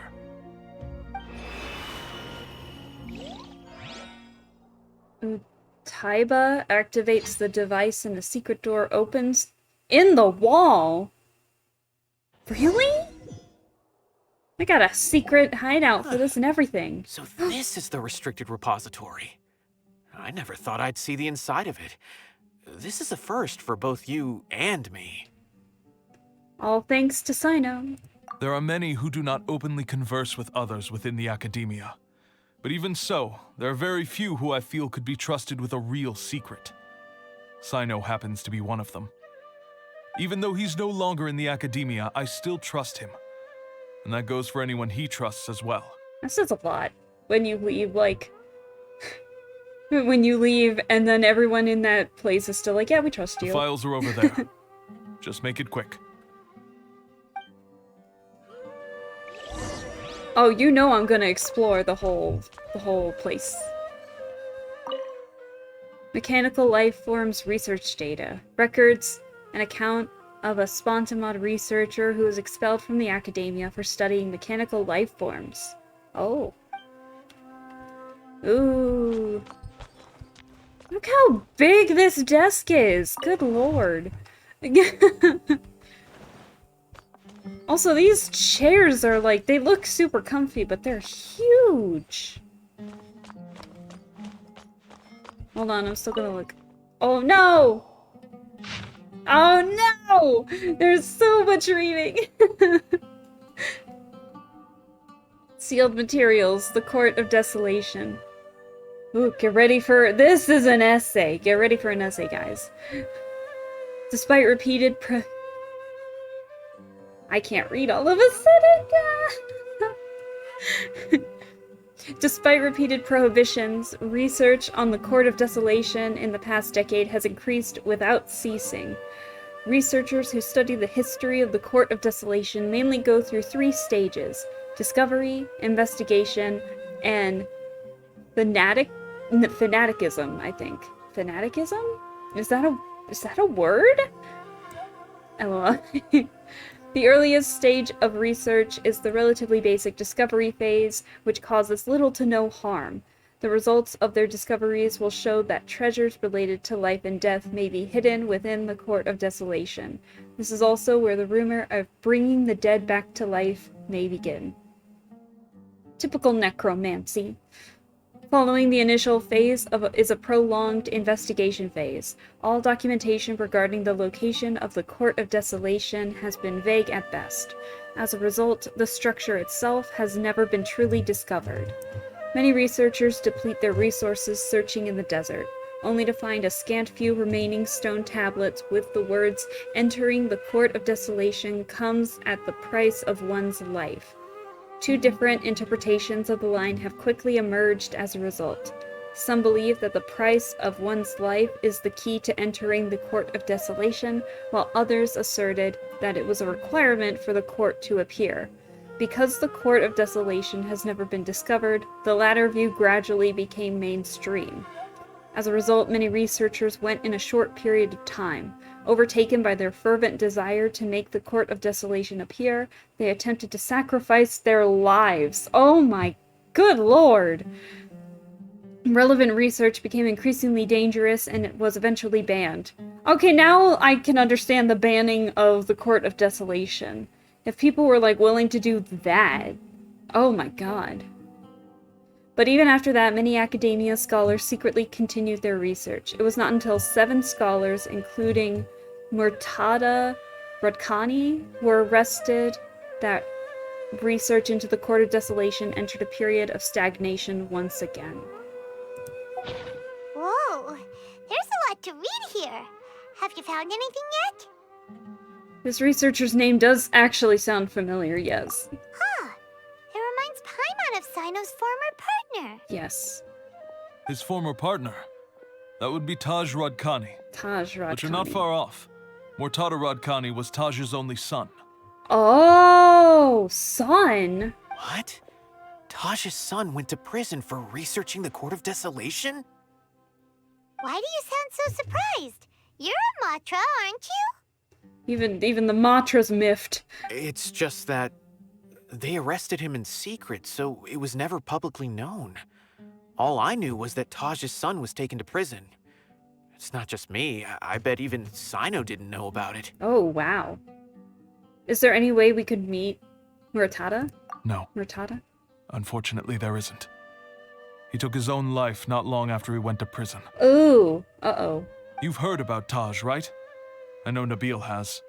Taiba activates the device and the secret door opens in the wall. Really? I got a secret hideout for this and everything. So this is the restricted repository. I never thought I'd see the inside of it. This is a first for both you and me. All thanks to Cyno. There are many who do not openly converse with others within the academia. But even so, there are very few who I feel could be trusted with a real secret. Cyno happens to be one of them. Even though he's no longer in the academia, I still trust him. And that goes for anyone he trusts as well. That says a lot. When you leave, like... when you leave and then everyone in that place is still like, yeah, we trust you. The files are over there. Just make it quick. Oh, you know I'm gonna explore the whole place. Mechanical life forms research data. Records, an account of a Spontamod researcher who was expelled from the academia for studying mechanical life forms. Oh. Ooh. Look how big this desk is! Good lord. Also, these chairs are like, they look super comfy, but they're huge. Hold on, I'm still gonna look. Oh no! Oh no! There's so much reading! Sealed materials, the Court of Desolation. Ooh, get ready for... This is an essay! Get ready for an essay, guys. Despite repeated I can't read all of a sudden! Despite repeated prohibitions, research on the Court of Desolation in the past decade has increased without ceasing. Researchers who study the history of the Court of Desolation mainly go through 3 stages: discovery, investigation, and fanaticism, I think. Fanaticism? Is that a word? LOL. The earliest stage of research is the relatively basic discovery phase, which causes little to no harm. The results of their discoveries will show that treasures related to life and death may be hidden within the Court of Desolation. This is also where the rumor of bringing the dead back to life may begin. Typical necromancy. Following the initial phase is a prolonged investigation phase. All documentation regarding the location of the Court of Desolation has been vague at best. As a result, the structure itself has never been truly discovered. Many researchers deplete their resources searching in the desert, only to find a scant few remaining stone tablets with the words, "Entering the Court of Desolation comes at the price of one's life." 2 different interpretations of the line have quickly emerged as a result. Some believe that the price of one's life is the key to entering the Court of Desolation, while others asserted that it was a requirement for the court to appear. Because the Court of Desolation has never been discovered, the latter view gradually became mainstream. As a result, many researchers went in a short period of time. Overtaken by their fervent desire to make the Court of Desolation appear, they attempted to sacrifice their lives. Oh my good lord! Relevant research became increasingly dangerous and it was eventually banned. Okay, now I can understand the banning of the Court of Desolation. If people were, like, willing to do that, oh my god. But even after that, many academia scholars secretly continued their research. It was not until 7 scholars, including Murtada Radkani, were arrested that research into the Court of Desolation entered a period of stagnation once again. Whoa, there's a lot to read here. Have you found anything yet? This researcher's name does actually sound familiar, yes. Huh. It reminds Paimon of Cyno's former partner. Yes. His former partner? That would be Taj Radkani. Taj Radkani. But you're not far off. Murtada Radkani was Taj's only son. Oh, son? What? Taj's son went to prison for researching the Court of Desolation? Why do you sound so surprised? You're a Matra, aren't you? Even the Matra's miffed. It's just that they arrested him in secret, so it was never publicly known. All I knew was that Taj's son was taken to prison. It's not just me. I bet even Cyno didn't know about it. Oh, wow. Is there any way we could meet Murtada? No. Murtada? Unfortunately, there isn't. He took his own life not long after he went to prison. Ooh. Uh-oh. You've heard about Taj, right? I know Nabil has.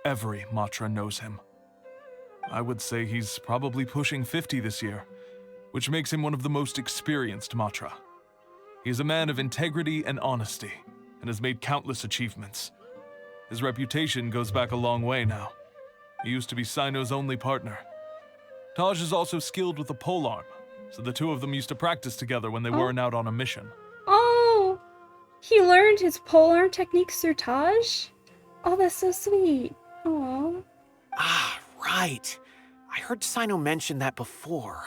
Every Matra knows him. I would say he's probably pushing 50 this year, which makes him one of the most experienced Matra. He is a man of integrity and honesty, and has made countless achievements. His reputation goes back a long way now. He used to be Cyno's only partner. Taj is also skilled with the polearm, so the two of them used to practice together when they weren't out on a mission. Oh! He learned his polearm techniques through Taj? Oh, that's so sweet. Aw. Ah, right. I heard Cyno mention that before.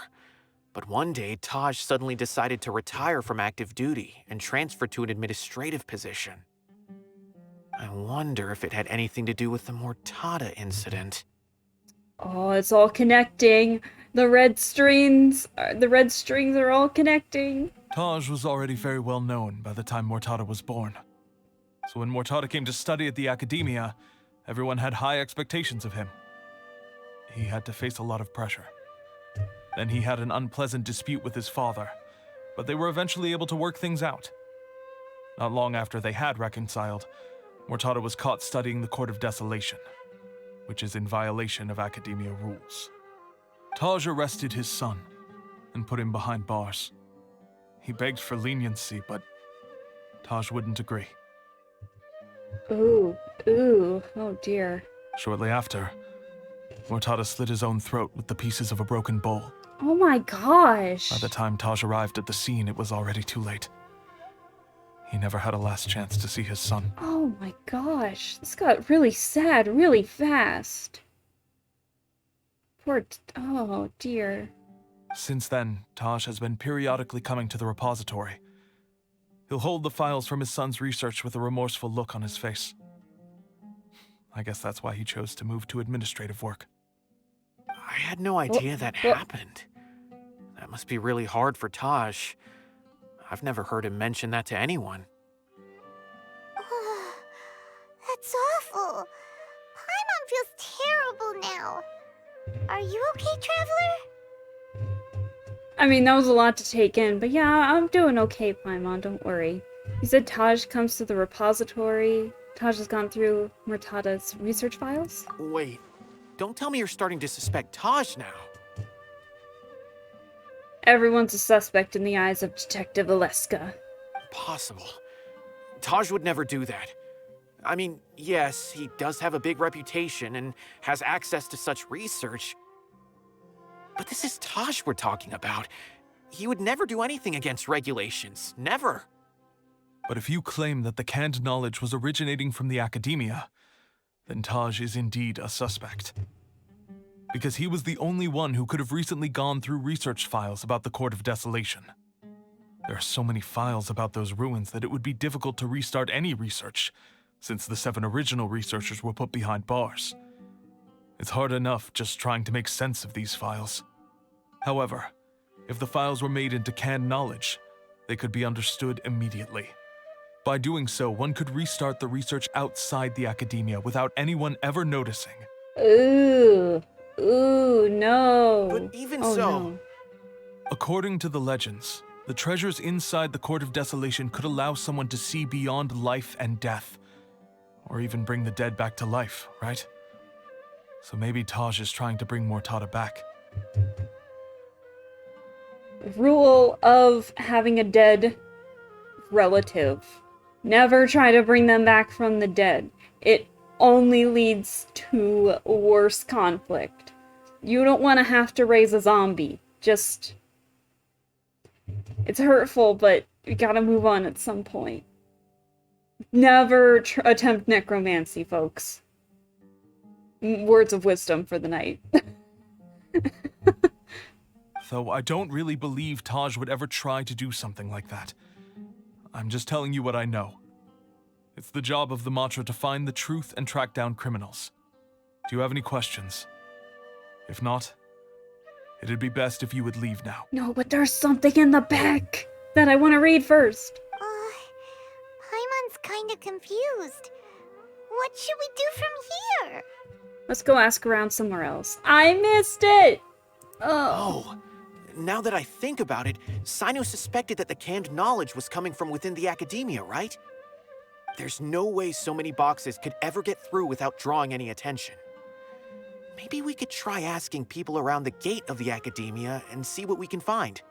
But one day, Taj suddenly decided to retire from active duty and transfer to an administrative position. I wonder if it had anything to do with the Murtada incident. Oh, it's all connecting. The red strings are all connecting. Taj was already very well known by the time Murtada was born. So when Murtada came to study at the academia, everyone had high expectations of him. He had to face a lot of pressure. Then he had an unpleasant dispute with his father, but they were eventually able to work things out. Not long after they had reconciled, Murtada was caught studying the Court of Desolation, which is in violation of academia rules. Taj arrested his son and put him behind bars. He begged for leniency, but Taj wouldn't agree. Ooh, oh dear. Shortly after, Murtada slit his own throat with the pieces of a broken bowl. Oh my gosh. By the time Taj arrived at the scene, it was already too late. He never had a last chance to see his son. Oh my gosh. This got really sad really fast. Oh dear. Since then, Taj has been periodically coming to the repository. He'll hold the files from his son's research with a remorseful look on his face. I guess that's why he chose to move to administrative work. I had no idea that happened. That must be really hard for Taj. I've never heard him mention that to anyone. That's awful. Paimon feels terrible now. Are you okay, Traveler? I mean, that was a lot to take in, but yeah, I'm doing okay, Paimon, don't worry. You said Taj comes to the repository. Taj has gone through Murtada's research files? Wait, don't tell me you're starting to suspect Taj now. Everyone's a suspect in the eyes of Detective Aleska. Impossible. Taj would never do that. I mean, yes, he does have a big reputation and has access to such research. But this is Taj we're talking about. He would never do anything against regulations. Never. But if you claim that the canned knowledge was originating from the academia, then Taj is indeed a suspect. Because he was the only one who could have recently gone through research files about the Court of Desolation. There are so many files about those ruins that it would be difficult to restart any research, since the 7 original researchers were put behind bars. It's hard enough just trying to make sense of these files. However, if the files were made into canned knowledge, they could be understood immediately. By doing so, one could restart the research outside the academia without anyone ever noticing. Ooh. Ooh, no. But even Oh, so... no. According to the legends, the treasures inside the Court of Desolation could allow someone to see beyond life and death, or even bring the dead back to life, right? So maybe Taj is trying to bring Mortada back. Rule of having a dead relative. Never try to bring them back from the dead. It only leads to worse conflict. You don't want to have to raise a zombie. Just... It's hurtful, but you gotta move on at some point. Never attempt necromancy, folks. Words of wisdom for the night. Though I don't really believe Taj would ever try to do something like that. I'm just telling you what I know. It's the job of the Matra to find the truth and track down criminals. Do you have any questions? If not, it'd be best if you would leave now. No, but there's something in the back that I want to read first. Paimon's kinda confused. What should we do from here? Let's go ask around somewhere else. I missed it! Oh, now that I think about it, Cyno suspected that the canned knowledge was coming from within the academia, right? There's no way so many boxes could ever get through without drawing any attention. Maybe we could try asking people around the gate of the academia and see what we can find.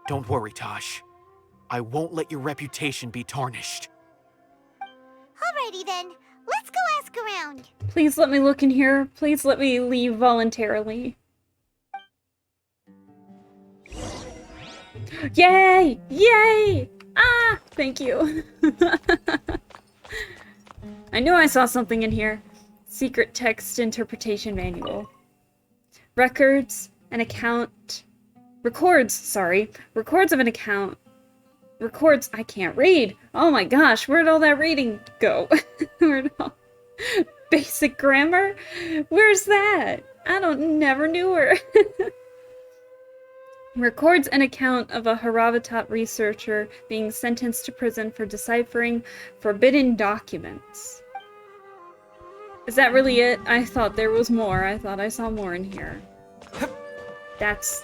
Don't worry, Tosh. I won't let your reputation be tarnished. Alrighty then, let's go ask around. Please let me look in here. Please let me leave voluntarily. Yay! Yay! Ah! Thank you. I knew I saw something in here. Secret text interpretation manual. Records of an account. I can't read. Oh my gosh, where'd all that reading go? Basic grammar? Where's that? Never knew her. Records an account of a Haravatat researcher being sentenced to prison for deciphering forbidden documents. Is that really it? I thought there was more. I thought I saw more in here. That's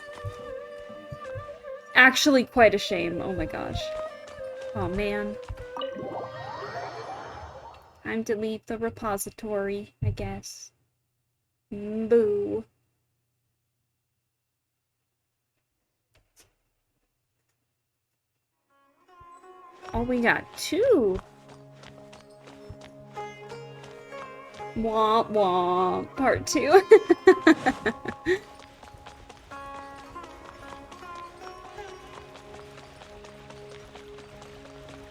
actually quite a shame. Oh my gosh. Oh man. Time to leave the repository, I guess. Boo. Oh, we got 2. Womp womp. Part 2.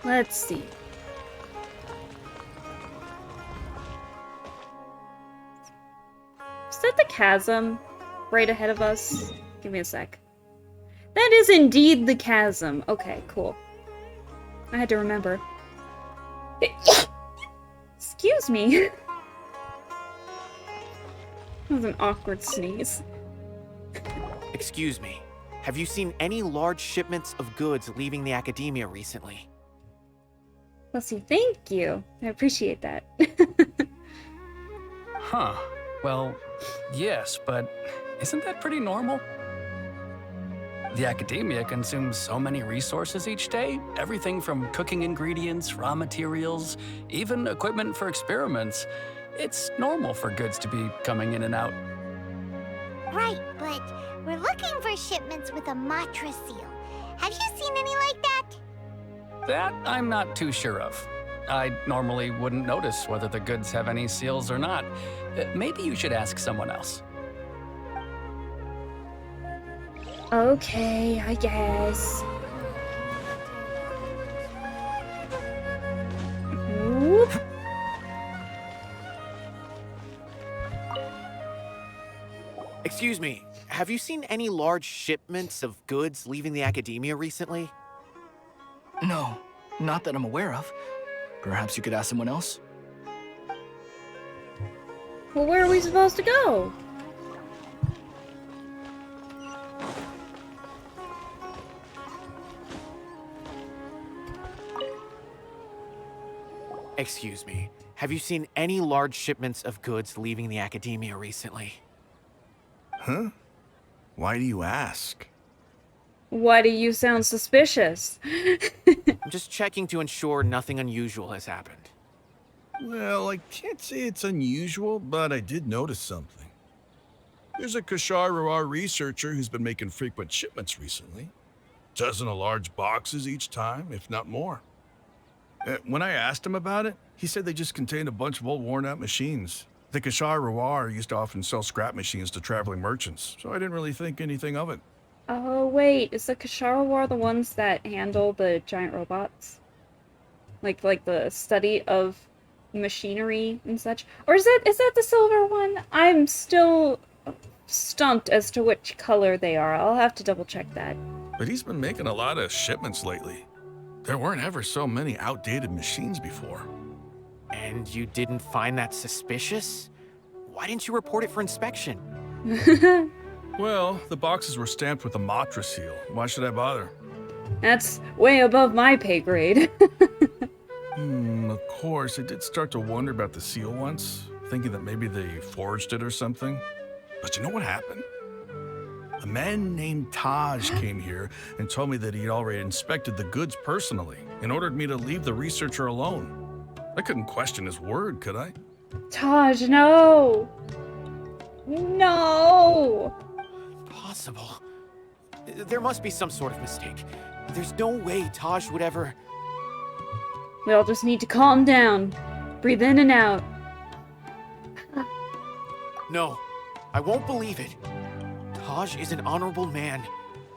Let's see. Is that the chasm right ahead of us? Give me a sec. That is indeed the chasm. Okay, cool. I had to remember. Excuse me. That was an awkward sneeze. Excuse me. Have you seen any large shipments of goods leaving the academia recently? Lucy, thank you. I appreciate that. Huh. Well, yes, but isn't that pretty normal? The academia consumes so many resources each day. Everything from cooking ingredients, raw materials, even equipment for experiments. It's normal for goods to be coming in and out. Right, but we're looking for shipments with a Matra seal. Have you seen any like that? That I'm not too sure of. I normally wouldn't notice whether the goods have any seals or not. Maybe you should ask someone else. Okay, I guess. Whoop. Excuse me, have you seen any large shipments of goods leaving the academia recently? No, not that I'm aware of. Perhaps you could ask someone else? Well, where are we supposed to go? Excuse me, have you seen any large shipments of goods leaving the academia recently? Huh? Why do you ask? Why do you sound suspicious? I'm just checking to ensure nothing unusual has happened. Well, I can't say it's unusual, but I did notice something. There's a Kashar researcher who's been making frequent shipments recently. Dozen of large boxes each time, if not more. When I asked him about it, he said they just contained a bunch of old worn-out machines. The Kashar used to often sell scrap machines to traveling merchants, so I didn't really think anything of it. Oh, wait, is the Kashara the ones that handle the giant robots? Like the study of machinery and such? Or is that the silver one? I'm still stumped as to which color they are. I'll have to double check that. But he's been making a lot of shipments lately. There weren't ever so many outdated machines before. And you didn't find that suspicious? Why didn't you report it for inspection? Well, the boxes were stamped with the Matra seal. Why should I bother? That's way above my pay grade. Of course, I did start to wonder about the seal once, thinking that maybe they forged it or something. But you know what happened? A man named Taj came here and told me that he'd already inspected the goods personally and ordered me to leave the researcher alone. I couldn't question his word, could I? Taj, no! No! Impossible. There must be some sort of mistake. There's no way Taj would ever... We all just need to calm down. Breathe in and out. No, I won't believe it. Taj is an honorable man.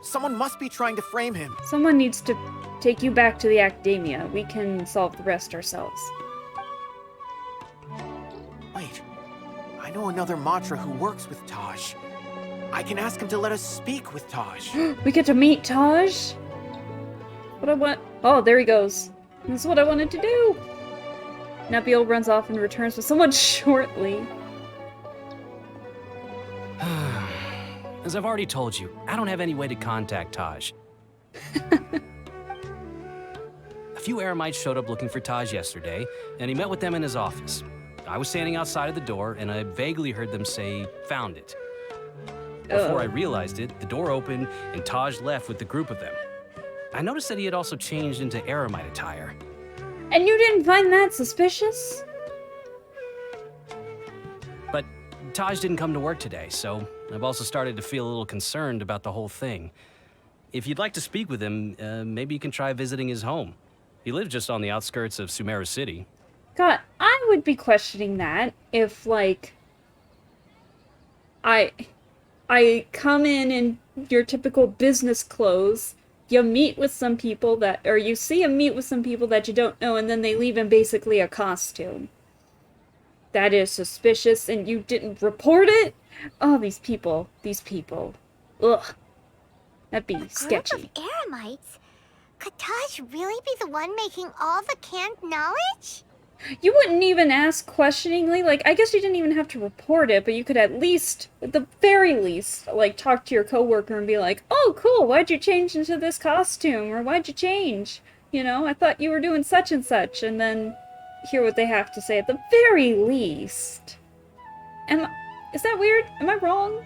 Someone must be trying to frame him. Someone needs to take you back to the academia. We can solve the rest ourselves. Wait, I know another Matra who works with Taj. I can ask him to let us speak with Taj. We get to meet Taj? What I want... Oh, there he goes. This is what I wanted to do. Nabil runs off and returns with someone shortly. As I've already told you, I don't have any way to contact Taj. A few Eremites showed up looking for Taj yesterday, and he met with them in his office. I was standing outside of the door, and I vaguely heard them say, "Found it." Before I realized it, the door opened, and Taj left with the group of them. I noticed that he had also changed into Eremite attire. And you didn't find that suspicious? But Taj didn't come to work today, so I've also started to feel a little concerned about the whole thing. If you'd like to speak with him, maybe you can try visiting his home. He lives just on the outskirts of Sumeru City. God, I would be questioning that if, like, I come in your typical business clothes, you meet with some people that, or you see him meet with some people that you don't know, and then they leave in basically a costume. That is suspicious, and you didn't report it? Oh, these people. Ugh. That'd be sketchy. A group of Eremites? Could Taj really be the one making all the canned knowledge? You wouldn't even ask questioningly, like, I guess you didn't even have to report it, but you could at least, at the very least, like, talk to your coworker and be like, "Oh, cool, why'd you change into this costume?" Or, "Why'd you change? You know, I thought you were doing such and such," and then hear what they have to say at the very least. Is that weird? Am I wrong?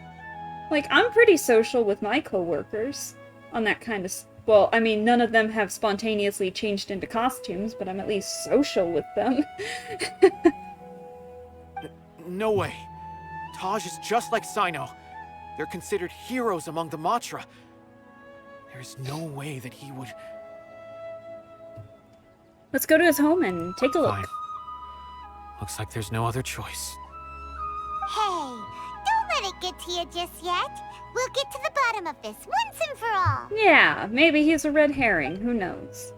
Like, I'm pretty social with my coworkers on that kind of... Well, I mean, none of them have spontaneously changed into costumes, but I'm at least social with them. No way. Taj is just like Cyno. They're considered heroes among the Matra. There's no way that he would... Let's go to his home and take a look. Fine. Looks like there's no other choice. Hey, don't let it get to you just yet. We'll get to the bottom of this once and for all. Yeah, maybe he's a red herring. Who knows?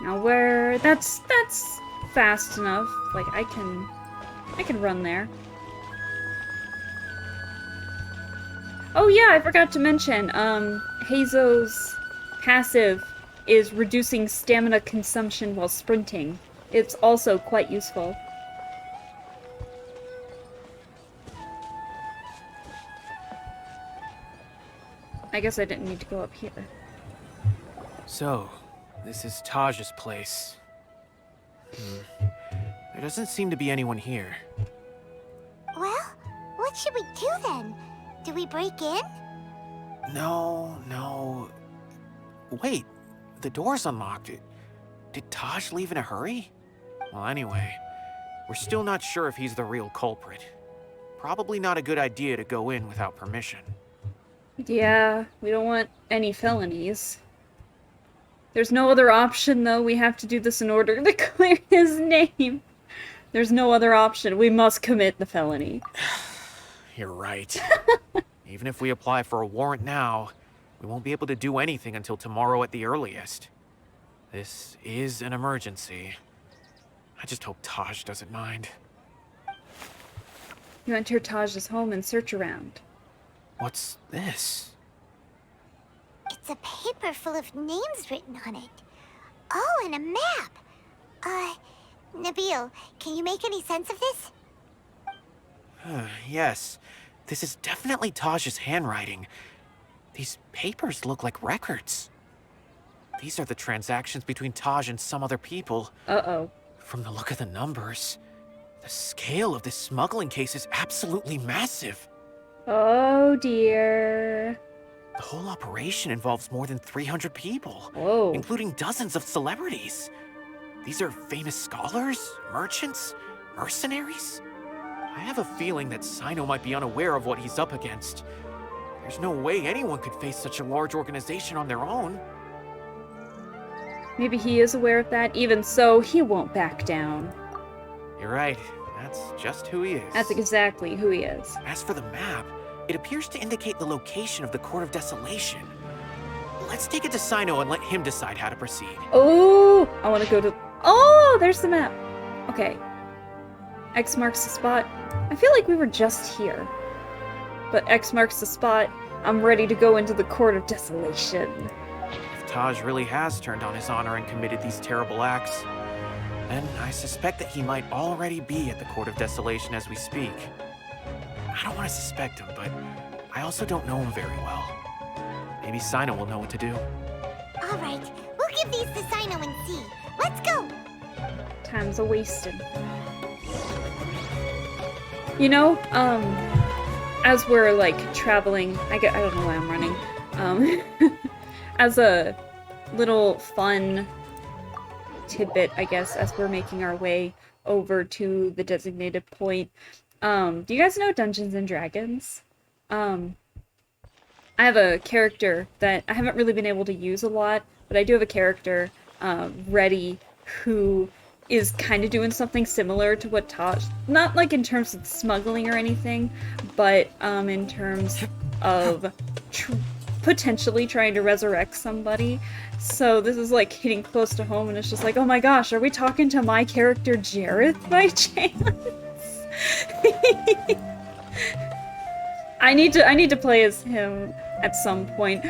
Now where... That's fast enough. Like, I can run there. Oh yeah, I forgot to mention, Hazo's passive is reducing stamina consumption while sprinting. It's also quite useful. I guess I didn't need to go up here. So, this is Taj's place. There doesn't seem to be anyone here. Well, what should we do then? Do we break in? No. Wait, the door's unlocked. Did Taj leave in a hurry? Well, anyway, we're still not sure if he's the real culprit. Probably not a good idea to go in without permission. Yeah, we don't want any felonies. There's no other option, though. We have to do this in order to clear his name. There's no other option. We must commit the felony. You're right. Even if we apply for a warrant now, we won't be able to do anything until tomorrow at the earliest. This is an emergency. I just hope Taj doesn't mind. You enter Taj's home and search around. What's this? It's a paper full of names written on it. Oh, and a map. Nabil, can you make any sense of this? Yes, this is definitely Taj's handwriting. These papers look like records. These are the transactions between Taj and some other people. Uh-oh. From the look of the numbers, the scale of this smuggling case is absolutely massive. Oh dear. The whole operation involves more than 300 people, Whoa. including dozens of celebrities. These are famous scholars, merchants, mercenaries. I have a feeling that Cyno might be unaware of what he's up against. There's no way anyone could face such a large organization on their own. Maybe he is aware of that. Even so, he won't back down. You're right. That's just who he is. That's exactly who he is. As for the map, it appears to indicate the location of the Court of Desolation. Let's take it to Cyno and let him decide how to proceed. Oh! I want to go to... Oh! There's the map! Okay. X marks the spot. I feel like we were just here. But X marks the spot. I'm ready to go into the Court of Desolation. If Taj really has turned on his honor and committed these terrible acts, then I suspect that he might already be at the Court of Desolation as we speak. I don't want to suspect him, but I also don't know him very well. Maybe Cyno will know what to do. All right, we'll give these to Cyno and see. Let's go! Time's a-wasted. You know, as we're, like, traveling... I don't know why I'm running. As a little fun tidbit, I guess, as we're making our way over to the designated point. Do you guys know Dungeons and Dragons? I have a character that I haven't really been able to use a lot, but I do have a character, Reddy, who is kind of doing something similar to what Taj... Not like in terms of smuggling or anything, but in terms of potentially trying to resurrect somebody. So this is like hitting close to home, and it's just like, oh my gosh, are we talking to my character Jareth by chance? I need to play as him at some point.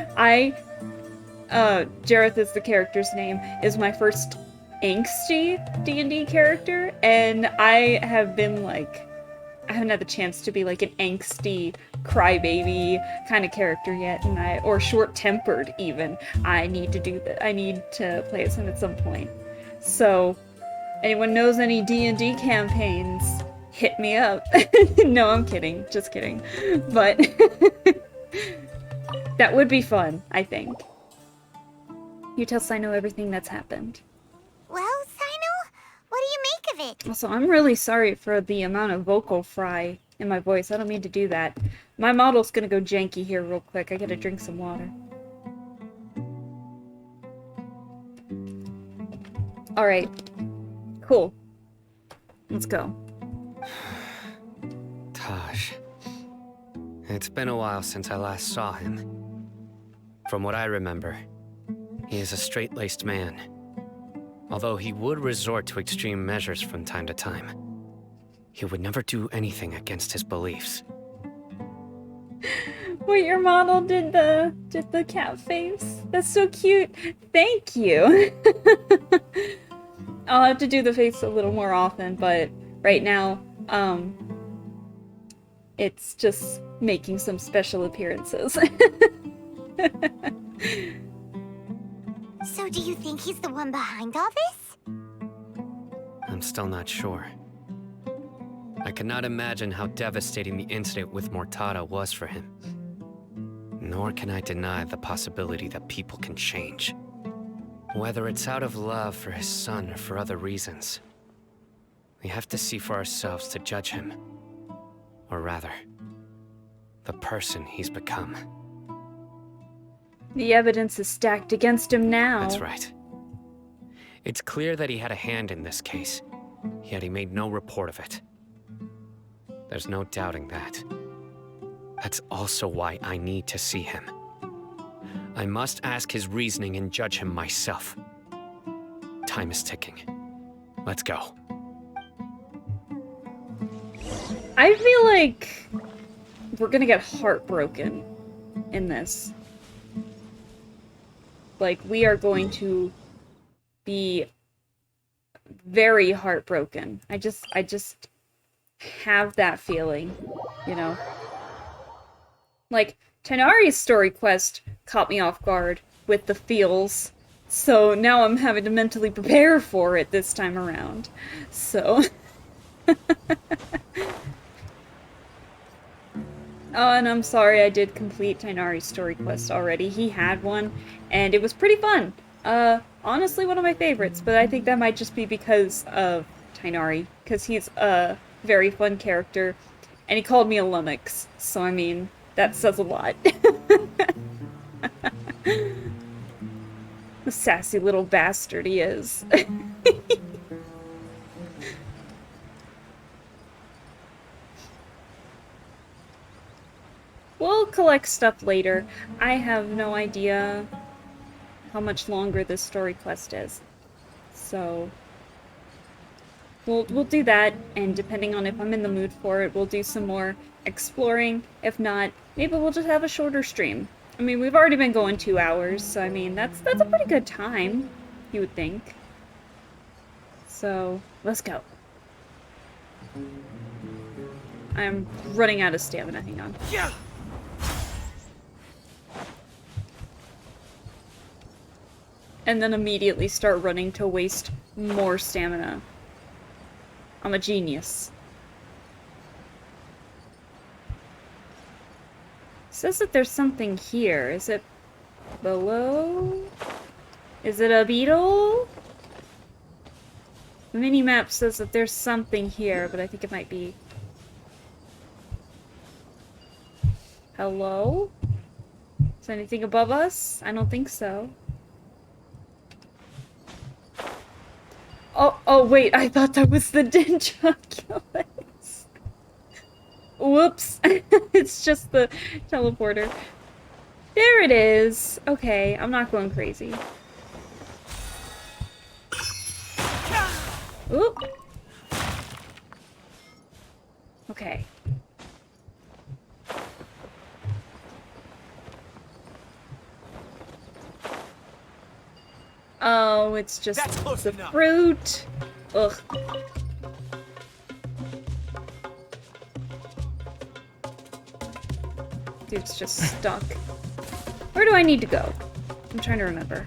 Jareth is the character's name, is my first angsty D&D character, and I have been like, I haven't had the chance to be like an angsty crybaby kind of character yet, and or short-tempered even. I need to do that. I need to play as him at some point. So, anyone knows any D&D campaigns, hit me up. No, I'm kidding. Just kidding. But that would be fun, I think. You tell Cyno everything that's happened. Well, Cyno, what do you make of it? Also, I'm really sorry for the amount of vocal fry in my voice. I don't mean to do that. My model's gonna go janky here real quick. I gotta drink some water. Alright. Cool. Let's go. Taj. It's been a while since I last saw him. From what I remember, he is a straight-laced man. Although he would resort to extreme measures from time to time, he would never do anything against his beliefs. Wait, your model did the cat face? That's so cute. Thank you. I'll have to do the face a little more often, but right now, it's just making some special appearances. So do you think he's the one behind all this? I'm still not sure. I cannot imagine how devastating the incident with Mortada was for him. Nor can I deny the possibility that people can change. Whether it's out of love for his son or for other reasons. We have to see for ourselves to judge him. Or rather, the person he's become. The evidence is stacked against him now. That's right. It's clear that he had a hand in this case, yet he made no report of it. There's no doubting that. That's also why I need to see him. I must ask his reasoning and judge him myself. Time is ticking. Let's go. I feel like we're gonna get heartbroken in this. Like, we are going to be very heartbroken. I just have that feeling, you know? Like, Tighnari's story quest caught me off guard with the feels, so now I'm having to mentally prepare for it this time around. So... Oh, and I'm sorry I did complete Tighnari's story quest already. He had one, and it was pretty fun. Honestly, one of my favorites, but I think that might just be because of Tighnari, because he's a very fun character, and he called me a lummox, so I mean, that says a lot. The sassy little bastard he is. We'll collect stuff later. I have no idea how much longer this story quest is. So we'll do that, and depending on if I'm in the mood for it, we'll do some more exploring. If not, maybe we'll just have a shorter stream. I mean, we've already been going 2 hours, so I mean, that's a pretty good time, you would think. So, let's go. I'm running out of stamina, hang on. Yeah. And then immediately start running to waste more stamina. I'm a genius. It says that there's something here. Is it below? Is it a beetle? The mini-map says that there's something here, but I think it might be... Hello? Is anything above us? I don't think so. Oh, wait, I thought that was the Dendroculus. Whoops. It's just the teleporter. There it is. Okay, I'm not going crazy. Oop. Okay. Oh, it's just the fruit. Ugh. Dude's just stuck. Where do I need to go? I'm trying to remember.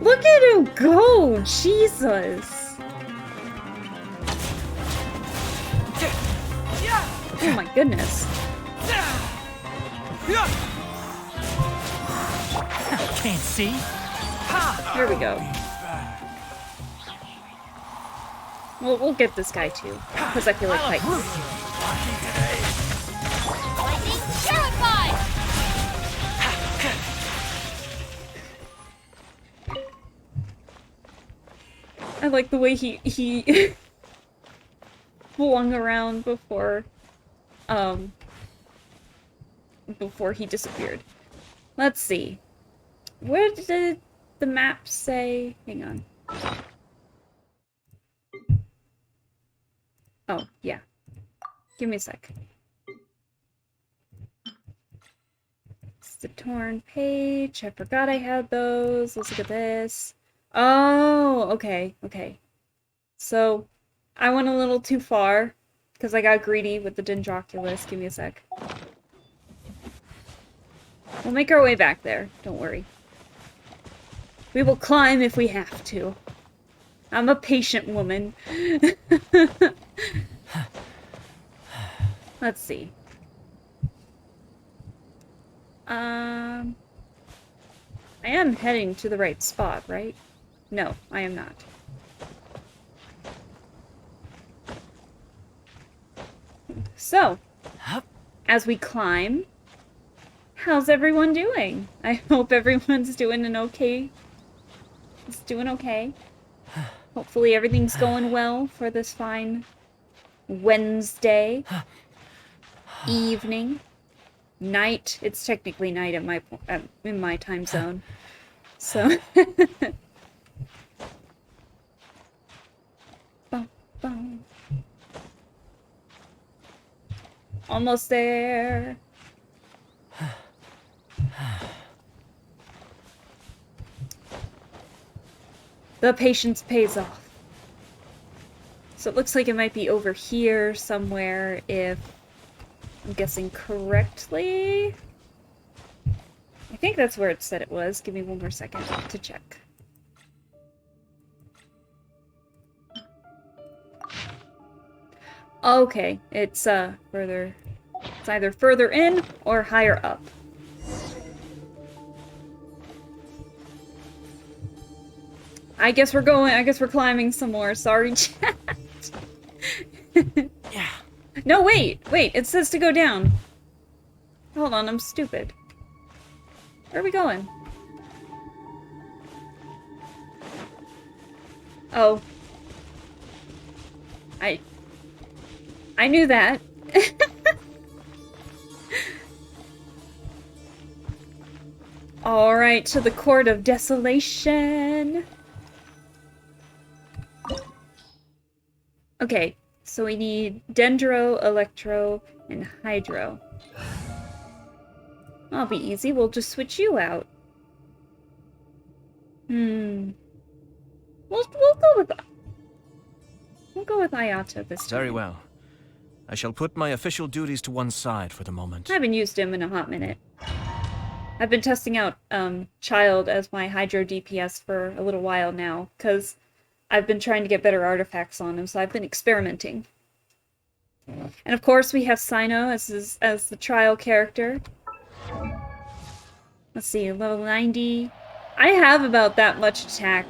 Look at him go! Jesus! Oh my goodness. Can't see. There we go. We'll get this guy too, because I feel like fighting. I like the way he flung around before he disappeared. Let's see. Where did the map say? Hang on. Oh, yeah. Give me a sec. It's the torn page. I forgot I had those. Let's look at this. Oh, okay, okay. So, I went a little too far, because I got greedy with the Dendroculus. Give me a sec. We'll make our way back there. Don't worry. We will climb if we have to. I'm a patient woman. Let's see. I am heading to the right spot, right? No, I am not. So, as we climb, how's everyone doing? I hope everyone's doing okay. It's doing okay. Hopefully everything's going well for this fine Wednesday evening. Night. It's technically night at in my time zone. So bum, bum. Almost there. The patience pays off. So it looks like it might be over here somewhere, if I'm guessing correctly. I think that's where it said it was. Give me one more second to check. Okay, it's further. It's either further in or higher up. I guess we're climbing some more. Sorry, chat. Yeah. No, wait, it says to go down. Hold on, I'm stupid. Where are we going? Oh. I knew that. Alright, to the Court of Desolation. Okay, so we need Dendro, Electro, and Hydro. That'll be easy, we'll just switch you out. We'll go with Ayato this time. Very well. I shall put my official duties to one side for the moment. I haven't used him in a hot minute. I've been testing out Child as my Hydro DPS for a little while now, because I've been trying to get better artifacts on him, so I've been experimenting. And of course we have Cyno as the trial character. Let's see, level 90. I have about that much attack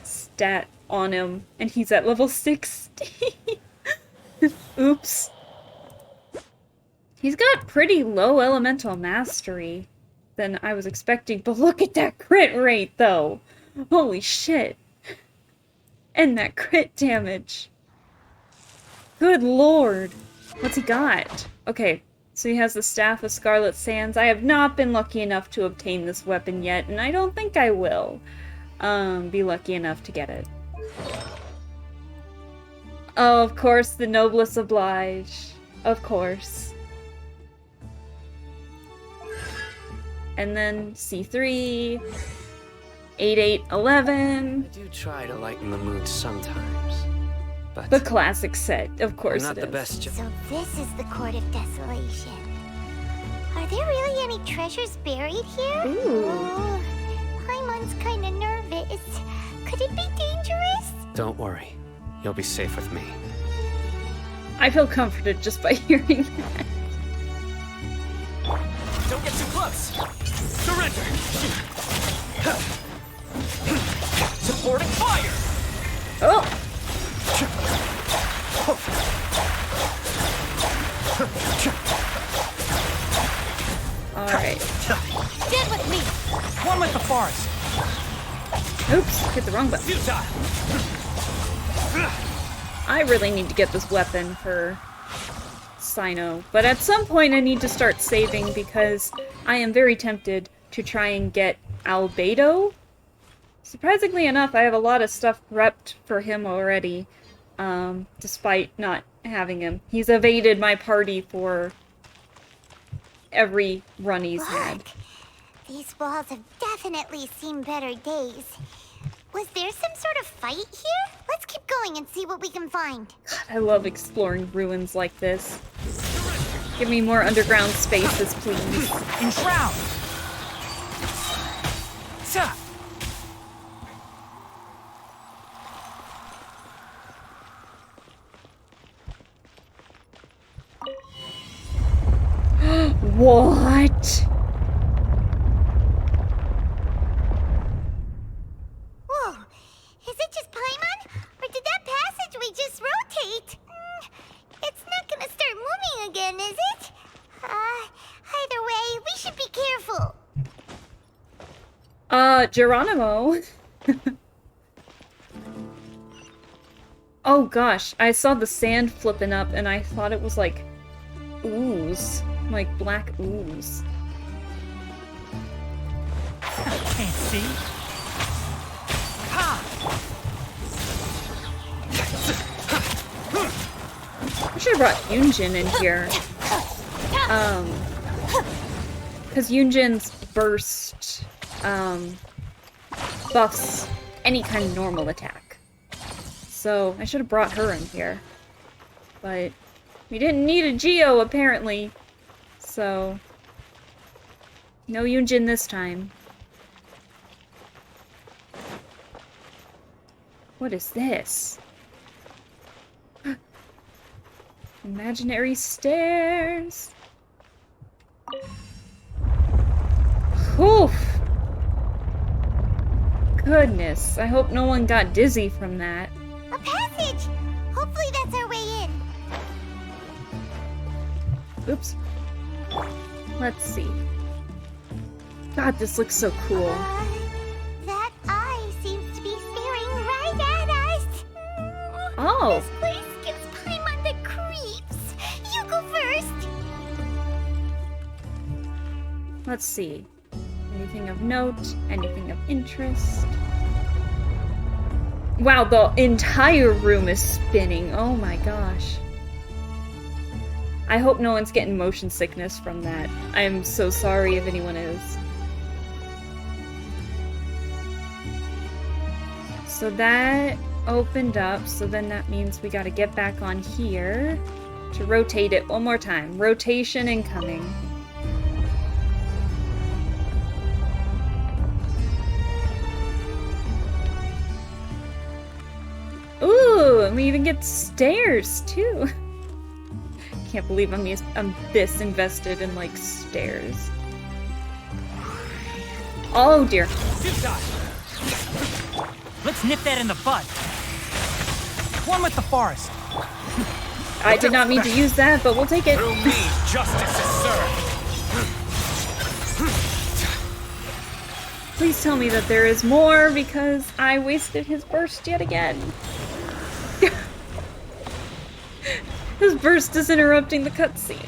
stat on him, and he's at level 60. Oops. He's got pretty low elemental mastery than I was expecting, but look at that crit rate, though. Holy shit. And that crit damage. Good lord. What's he got? Okay, so he has the Staff of Scarlet Sands. I have not been lucky enough to obtain this weapon yet, and I don't think I will be lucky enough to get it. Oh, of course, the noblesse oblige. Of course. And then C3, 8811. I do try to lighten the mood sometimes, but the classic set, of course. I'm not the best. So this is the Court of Desolation. Are there really any treasures buried here? Ooh. Oh, Paimon's kind of nervous. Could it be dangerous? Don't worry, you'll be safe with me. I feel comforted just by hearing that. Don't get too close! Surrender! Supporting fire! Oh! Alright. Get with me! One with the forest! Oops, hit the wrong button. I really need to get this weapon for Cyno, but at some point I need to start saving because I am very tempted to try and get Albedo. Surprisingly enough, I have a lot of stuff prepped for him already, despite not having him. He's evaded my party for every run he's had. These walls have definitely seen better days. Was there some sort of fight here? Let's keep going and see what we can find. God, I love exploring ruins like this. Give me more underground spaces, please. Enshroud! Sa! What? Whoa, is it just Paimon? Or did that passageway just rotate? It's not gonna start moving again, is it? Either way, we should be careful. Geronimo. Oh gosh, I saw the sand flipping up and I thought it was like ooze. Like black ooze. Can't see. Ha! I should have brought Yunjin in here. Because Yunjin's burst, buffs any kind of normal attack. So I should have brought her in here. But we didn't need a Geo, apparently. So no Yunjin this time. What is this? Imaginary stairs. Oof. Goodness, I hope no one got dizzy from that. A passage! Hopefully that's our way in. Oops. Let's see. God, this looks so cool. That eye seems to be staring right at us. Oh. This place gives Paimon the creeps. You go first. Let's see. Anything of note? Anything of interest? Wow, the entire room is spinning. Oh my gosh. I hope no one's getting motion sickness from that. I am so sorry if anyone is. So that opened up, so then that means we gotta get back on here to rotate it one more time. Rotation incoming. Ooh, and we even get stairs too. Can't believe I'm this invested in like stairs. Oh dear. Let's nip that in the bud. One with the forest. I did not mean to use that, but we'll take it. Through me, justice is served. Please tell me that there is more, because I wasted his burst yet again. His burst is interrupting the cutscene.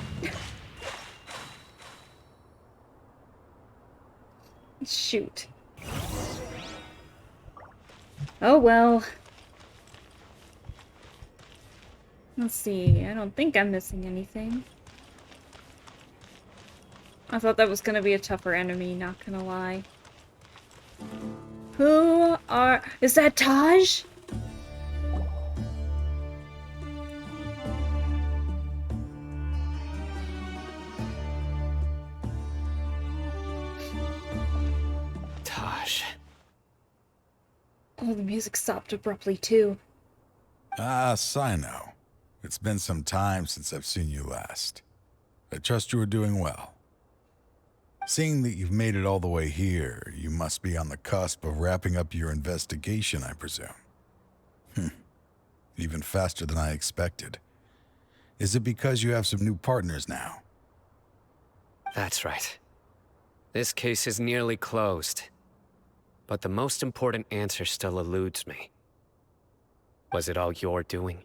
Shoot. Oh well. Let's see, I don't think I'm missing anything. I thought that was gonna be a tougher enemy, not gonna lie. Is that Taj? Taj. Oh, the music stopped abruptly too. Ah, Cyno. It's been some time since I've seen you last. I trust you are doing well. Seeing that you've made it all the way here, you must be on the cusp of wrapping up your investigation, I presume. Even faster than I expected. Is it because you have some new partners now? That's right. This case is nearly closed. But the most important answer still eludes me. Was it all your doing?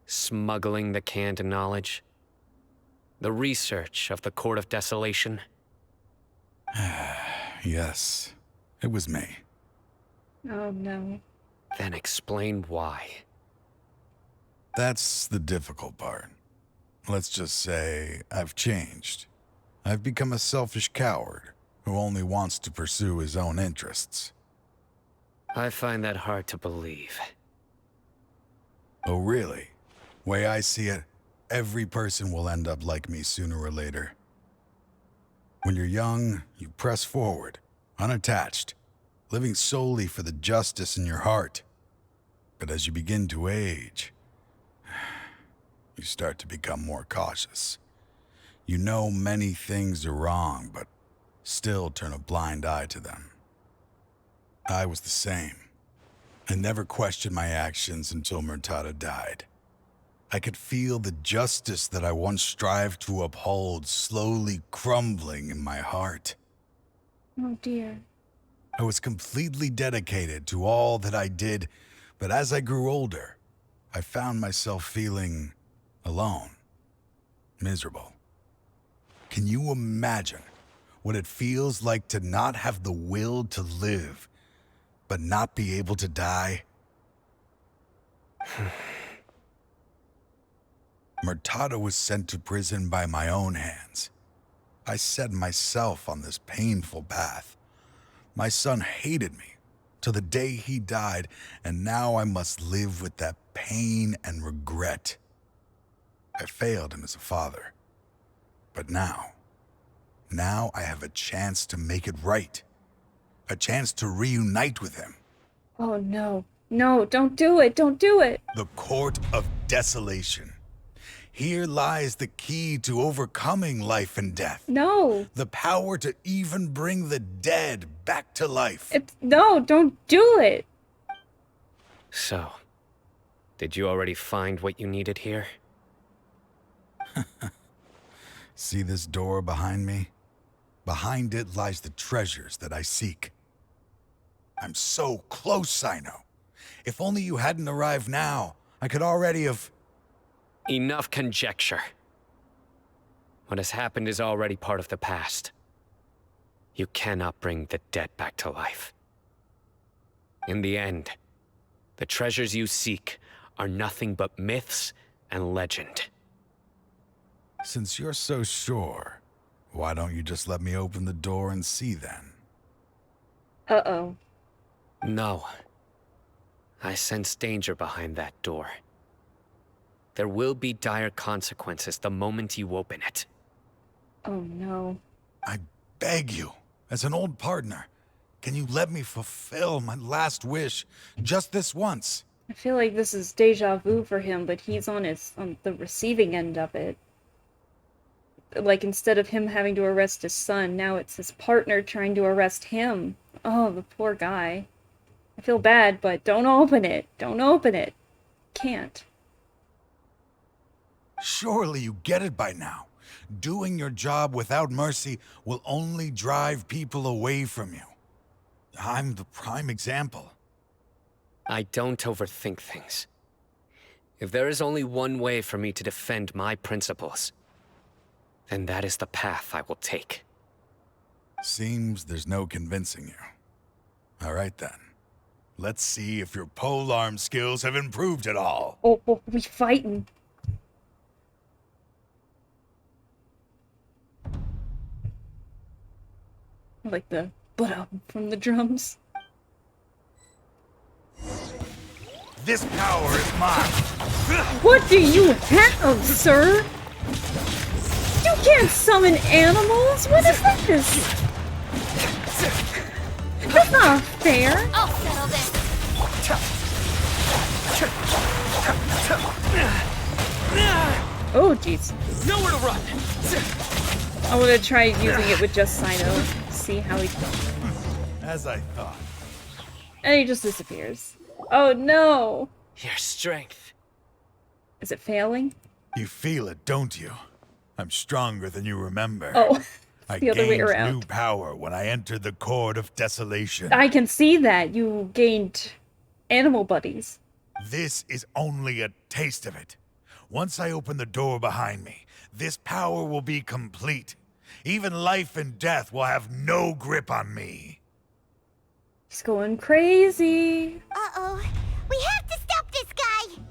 Smuggling the canned knowledge? The research of the Court of Desolation? Yes, it was me. Oh no. Then explain why. That's the difficult part. Let's just say I've changed. I've become a selfish coward who only wants to pursue his own interests. I find that hard to believe. Oh, really? Way I see it, every person will end up like me sooner or later. When you're young, you press forward, unattached, living solely for the justice in your heart. But as you begin to age, you start to become more cautious. You know many things are wrong, but still turn a blind eye to them. I was the same. I never questioned my actions until Murtada died. I could feel the justice that I once strived to uphold slowly crumbling in my heart. Oh dear. I was completely dedicated to all that I did, but as I grew older, I found myself feeling alone, miserable. Can you imagine what it feels like to not have the will to live, but not be able to die? Murtada was sent to prison by my own hands. I set myself on this painful path. My son hated me till the day he died, and now I must live with that pain and regret. I failed him as a father. But now I have a chance to make it right. A chance to reunite with him. Oh no. No, don't do it. Don't do it. The Court of Desolation. Here lies the key to overcoming life and death. No. The power to even bring the dead back to life. No, don't do it. So, did you already find what you needed here? See this door behind me? Behind it lies the treasures that I seek. I'm so close, Cyno. If only you hadn't arrived now, I could already have... Enough conjecture. What has happened is already part of the past. You cannot bring the dead back to life. In the end, the treasures you seek are nothing but myths and legend. Since you're so sure, why don't you just let me open the door and see then? Uh-oh. No. I sense danger behind that door. There will be dire consequences the moment you open it. Oh no. I beg you, as an old partner, can you let me fulfill my last wish just this once? I feel like this is deja vu for him, but he's on the receiving end of it. Like, instead of him having to arrest his son, now it's his partner trying to arrest him. Oh, the poor guy. I feel bad, but don't open it. Don't open it. Can't. Surely you get it by now. Doing your job without mercy will only drive people away from you. I'm the prime example. I don't overthink things. If there is only one way for me to defend my principles, then that is the path I will take. Seems there's no convincing you. All right then. Let's see if your polearm skills have improved at all. Oh, we fighting. Like the from the drums. This power is mine. What do you have, sir? You can't summon animals. What is this? That's not fair. I'll settle this. Oh, jeez. Nowhere to run. I want to try using it with just Cyno. See how he... As I thought. And he just disappears. Oh, no. Your strength. Is it failing? You feel it, don't you? I'm stronger than you remember. Oh, I the other way gained around. new power when I entered the Court of Desolation. I can see that. You gained animal buddies. This is only a taste of it. Once I open the door behind me, this power will be complete. Even life and death will have no grip on me. He's going crazy. Uh-oh. We have to stop this guy!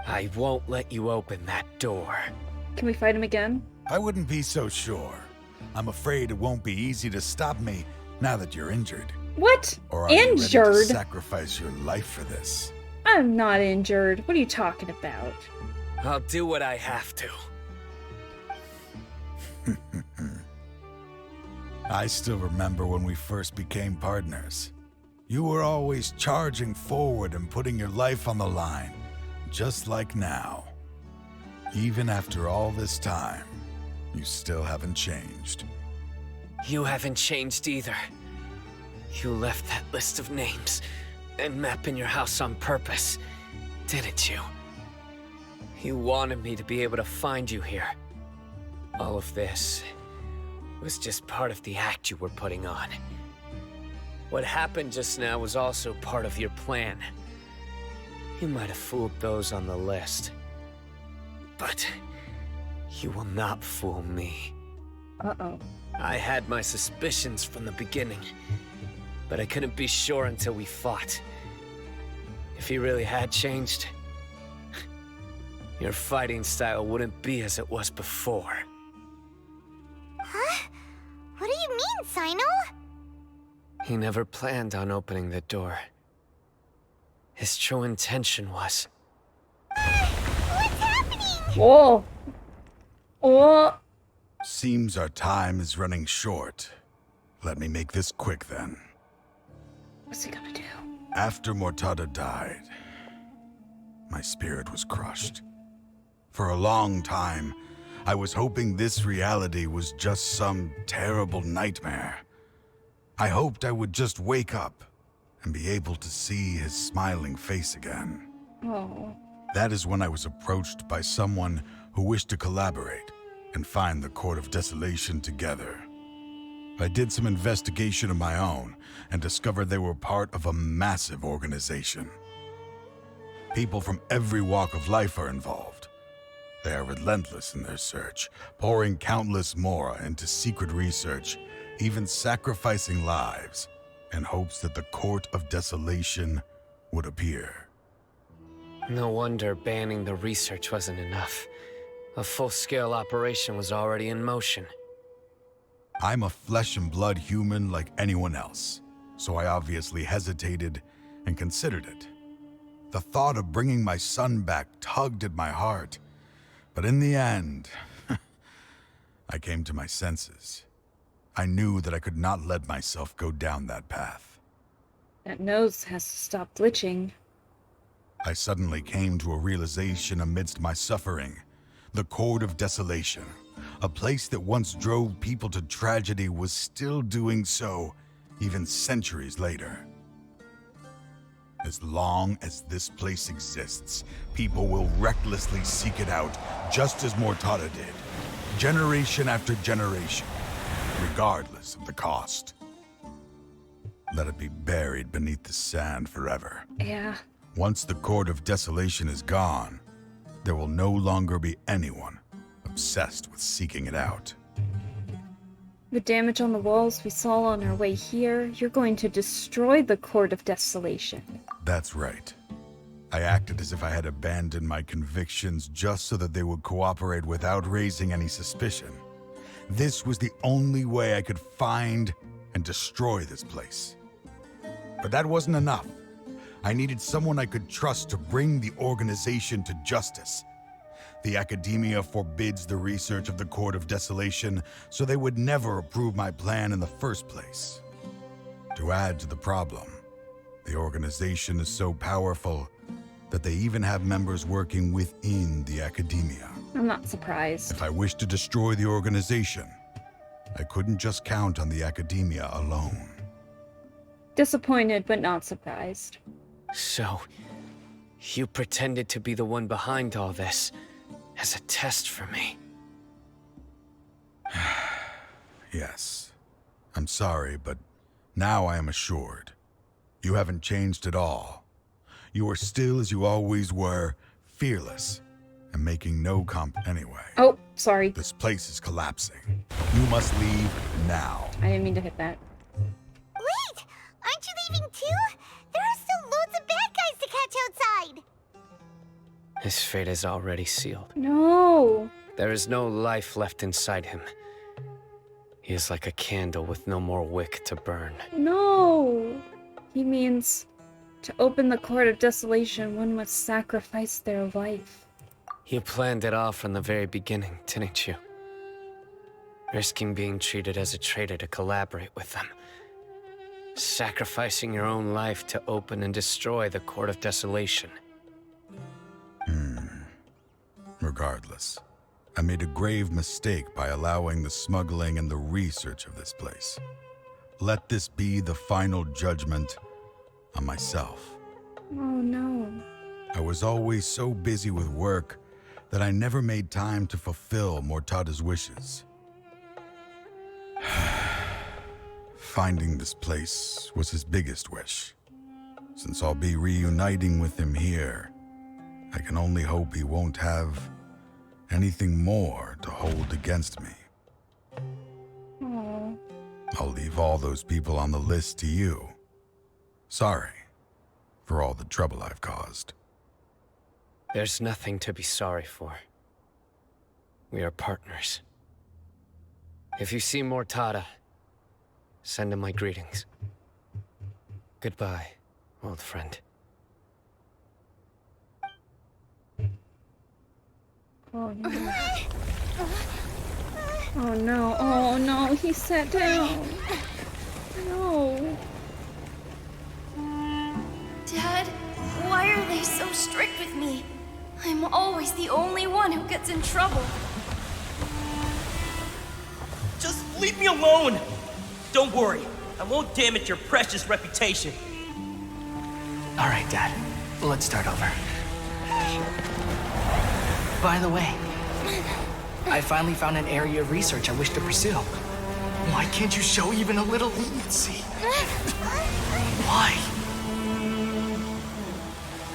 I won't let you open that door. Can we fight him again? I wouldn't be so sure. I'm afraid it won't be easy to stop me now that you're injured. What? Or are you ready to Injured? sacrifice your life for this? I'm not injured. What are you talking about? I'll do what I have to. I still remember when we first became partners. You were always charging forward and putting your life on the line, just like now. Even after all this time, you still haven't changed. You haven't changed either. You left that list of names and map in your house on purpose, didn't you? You wanted me to be able to find you here. All of this was just part of the act you were putting on. What happened just now was also part of your plan. You might have fooled those on the list, but you will not fool me. Uh-oh. I had my suspicions from the beginning, but I couldn't be sure until we fought. If he really had changed, your fighting style wouldn't be as it was before. Huh? What do you mean, Cyno? He never planned on opening the door. His true intention was... What's happening? Whoa. Oh. Seems our time is running short. Let me make this quick then. What's he gonna do? After Mortada died, my spirit was crushed. For a long time, I was hoping this reality was just some terrible nightmare. I hoped I would just wake up and be able to see his smiling face again. Oh. That is when I was approached by someone who wished to collaborate and find the Court of Desolation together. I did some investigation of my own and discovered they were part of a massive organization. People from every walk of life are involved. They are relentless in their search, pouring countless mora into secret research, even sacrificing lives in hopes that the Court of Desolation would appear. No wonder banning the research wasn't enough. A full-scale operation was already in motion. I'm a flesh and blood human like anyone else, so I obviously hesitated and considered it. The thought of bringing my son back tugged at my heart, but in the end, I came to my senses. I knew that I could not let myself go down that path. That nose has to stop glitching. I suddenly came to a realization amidst my suffering. The Court of Desolation, a place that once drove people to tragedy, was still doing so, even centuries later. As long as this place exists, people will recklessly seek it out, just as Mortada did, generation after generation, regardless of the cost. Let it be buried beneath the sand forever. Yeah. Once the Court of Desolation is gone, there will no longer be anyone obsessed with seeking it out. The damage on the walls we saw on our way here, you're going to destroy the Court of Desolation. That's right. I acted as if I had abandoned my convictions just so that they would cooperate without raising any suspicion. This was the only way I could find and destroy this place. But that wasn't enough. I needed someone I could trust to bring the organization to justice. The Academia forbids the research of the Court of Desolation, so they would never approve my plan in the first place. To add to the problem, the organization is so powerful that they even have members working within the Academia. I'm not surprised. If I wished to destroy the organization, I couldn't just count on the Academia alone. Disappointed, but not surprised. So, you pretended to be the one behind all this, as a test for me. Yes. I'm sorry, but now I am assured. You haven't changed at all. You are still as you always were, fearless, and making no comp anyway. Oh, sorry. This place is collapsing. You must leave now. I didn't mean to hit that. Wait! Aren't you leaving too? There are still loads of bad guys to catch outside! His fate is already sealed. No! There is no life left inside him. He is like a candle with no more wick to burn. No! He means to open the Court of Desolation, one must sacrifice their life. You planned it all from the very beginning, didn't you? Risking being treated as a traitor to collaborate with them. Sacrificing your own life to open and destroy the Court of Desolation. Regardless, I made a grave mistake by allowing the smuggling and the research of this place. Let this be the final judgment on myself. Oh no. I was always so busy with work that I never made time to fulfill Mortada's wishes. Finding this place was his biggest wish. Since I'll be reuniting with him here, I can only hope he won't have anything more to hold against me. Aww. I'll leave all those people on the list to you. Sorry for all the trouble I've caused. There's nothing to be sorry for. We are partners. If you see Mortada, send him my greetings. Goodbye, old friend. Oh no. Oh no, oh no, he sat down. No. Dad, why are they so strict with me? I'm always the only one who gets in trouble. Just leave me alone! Don't worry, I won't damage your precious reputation. All right, Dad. Let's start over. By the way, I finally found an area of research I wish to pursue. Why can't you show even a little leniency? Why?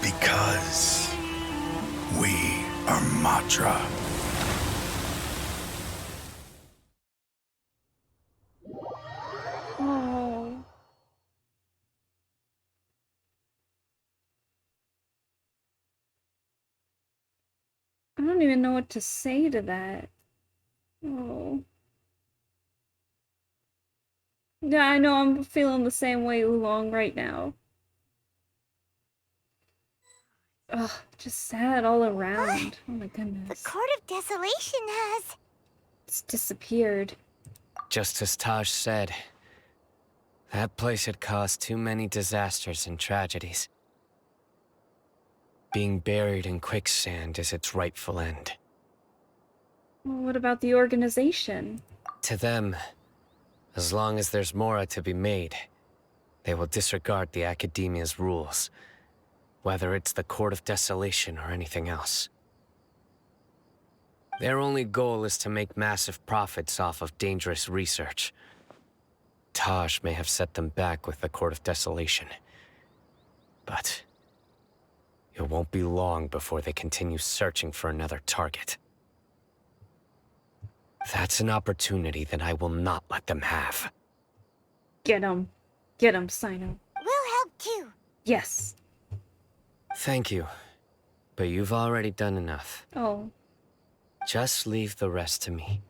Because we are Matra. Oh. I don't even know what to say to that. Oh. Yeah, I know I'm feeling the same way Oolong right now. Ugh, just sad all around. Oh my goodness. The Court of Desolation has... It's disappeared. Just as Taj said, that place had caused too many disasters and tragedies. Being buried in quicksand is its rightful end. Well, what about the organization? To them, as long as there's Mora to be made, they will disregard the Academia's rules, whether it's the Court of Desolation or anything else. Their only goal is to make massive profits off of dangerous research. Taj may have set them back with the Court of Desolation, but it won't be long before they continue searching for another target. That's an opportunity that I will not let them have. Get him. Get him, Cyno. We'll help too. Yes. Thank you, but you've already done enough. Oh. Just leave the rest to me.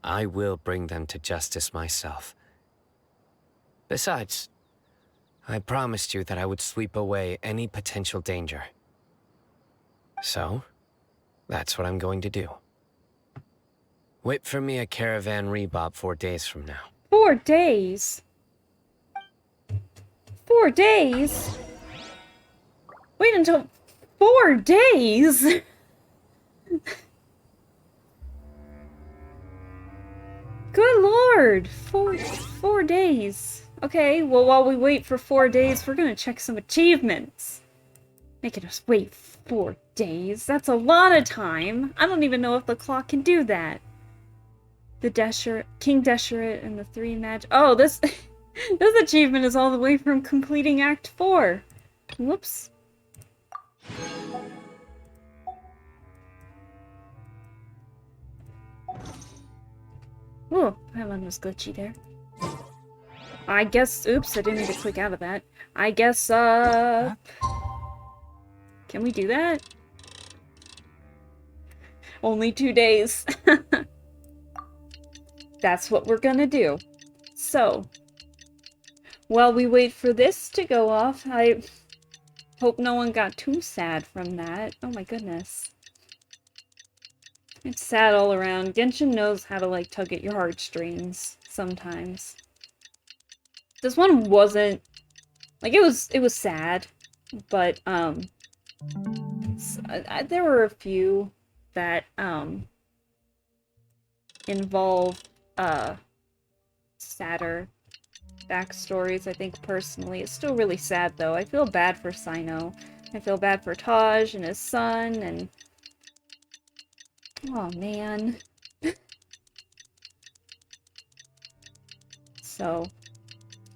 I will bring them to justice myself. Besides, I promised you that I would sweep away any potential danger. So, that's what I'm going to do. Wait for me a caravan rebob 4 days from now. 4 days? 4 days? Wait until 4 days? Good lord! 4 days. Okay, well, while we wait for 4 days, we're gonna check some achievements. Making us wait 4 days. That's a lot of time. I don't even know if the clock can do that. The Deshret, King Deshret and the 3 match. Oh, this this achievement is all the way from completing Act 4. Whoops. Oh, Paimon was glitchy there. I guess, oops, I didn't mean to click out of that. I guess, can we do that? Only 2 days. That's what we're gonna do. So, while we wait for this to go off, I hope no one got too sad from that. Oh my goodness. It's sad all around. Genshin knows how to, like, tug at your heartstrings sometimes. This one wasn't... Like, it was sad, but, there were a few that, involve, sadder backstories, I think, personally. It's still really sad, though. I feel bad for Cyno. I feel bad for Taj and his son, and... Oh, man. So,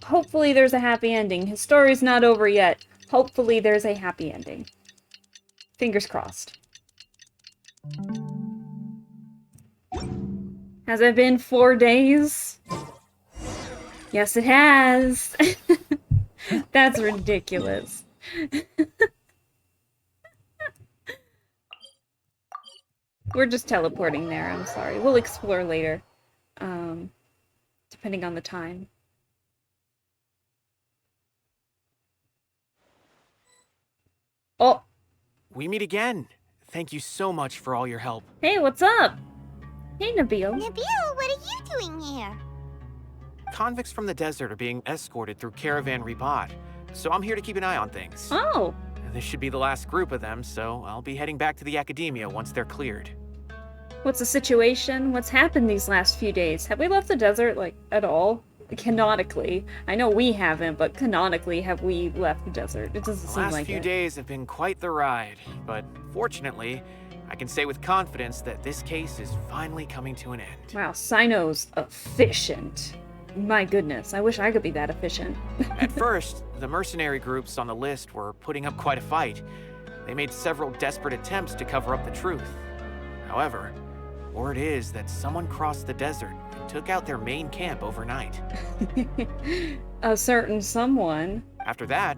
hopefully there's a happy ending. His story's not over yet. Hopefully there's a happy ending. Fingers crossed. Has it been 4 days? Yes, it has. That's ridiculous. We're just teleporting there, I'm sorry. We'll explore later. Depending on the time. Oh! We meet again. Thank you so much for all your help. Hey, what's up? Hey, Nabil. Nabil, what are you doing here? Convicts from the desert are being escorted through Caravan Ribat, so I'm here to keep an eye on things. Oh! This should be the last group of them, so I'll be heading back to the Academia once they're cleared. What's the situation? What's happened these last few days? Have we left the desert, like, at all? Canonically. I know we haven't, but canonically have we left the desert? It doesn't seem like it. The last few days have been quite the ride, but fortunately, I can say with confidence that this case is finally coming to an end. Wow, Cyno's efficient. My goodness, I wish I could be that efficient. At first, the mercenary groups on the list were putting up quite a fight. They made several desperate attempts to cover up the truth. However, word is that someone crossed the desert and took out their main camp overnight. A certain someone. After that,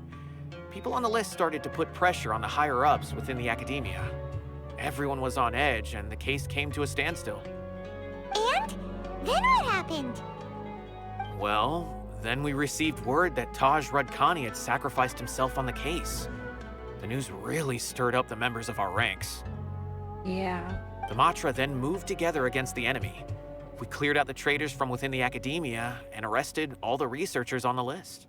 people on the list started to put pressure on the higher-ups within the Academia. Everyone was on edge, and the case came to a standstill. And? Then what happened? Well, then we received word that Taj Rudkani had sacrificed himself on the case. The news really stirred up the members of our ranks. Yeah. The Matra then moved together against the enemy. We cleared out the traitors from within the Academia and arrested all the researchers on the list.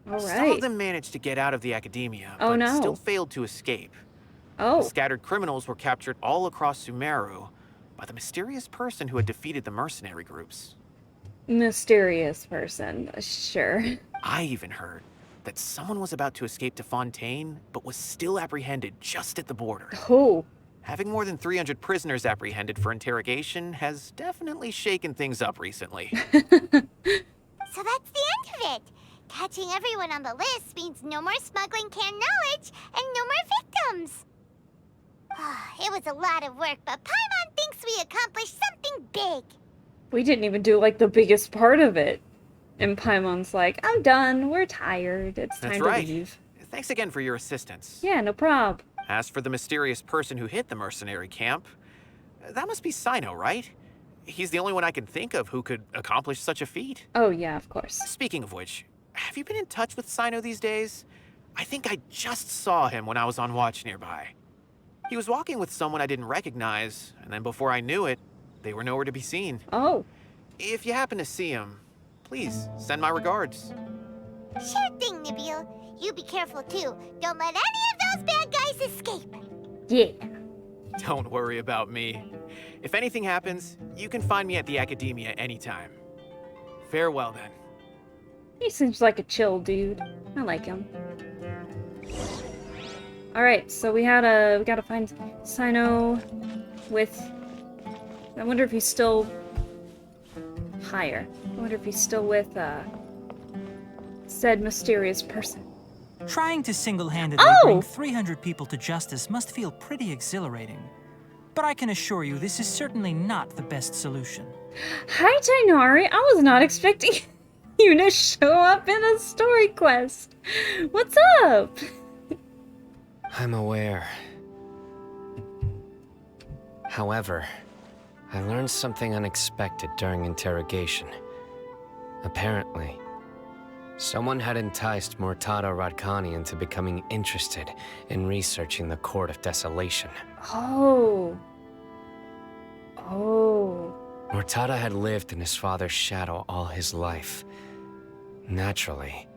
All right. Some of them managed to get out of the Academia, Oh, but no. still failed to escape. Oh. The scattered criminals were captured all across Sumeru by the mysterious person who had defeated the mercenary groups. Mysterious person, sure. I even heard that someone was about to escape to Fontaine, but was still apprehended just at the border. Oh. Having more than 300 prisoners apprehended for interrogation has definitely shaken things up recently. So that's the end of it. Catching everyone on the list means no more smuggling canned knowledge and no more victims. It was a lot of work, but Paimon thinks we accomplished something big. We didn't even do, like, the biggest part of it. And Paimon's like, I'm done, we're tired, it's time That's right. to leave. Thanks again for your assistance. Yeah, no prob. As for the mysterious person who hit the mercenary camp, that must be Cyno, right? He's the only one I can think of who could accomplish such a feat. Oh yeah, of course. Speaking of which, have you been in touch with Cyno these days? I think I just saw him when I was on watch nearby. He was walking with someone I didn't recognize, and then before I knew it, they were nowhere to be seen. Oh. If you happen to see him, please send my regards. Sure thing, Nabil. You be careful too. Don't let any of those bad guys escape. Yeah. Don't worry about me. If anything happens, you can find me at the Academia anytime. Farewell then. He seems like a chill dude. I like him. Alright, so we gotta find Cyno with... I wonder if he's still higher. I wonder if he's still with, said mysterious person. Trying to single-handedly bring 300 people to justice must feel pretty exhilarating. but I can assure you this is certainly not the best solution. Hi, Tighnari. I was not expecting you to show up in a story quest. What's up? I'm aware. However, I learned something unexpected during interrogation. Apparently, someone had enticed Mortada Radkani into becoming interested in researching the Court of Desolation. Oh. Oh. Mortada had lived in his father's shadow all his life. Naturally,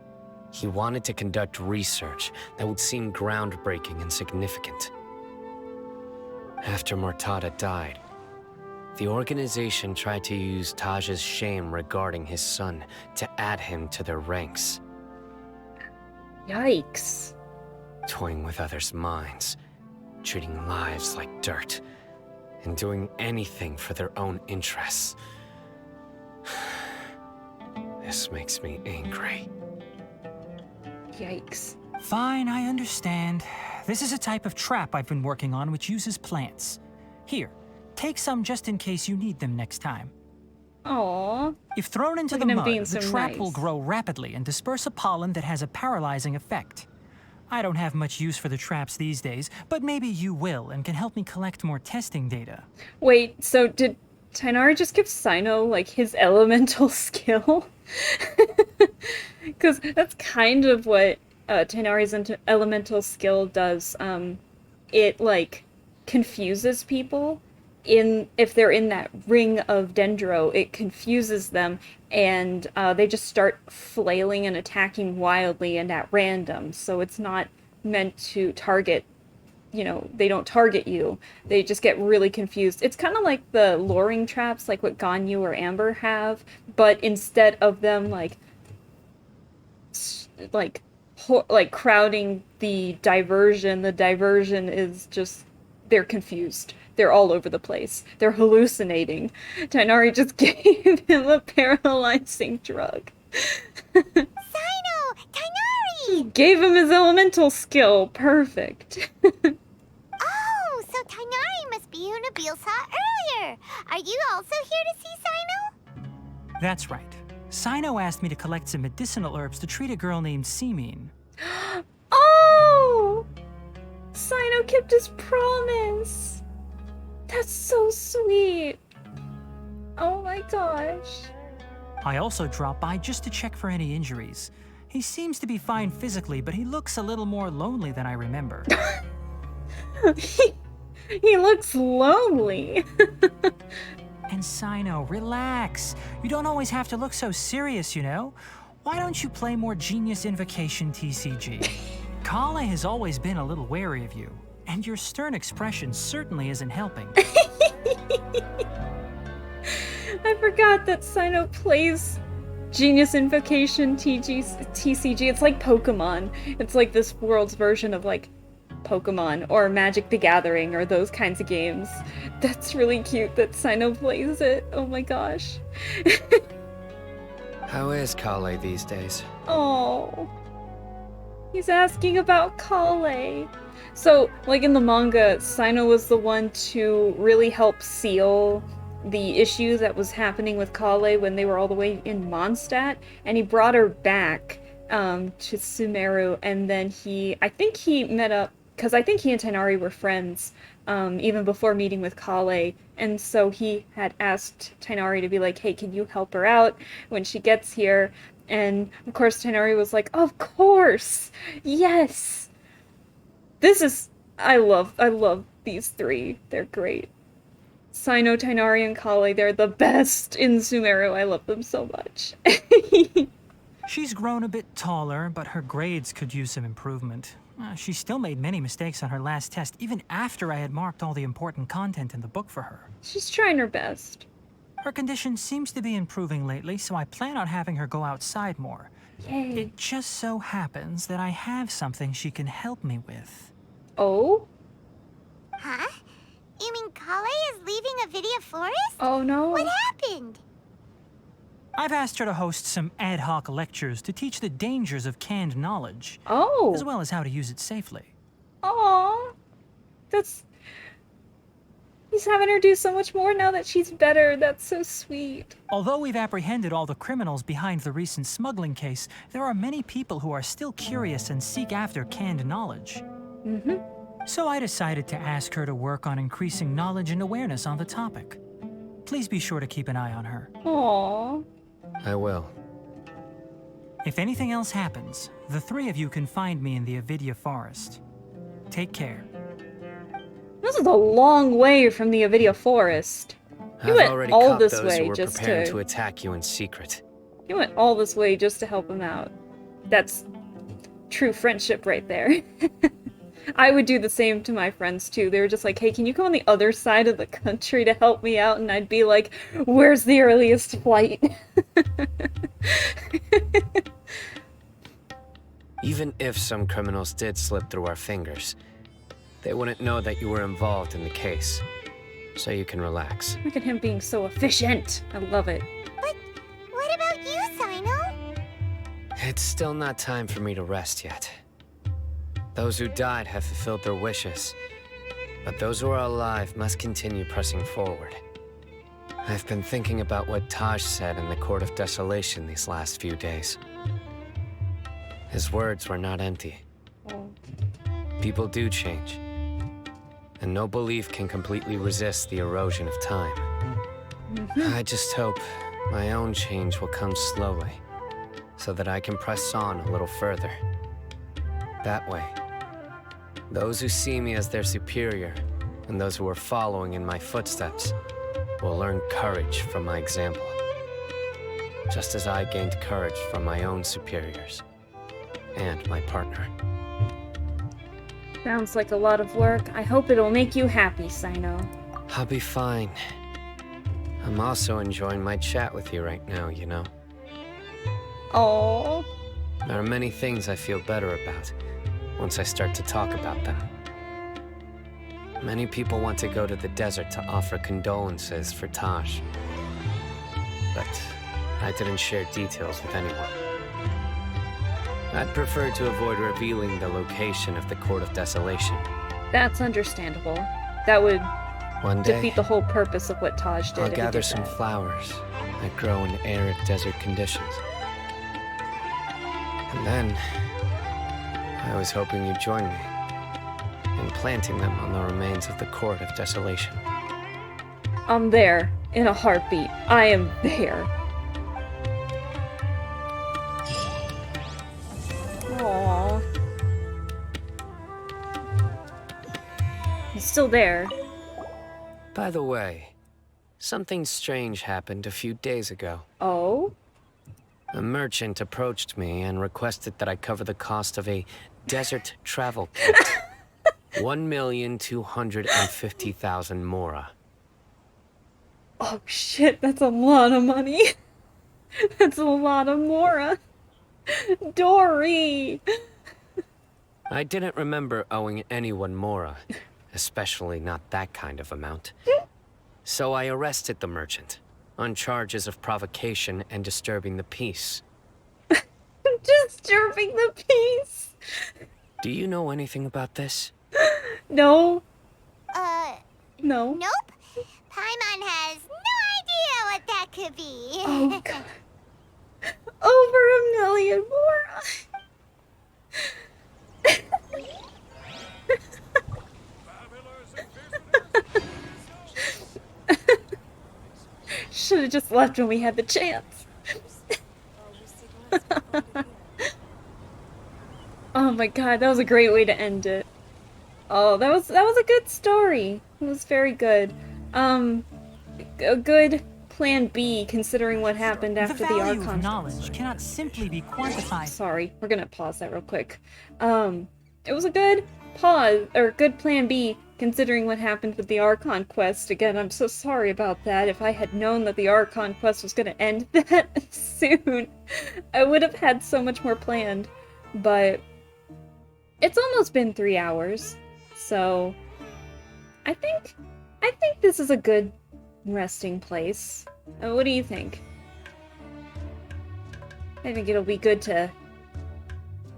he wanted to conduct research that would seem groundbreaking and significant. After Mortada died, the organization tried to use Taj's shame regarding his son to add him to their ranks. Yikes. Toying with others' minds, treating lives like dirt, and doing anything for their own interests. This makes me angry. Yikes. Fine, I understand. This is a type of trap I've been working on which uses plants. Here, take some just in case you need them next time. Aww. If thrown into Look the at him mud, being the so trap nice. will grow rapidly and disperse a pollen that has a paralyzing effect. I don't have much use for the traps these days, but maybe you will and can help me collect more testing data. Wait, so did Tighnari just give Cyno, like, his elemental skill? Because that's kind of what Tighnari's elemental skill does. It, like, confuses people. If they're in that ring of Dendro, it confuses them, and they just start flailing and attacking wildly and at random. So it's not meant to target, you know, they don't target you. They just get really confused. It's kind of like the luring traps, like what Ganyu or Amber have, but instead of them, like crowding the diversion is just, they're confused. They're all over the place. They're hallucinating. Tighnari just gave him a paralyzing drug. Cyno! Tighnari! Gave him his elemental skill. Perfect. Oh, so Tighnari must be who Nabil saw earlier. Are you also here to see Cyno? That's right. Cyno asked me to collect some medicinal herbs to treat a girl named Simin. Oh! Cyno kept his promise. That's so sweet. Oh my gosh. I also dropped by just to check for any injuries. He seems to be fine physically, but he looks a little more lonely than I remember. He looks lonely. And Cyno, relax. You don't always have to look so serious, you know? Why don't you play more Genius Invocation TCG? Kale has always been a little wary of you, and your stern expression certainly isn't helping. I forgot that Cyno plays Genius Invocation TCG. It's like Pokemon. It's like this world's version of like Pokemon or Magic the Gathering or those kinds of games. That's really cute that Cyno plays it. Oh my gosh. How is Kale these days? Oh. He's asking about Kale. So, like in the manga, Cyno was the one to really help seal the issue that was happening with Kale when they were all the way in Mondstadt, and he brought her back to Sumeru, and then I think he met up, because I think he and Tighnari were friends even before meeting with Kale, and so he had asked Tighnari to be like, hey, can you help her out when she gets here? And of course Tighnari was like, of course, yes. I love these three. They're great. Cyno, Tighnari, and Kale, they're the best in Sumeru. I love them so much. She's grown a bit taller, but her grades could use some improvement. She still made many mistakes on her last test, even after I had marked all the important content in the book for her. She's trying her best. Her condition seems to be improving lately, so I plan on having her go outside more. Yay. It just so happens that I have something she can help me with. Oh? Huh? You mean Kale is leaving Avidia Forest? Oh no. What happened? I've asked her to host some ad hoc lectures to teach the dangers of canned knowledge. Oh. As well as how to use it safely. Aww. He's having her do so much more now that she's better. That's so sweet. Although we've apprehended all the criminals behind the recent smuggling case, there are many people who are still curious and seek after canned knowledge. Mm-hmm. So I decided to ask her to work on increasing knowledge and awareness on the topic. Please be sure to keep an eye on her. Aww. I will. If anything else happens, the three of you can find me in the Avidya Forest. Take care. This is a long way from the Avidya Forest. You I've went already all caught this those way who were just preparing to... to attack you in secret. You went all this way just to help him out. That's true friendship right there. I would do the same to my friends too. They were just like, hey, can you go on the other side of the country to help me out? And I'd be like, where's the earliest flight? Even if some criminals did slip through our fingers, they wouldn't know that you were involved in the case. So you can relax. Look at him being so efficient. I love it. But what about you, Cyno? It's still not time for me to rest yet. Those who died have fulfilled their wishes, but those who are alive must continue pressing forward. I've been thinking about what Taj said in the Court of Desolation these last few days. His words were not empty. Oh. People do change, and no belief can completely resist the erosion of time. I just hope my own change will come slowly, so that I can press on a little further. That way, those who see me as their superior, and those who are following in my footsteps, will learn courage from my example. Just as I gained courage from my own superiors, and my partner. Sounds like a lot of work. I hope it'll make you happy, Cyno. I'll be fine. I'm also enjoying my chat with you right now, you know? Aww. There are many things I feel better about once I start to talk about them. Many people want to go to the desert to offer condolences for Taj. But I didn't share details with anyone. I'd prefer to avoid revealing the location of the Court of Desolation. That's understandable. That would One day, defeat the whole purpose of what Taj did. I'll if he gather did some that. flowers that grow in arid desert conditions. And then, I was hoping you'd join me in planting them on the remains of the Court of Desolation. I'm there, in a heartbeat. I am there. Aww. He's still there. By the way, something strange happened a few days ago. Oh? A merchant approached me and requested that I cover the cost of a desert travel kit. 1,250,000 mora. Oh shit, that's a lot of money. That's a lot of mora. Dory! I didn't remember owing anyone mora, especially not that kind of amount. So I arrested the merchant on charges of provocation and disturbing the peace. Disturbing the peace! Do you know anything about this? No. No. No. Nope. Paimon has no idea what that could be. Oh god. Over 1,000,000 mora. Should have just left when we had the chance. Oh my god, that was a great way to end it. Oh, that was a good story. It was very good. A good plan B, considering what happened after the value Archon. of knowledge cannot simply be quantified. Sorry, we're gonna pause that real quick. It was a good good plan B, considering what happened with the Archon Quest. Again, I'm so sorry about that. If I had known that the Archon Quest was gonna end that soon, I would have had so much more planned. But it's almost been 3 hours, so I think this is a good resting place. What do you think? I think it'll be good to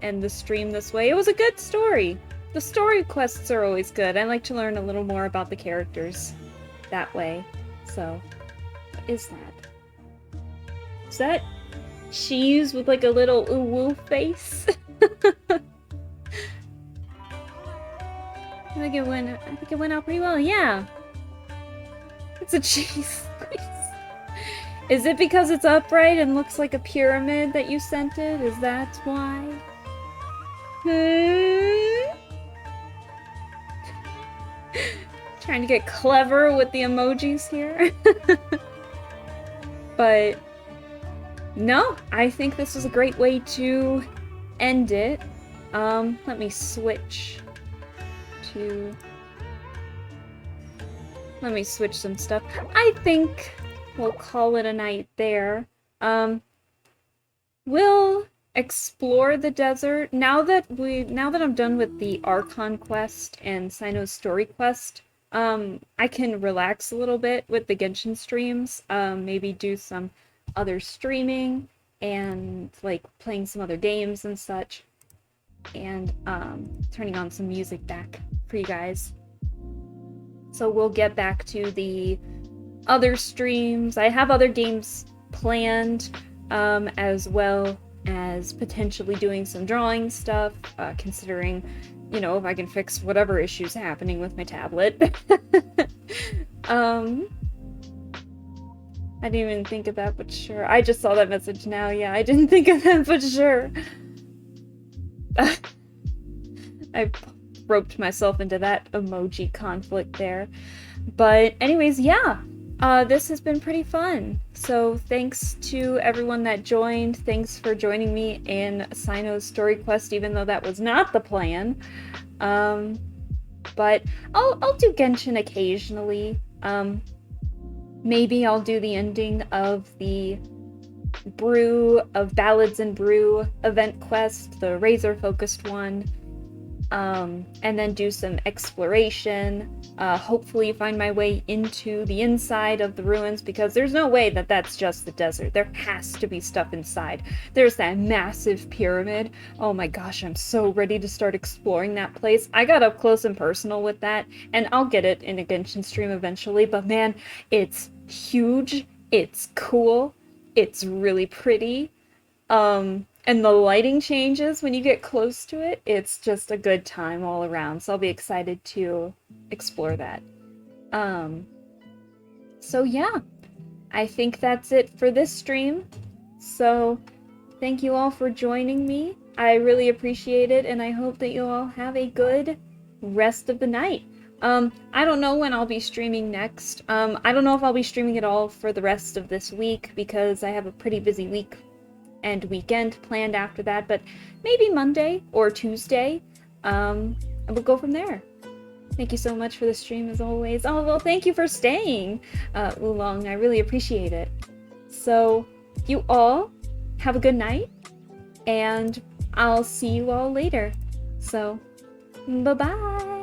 end the stream this way. It was a good story. The story quests are always good. I like to learn a little more about the characters. that way. So, what is that? Is that cheese with like a little ooh-woo face? I think it went out pretty well, yeah. It's a cheese face. Is it because it's upright and looks like a pyramid that you sent it? Is that why? Trying to get clever with the emojis here. But no, I think this was a great way to end it. Let me switch some stuff. I think we'll call it a night there. We'll explore the desert now that I'm done with the Archon Quest and Cyno's story quest. I can relax a little bit with the Genshin streams. Maybe do some other streaming and like playing some other games and such, and turning on some music back for you guys. So we'll get back to the other streams. I have other games planned, as well as potentially doing some drawing stuff, considering, you know, if I can fix whatever issues happening with my tablet. I didn't even think of that, but sure. I just saw that message now. Yeah, I didn't think of that, but sure. I roped myself into that emoji conflict there. But anyways, yeah. This has been pretty fun. So thanks to everyone that joined. Thanks for joining me in Cyno's story quest, even though that was not the plan. But I'll do Genshin occasionally. Maybe I'll do the ending of the Ballads and Brew event quest, the Razor-focused one, and then do some exploration, hopefully find my way into the inside of the ruins, because there's no way that that's just the desert. There has to be stuff inside. There's that massive pyramid. Oh my gosh, I'm so ready to start exploring that place. I got up close and personal with that, and I'll get it in a Genshin stream eventually, but man, it's huge, it's cool, it's really pretty, and the lighting changes when you get close to it. It's just a good time all around, so I'll be excited to explore that. So yeah, I think that's it for this stream. So thank you all for joining me. I really appreciate it, and I hope that you all have a good rest of the night. I don't know when I'll be streaming next. I don't know if I'll be streaming at all for the rest of this week, because I have a pretty busy week and weekend planned after that, but maybe Monday or Tuesday, and we'll go from there. Thank you so much for the stream as always. Oh, well, thank you for staying, Oolong. I really appreciate it. So, you all have a good night, and I'll see you all later. So, bye-bye!